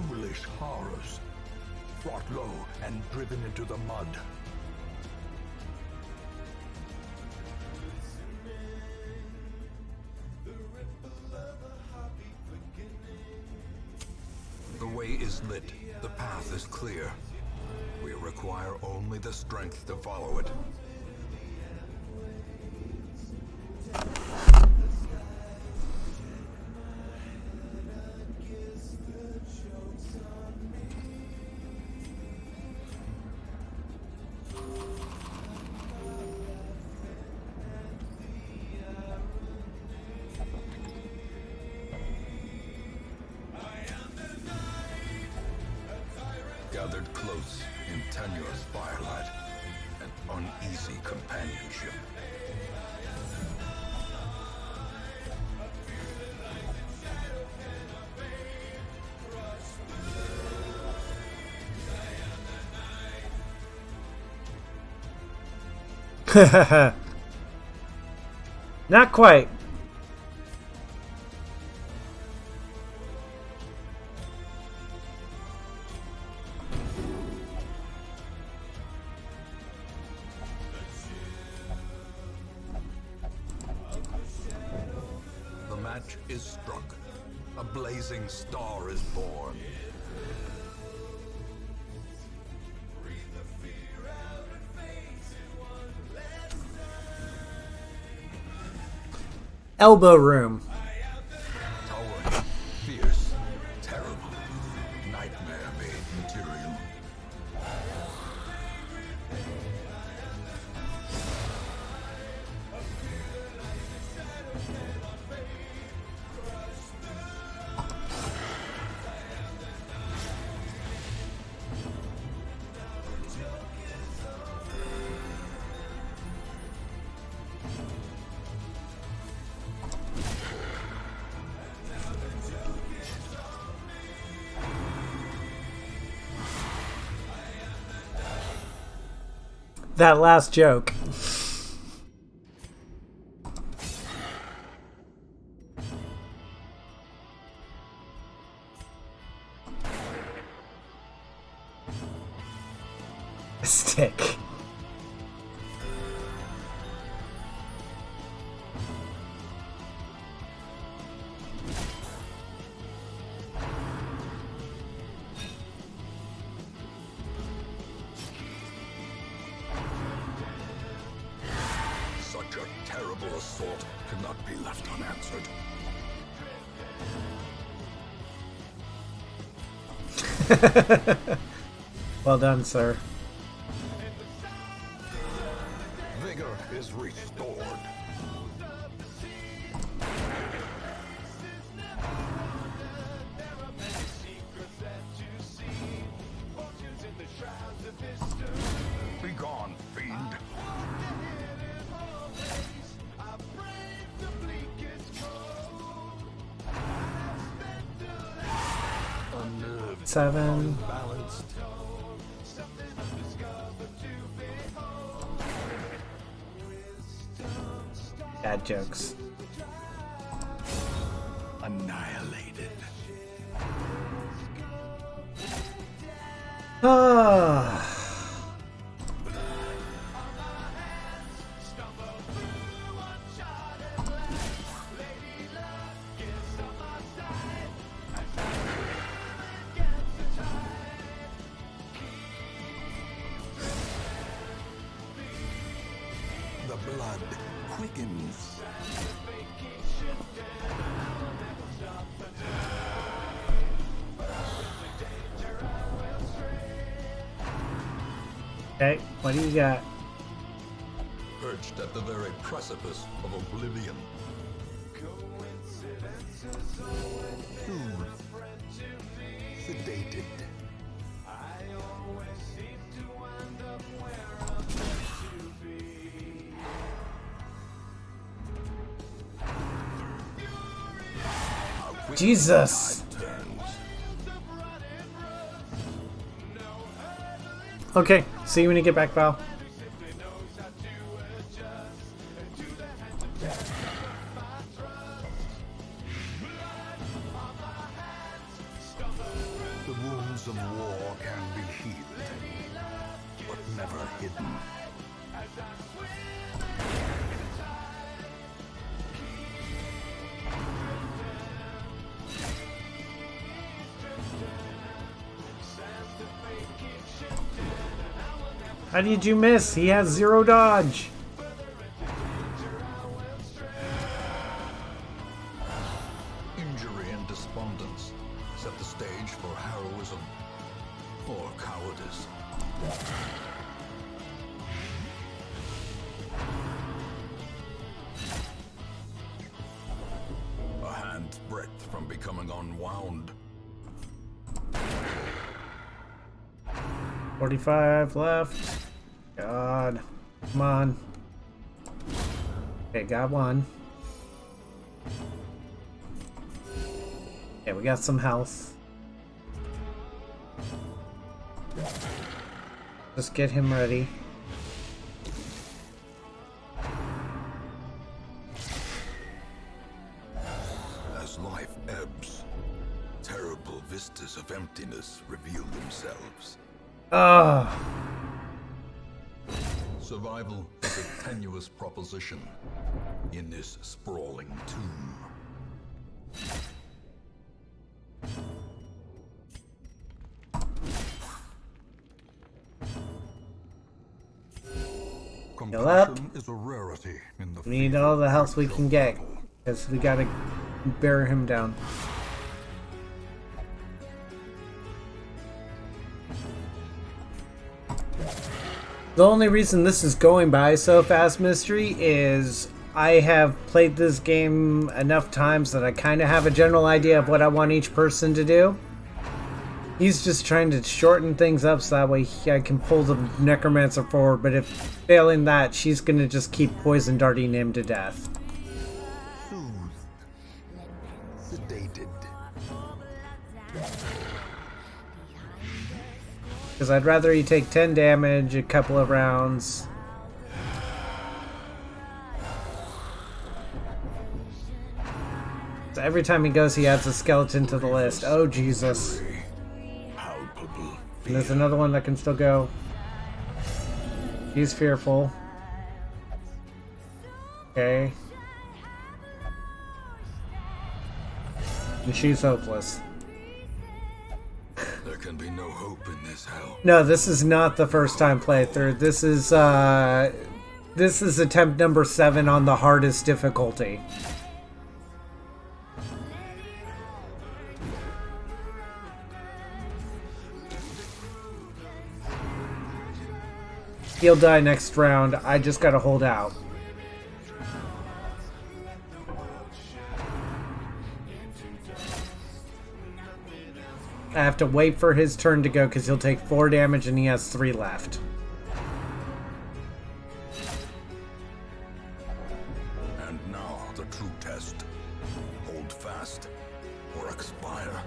Foolish horrors, brought low and driven into the mud. The way is lit, the path is clear. We require only the strength to follow it. Gathered close in tenuous firelight and uneasy companionship. Not quite. The match is struck. A blazing star is born. Elbow room. Towering, fierce, terrible, nightmare-made material. That last joke. Stick. Such a terrible assault cannot be left unanswered. Well done, sir. Vigor is restored. Begone, fiend. 7. Balanced. Bad jokes. Annihilated. Ah. The blood quickens. Okay, what do you got? Perched at the very precipice of oblivion. Soothed. Sedated. Jesus! Okay, see you when you get back, Val. The wounds of war can be healed, but never hidden. How did you miss? He has 0 dodge. Injury and despondence set the stage for heroism or cowardice. A hand's breadth from becoming unwound. 45 left. God. Come on. Okay, got 1. Okay, we got some health. Just get him ready. As life ebbs, terrible vistas of emptiness reveal themselves. Ah. Survival is a tenuous proposition in this sprawling tomb. Compassion is a rarity in the We need all the health we can get, because we gotta bear him down. The only reason this is going by so fast, Mystery, is I have played this game enough times that I kind of have a general idea of what I want each person to do. He's just trying to shorten things up so that way I can pull the Necromancer forward, but if failing that, she's going to just keep poison darting him to death. Sedated. Because I'd rather he take 10 damage a couple of rounds. So every time he goes, he adds a skeleton to the list. Oh, Jesus. And there's another one that can still go. He's fearful. Okay. And she's hopeless. There can be no hope in this hell. No, this is not the first time playthrough. This is attempt number 7 on the hardest difficulty. He'll die next round. I just gotta hold out. I have to wait for his turn to go because he'll take 4 damage and he has 3 left. And now the true test. Hold fast or expire.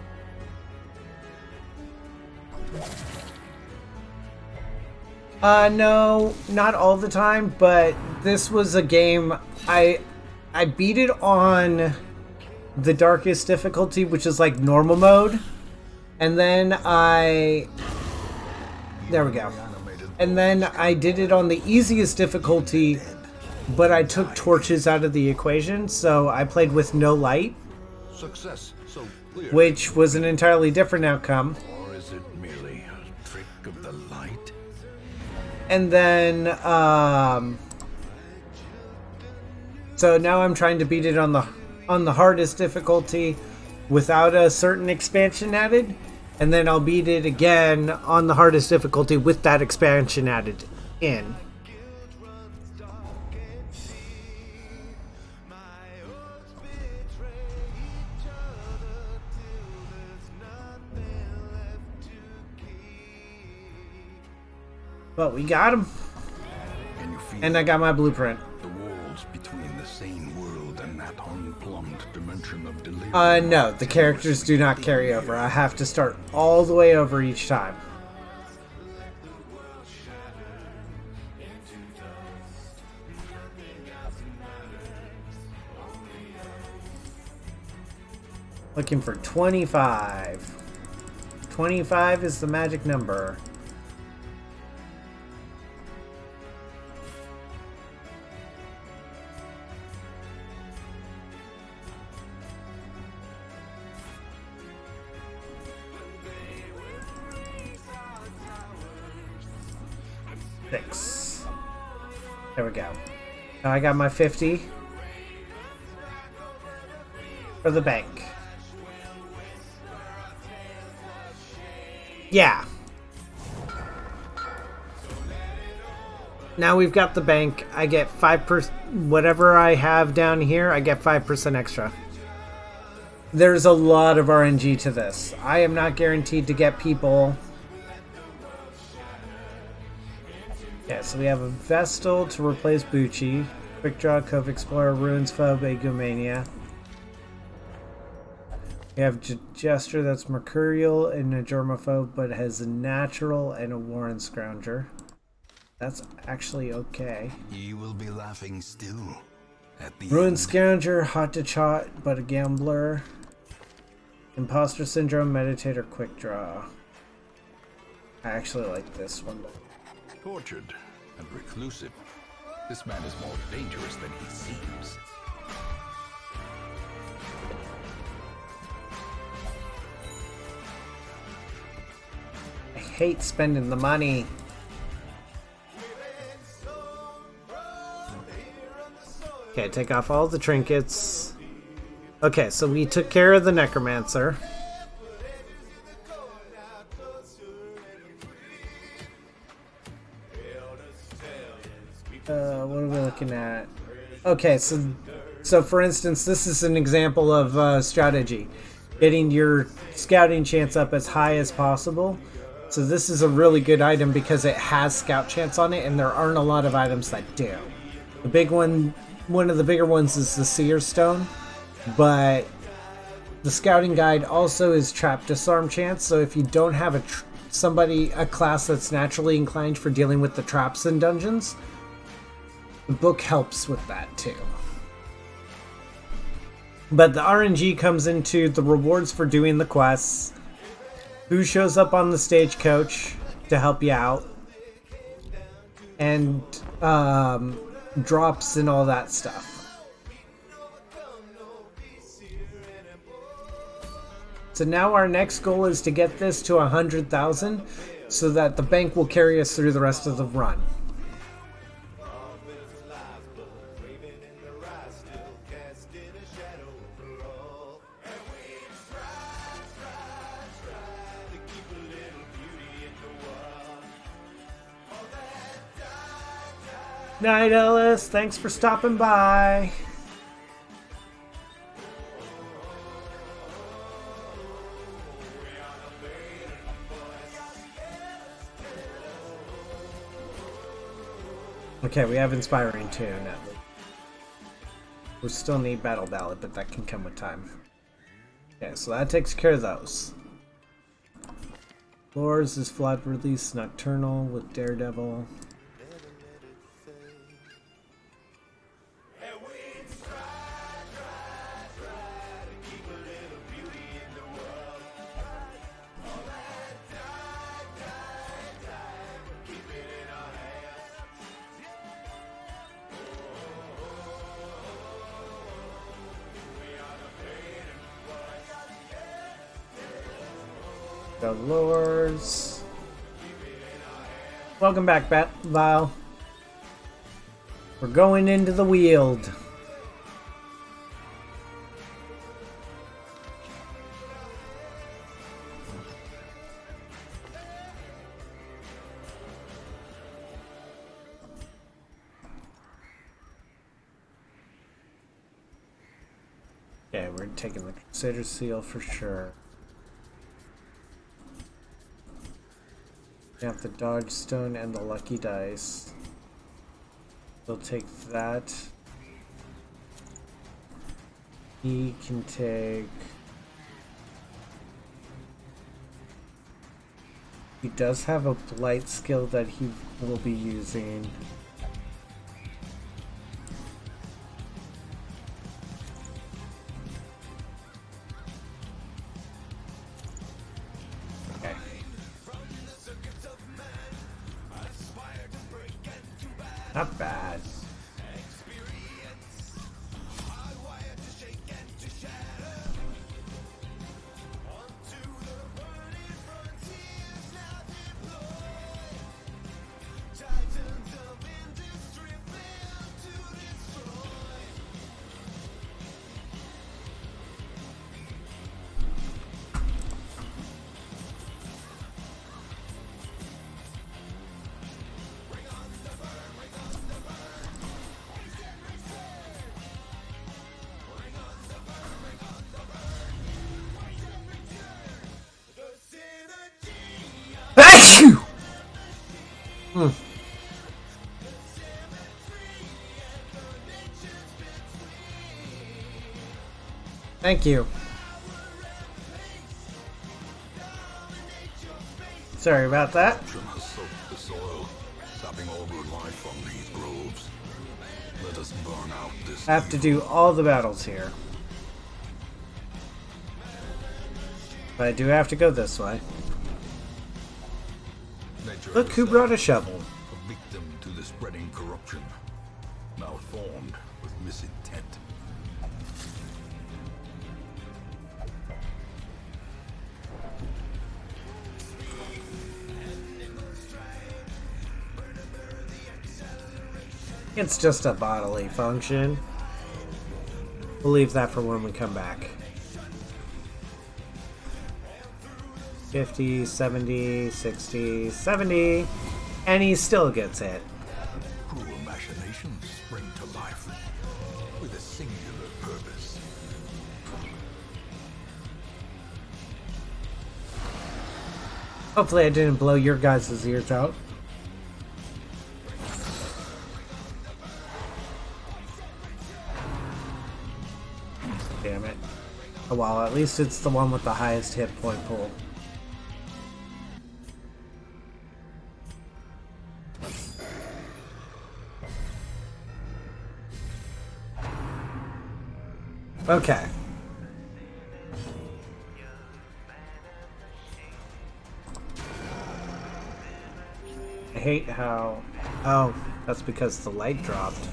No, not all the time, but this was a game I beat it on the darkest difficulty, which is like normal mode. And then there we go. And then I did it on the easiest difficulty, but I took torches out of the equation, so I played with no light. Success so clear. Which was an entirely different outcome. Or is it merely a trick of the light? And then, so now I'm trying to beat it on the hardest difficulty without a certain expansion added, and then I'll beat it again on the hardest difficulty with that expansion added in. But we got him. Can you feel And I got my blueprint. the walls between the sane world and that unplumbed dimension of delirium? No, the characters do not carry over. I have to start all the way over each time. Looking for 25. 25 is the magic number. Six. There we go. Now I got my 50 for the bank. Yeah. Now we've got the bank. I get 5%. Whatever I have down here, I get 5% extra. There's a lot of RNG to this. I am not guaranteed to get people. Yeah, so we have a Vestal to replace Bucci. Quick Draw, Cove Explorer, Ruins Phobe, Egomania. We have Jester that's Mercurial and a Germaphobe, but has a Natural and a Warren Scrounger. That's actually okay. You will be laughing still at the Ruin end. Scrounger, Hot to Trot, but a Gambler. Imposter Syndrome, Meditator, Quick Draw. I actually like this one. Tortured and reclusive. This man is more dangerous than he seems. I hate spending the money. Okay, take off all the trinkets. Okay, so we took care of the Necromancer. What are we looking at? Okay, so for instance, this is an example of strategy. Getting your scouting chance up as high as possible. So this is a really good item because it has scout chance on it, and there aren't a lot of items that do. The big one of the bigger ones is the Seer Stone, but the scouting guide also is trap disarm chance. So if you don't have a class that's naturally inclined for dealing with the traps in dungeons, the book helps with that too. But the RNG comes into the rewards for doing the quests, who shows up on the stagecoach to help you out, and drops and all that stuff. So now our next goal is to get this to 100,000 so that the bank will carry us through the rest of the run. Night, Ellis. Thanks for stopping by. Okay, we have Inspiring too. Now. We still need Battle Ballad, but that can come with time. Okay, so that takes care of those. Lores is flood release Nocturnal with Daredevil. The Lures. Welcome back, Val. We're going into the Weald. Okay, we're taking the Crusader Seal for sure. We have the Dodge Stone and the Lucky Dice. We'll take that. He can take... He does have a Blight skill that he will be using. Not bad. Thank you. Sorry about that. Has soaked the soil, sapping all good life from these groves. Let us burn out this. I have to do all the battles here. But I do have to go this way. Look who brought a shovel. A victim to the spreading corruption, malformed with misintent. It's just a bodily function. We'll leave that for when we come back. 50, 70, 60, 70, and he still gets hit. Cruel machinations spring to life with a singular purpose. Hopefully I didn't blow your guys' ears out. Damn it. Oh well, at least it's the one with the highest hit point pool. Okay. I hate how... Oh, that's because the light dropped.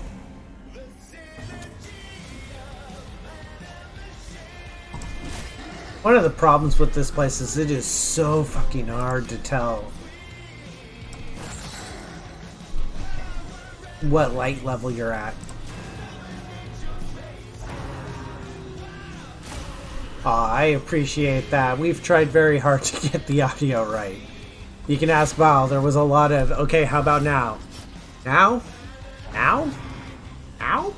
One of the problems with this place is it is so fucking hard to tell what light level you're at. Aw, I appreciate that. We've tried very hard to get the audio right. You can ask Val, there was a lot of, okay, how about now? Now? Now? Now?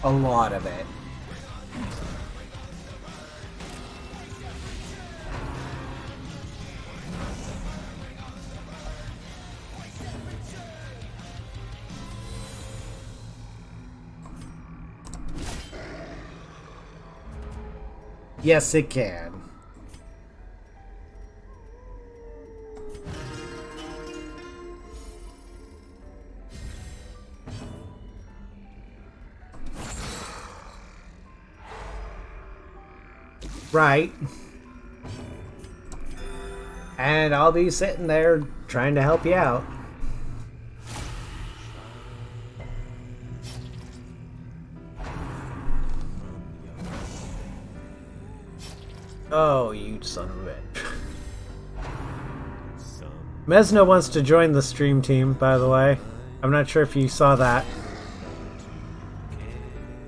A lot of it. Yes, it can. Right. And I'll be sitting there trying to help you out. Oh, you son of a bitch. Mesno wants to join the stream team, by the way. I'm not sure if you saw that.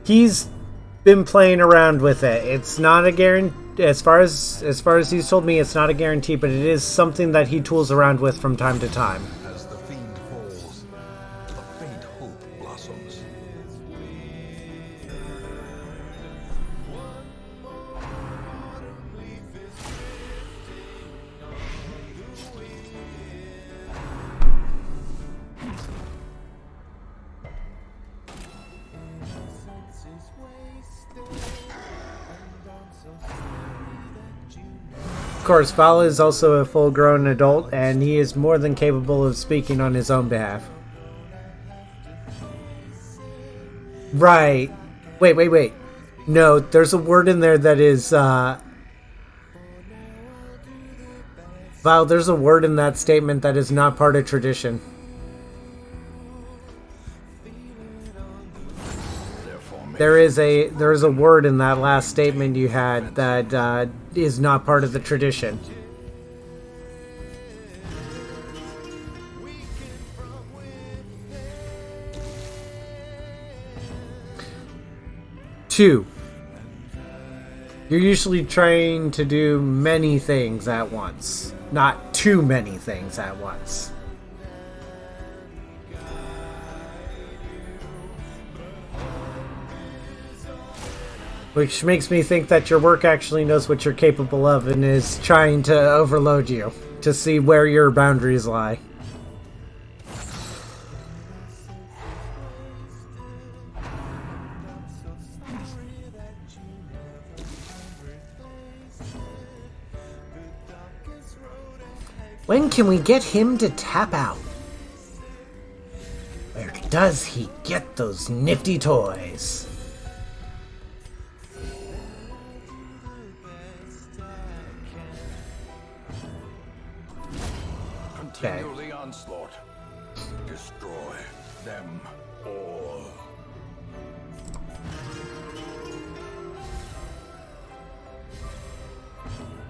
He's been playing around with it. It's not a guarantee. As far as he's told me, it's not a guarantee, but it is something that he tools around with from time to time. As the fiend falls, a faint hope blossoms. Of course, Val is also a full-grown adult, and he is more than capable of speaking on his own behalf. Right. Wait. No, there's a word in there that is, Val, there's a word in that statement that is not part of tradition. There is a word in that last statement you had that is not part of the tradition. Two. You're usually trying to do many things at once, not too many things at once. Which makes me think that your work actually knows what you're capable of and is trying to overload you to see where your boundaries lie. When can we get him to tap out? Where does he get those nifty toys? Continue the onslaught. Destroy them all.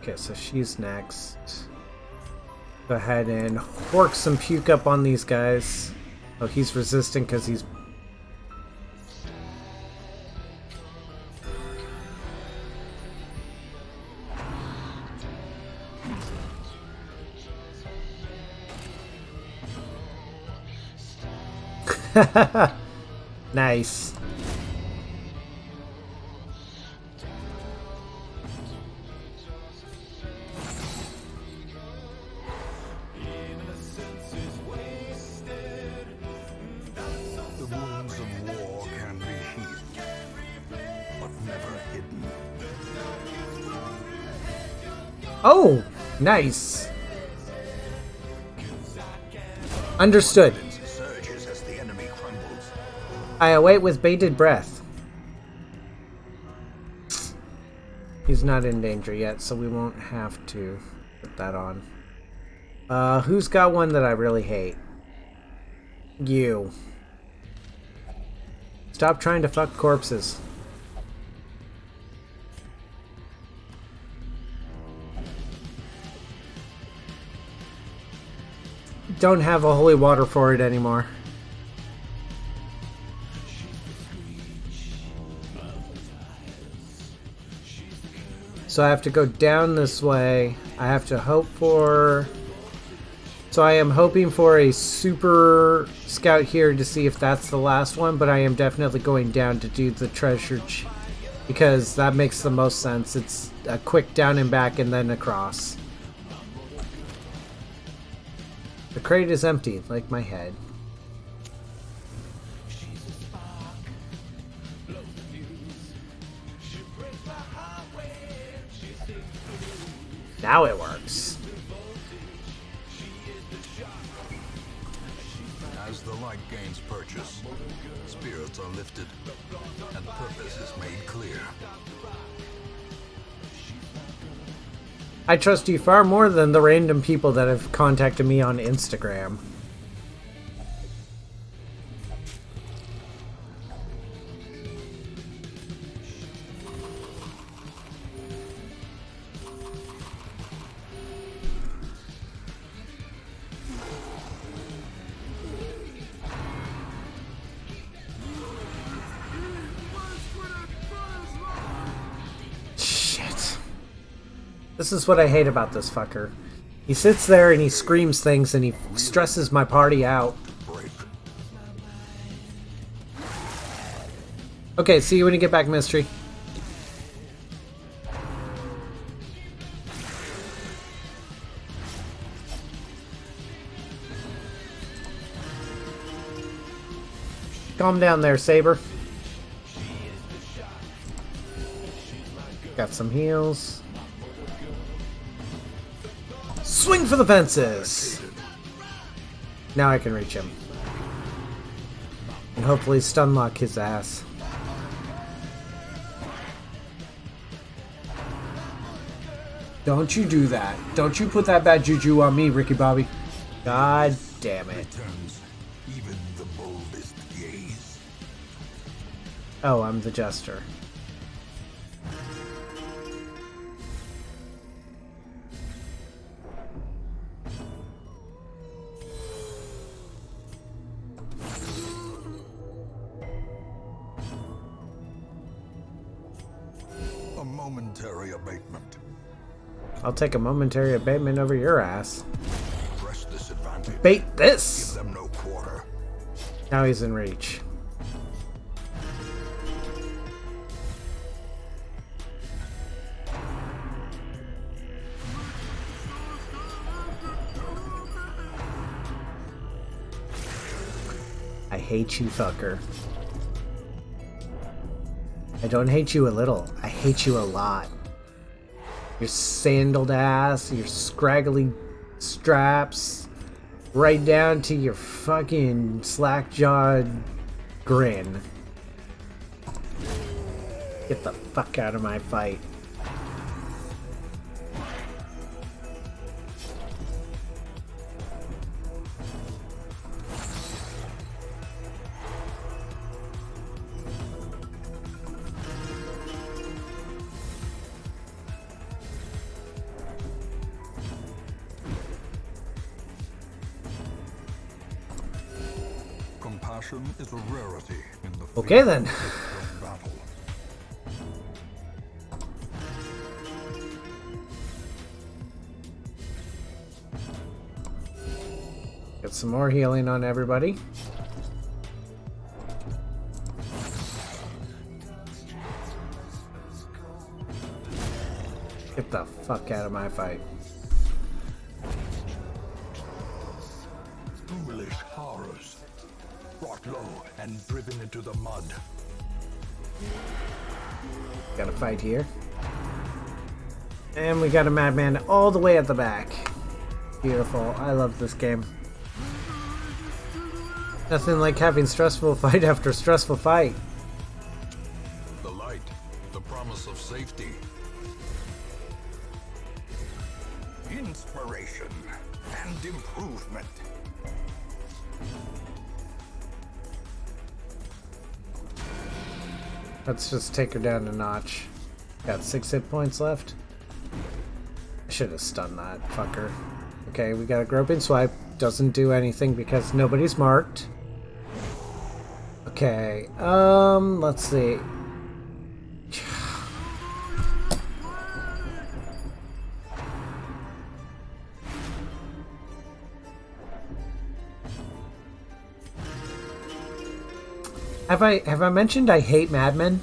Okay, so she's next. Go ahead and work some puke up on these guys. Oh, he's resistant because he's... Nice. The wounds of war can be healed, but never hidden. Oh, nice. Understood. Surges as the enemy crumbles. I await with bated breath. He's not in danger yet, so we won't have to put that on. Who's got one that I really hate? You. Stop trying to fuck corpses. Don't have a holy water for it anymore. So I have to go down this way. I have to hope for... So I am hoping for a super scout here to see if that's the last one, but I am definitely going down to do the treasure because that makes the most sense. It's a quick down and back and then across. The crate is empty, like my head. Now it works. As the light gains purchase, spirits are lifted, and purpose is made clear. I trust you far more than the random people that have contacted me on Instagram. This is what I hate about this fucker. He sits there and he screams things and he stresses my party out. Okay, see you when you get back, Mystery. Calm down there, Saber. Got some heals. Swing for the fences! Now I can reach him. And hopefully stun lock his ass. Don't you do that. Don't you put that bad juju on me, Ricky Bobby. God damn it. Even the boldest gaze. Oh, I'm the jester. A momentary abatement. I'll take a momentary abatement over your ass. Press this advantage. Bait this! Give them no quarter. Now he's in reach. I hate you, fucker. I don't hate you a little. I hate you a lot. Your sandaled ass, your scraggly straps, right down to your fucking slack-jawed grin. Get the fuck out of my fight. Compassion is a rarity in the Okay then. battle. Get some more healing on everybody. Get the fuck out of my fight. Foolish horrors. Brought low and driven into the mud. Got a fight here. And we got a madman all the way at the back. Beautiful. I love this game. Nothing like having stressful fight after stressful fight. The light, the promise of safety. Inspiration and improvement. Let's just take her down a notch. Got 6 hit points left. I should have stunned that fucker. Okay, we got a groping swipe. Doesn't do anything because nobody's marked. Okay, let's see. Have I mentioned I hate madmen?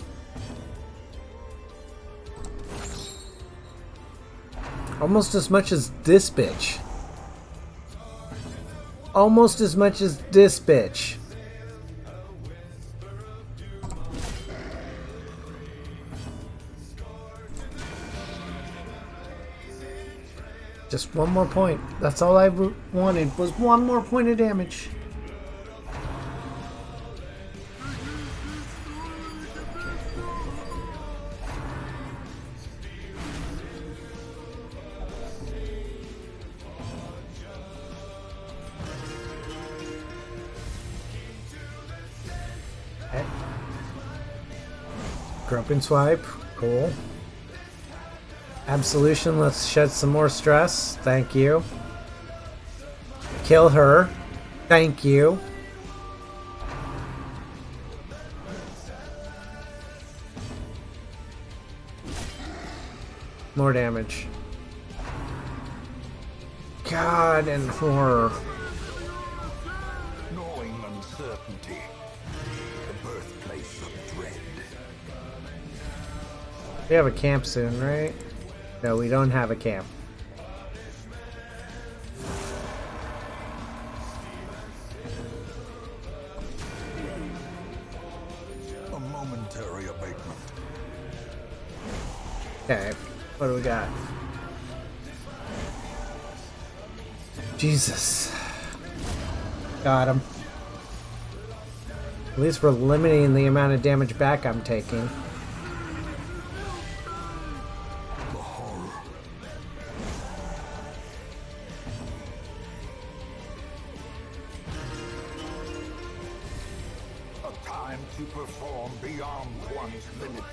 Almost as much as this bitch. Almost as much as this bitch. Just one more point. That's all I wanted was one more point of damage. Groping swipe. Cool. Absolution, let's shed some more stress. Thank you. Kill her. Thank you. More damage. God and horror. Gnawing uncertainty, the birthplace of dread. We have a camp soon, right? No, we don't have a camp. A momentary abatement. Okay, what do we got? Jesus. Got him. At least we're limiting the amount of damage back I'm taking. To perform beyond one's limits.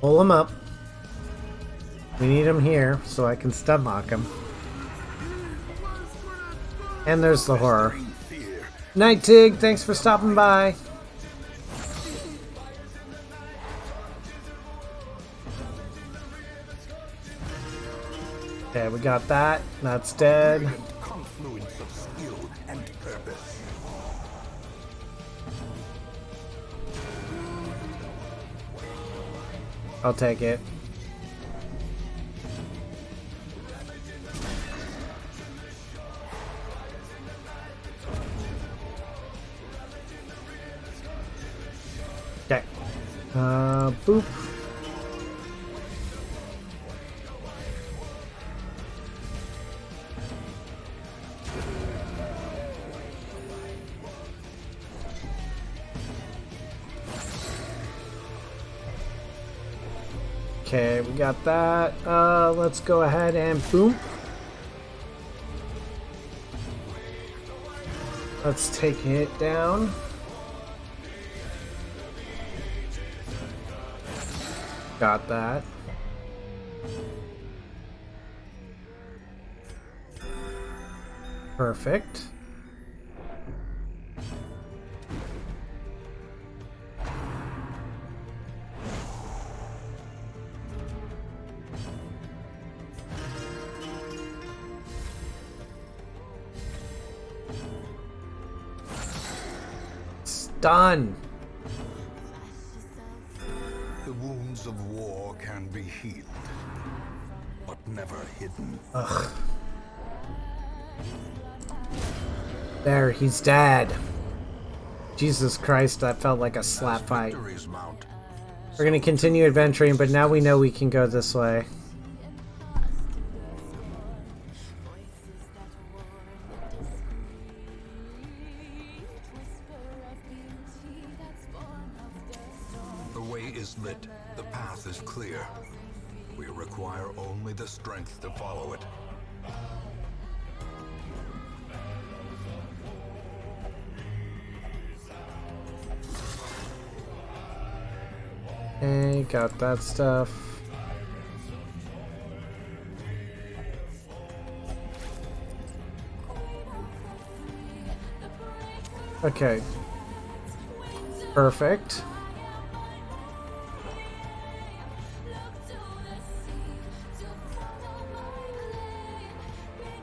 Pull him up. We need him here so I can stun lock him. And there's the horror. Night Tig, thanks for stopping by. Okay, we got that. That's dead. Confluence of skill and purpose. I'll take it. Okay. Boop. Okay, we got that. Let's go ahead and boom. Let's take it down. Got that. Perfect. Done. The wounds of war can be healed, but never hidden. Ugh. There, he's dead. Jesus Christ, that felt like a slap fight. We're gonna continue adventuring, but now we know we can go this way. The way is lit, the path is clear. We require only the strength to follow it. Okay, got that stuff. Okay. Perfect.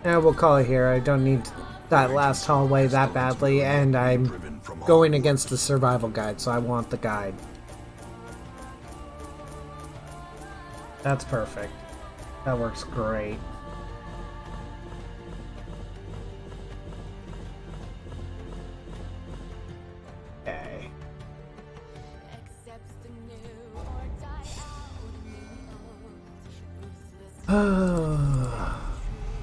Yeah, we'll call it here. I don't need that last hallway that badly, and I'm going against the survival guide, so I want the guide. That's perfect. That works great. Okay.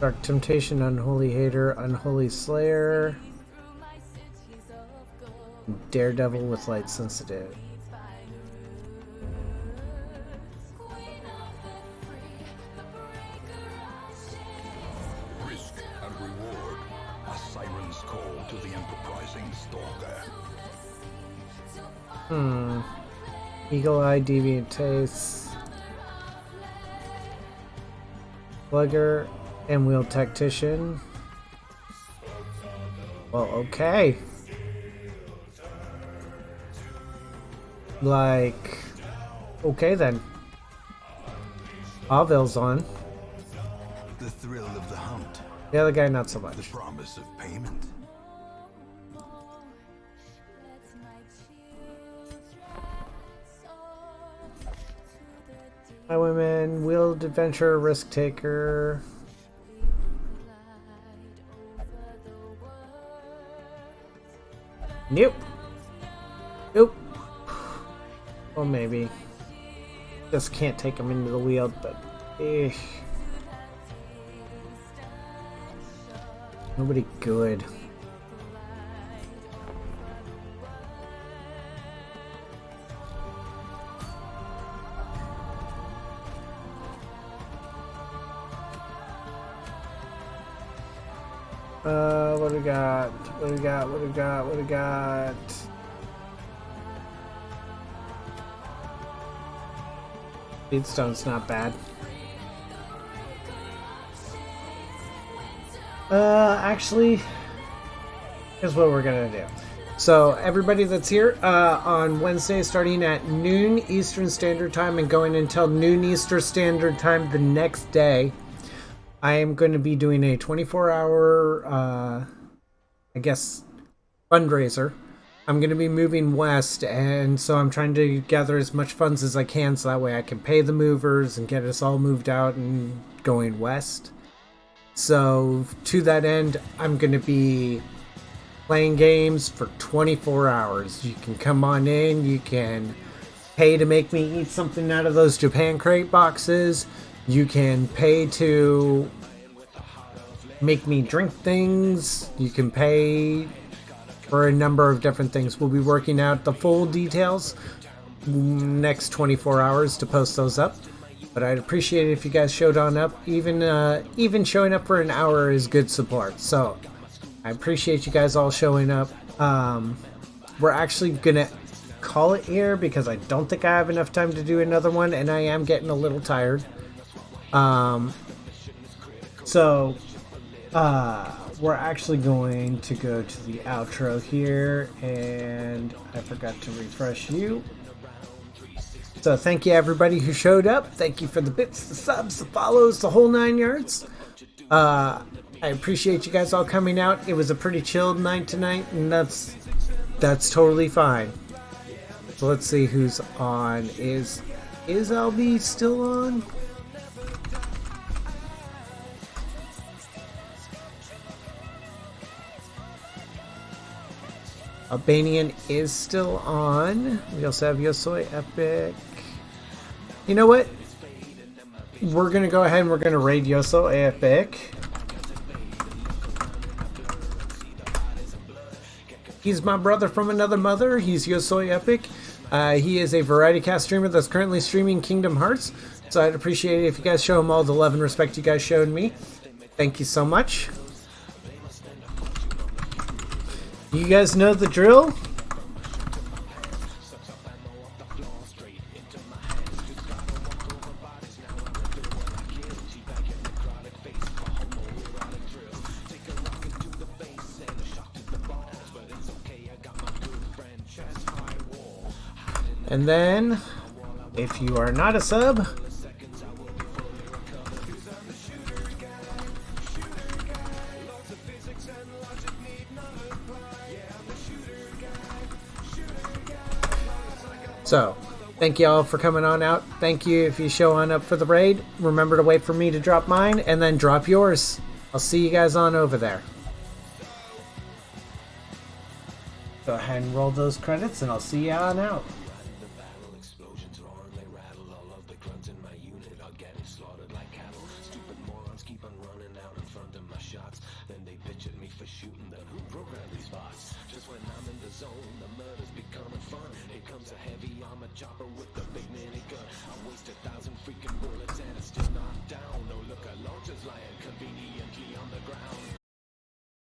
Dark Temptation, Unholy Hater, Unholy Slayer, Daredevil with Light Sensitive. stalker. Eagle Eye, Deviant Taste, Plugger, and Wheel Tactician. Well, okay. Like, okay then. Avil's on. The thrill of the hunt. The other guy, not so much. The promise of payment. Highwayman, Wheeled Adventurer, Risk Taker. Nope. Nope. Well, maybe. Just can't take him into the wheel, but nobody good. What do we got? What do we got? What do we got? What do we got? Speedstone's not bad. Actually, here's what we're gonna do. So everybody that's here on Wednesday, starting at noon Eastern Standard Time and going until noon Eastern Standard Time the next day, I am going to be doing a 24-hour, I guess, fundraiser. I'm going to be moving west, and so I'm trying to gather as much funds as I can so that way I can pay the movers and get us all moved out and going west. So to that end, I'm going to be playing games for 24 hours. You can come on in, you can pay to make me eat something out of those Japan crate boxes. You can pay to make me drink things. You can pay for a number of different things. We'll be working out the full details next 24 hours to post those up. But I'd appreciate it if you guys showed on up. Even showing up for an hour is good support. So I appreciate you guys all showing up. We're actually going to call it here because I don't think I have enough time to do another one, and I am getting a little tired. We're actually going to go to the outro here, and I forgot to refresh you. So thank you everybody who showed up. Thank you for the bits, the subs, the follows, the whole 9 yards. I appreciate you guys all coming out. It was a pretty chilled night tonight, and that's totally fine. So let's see who's on. Is LB still on? Albanian is still on. We also have Yosoi Epic. You know what? We're going to go ahead and we're going to raid Yoso Epic. He's my brother from another mother. He's Yosoi Epic. He is a variety cast streamer that's currently streaming Kingdom Hearts. So I'd appreciate it if you guys show him all the love and respect you guys showed me. Thank you so much. You guys know the drill? And then, if you are not a sub, so, thank you all for coming on out. Thank you if you show on up for the raid. Remember to wait for me to drop mine, and then drop yours. I'll see you guys on over there. Go ahead and roll those credits, and I'll see you on out. Chopper with the big minigun. I waste 1,000 freaking bullets and it's still not down. No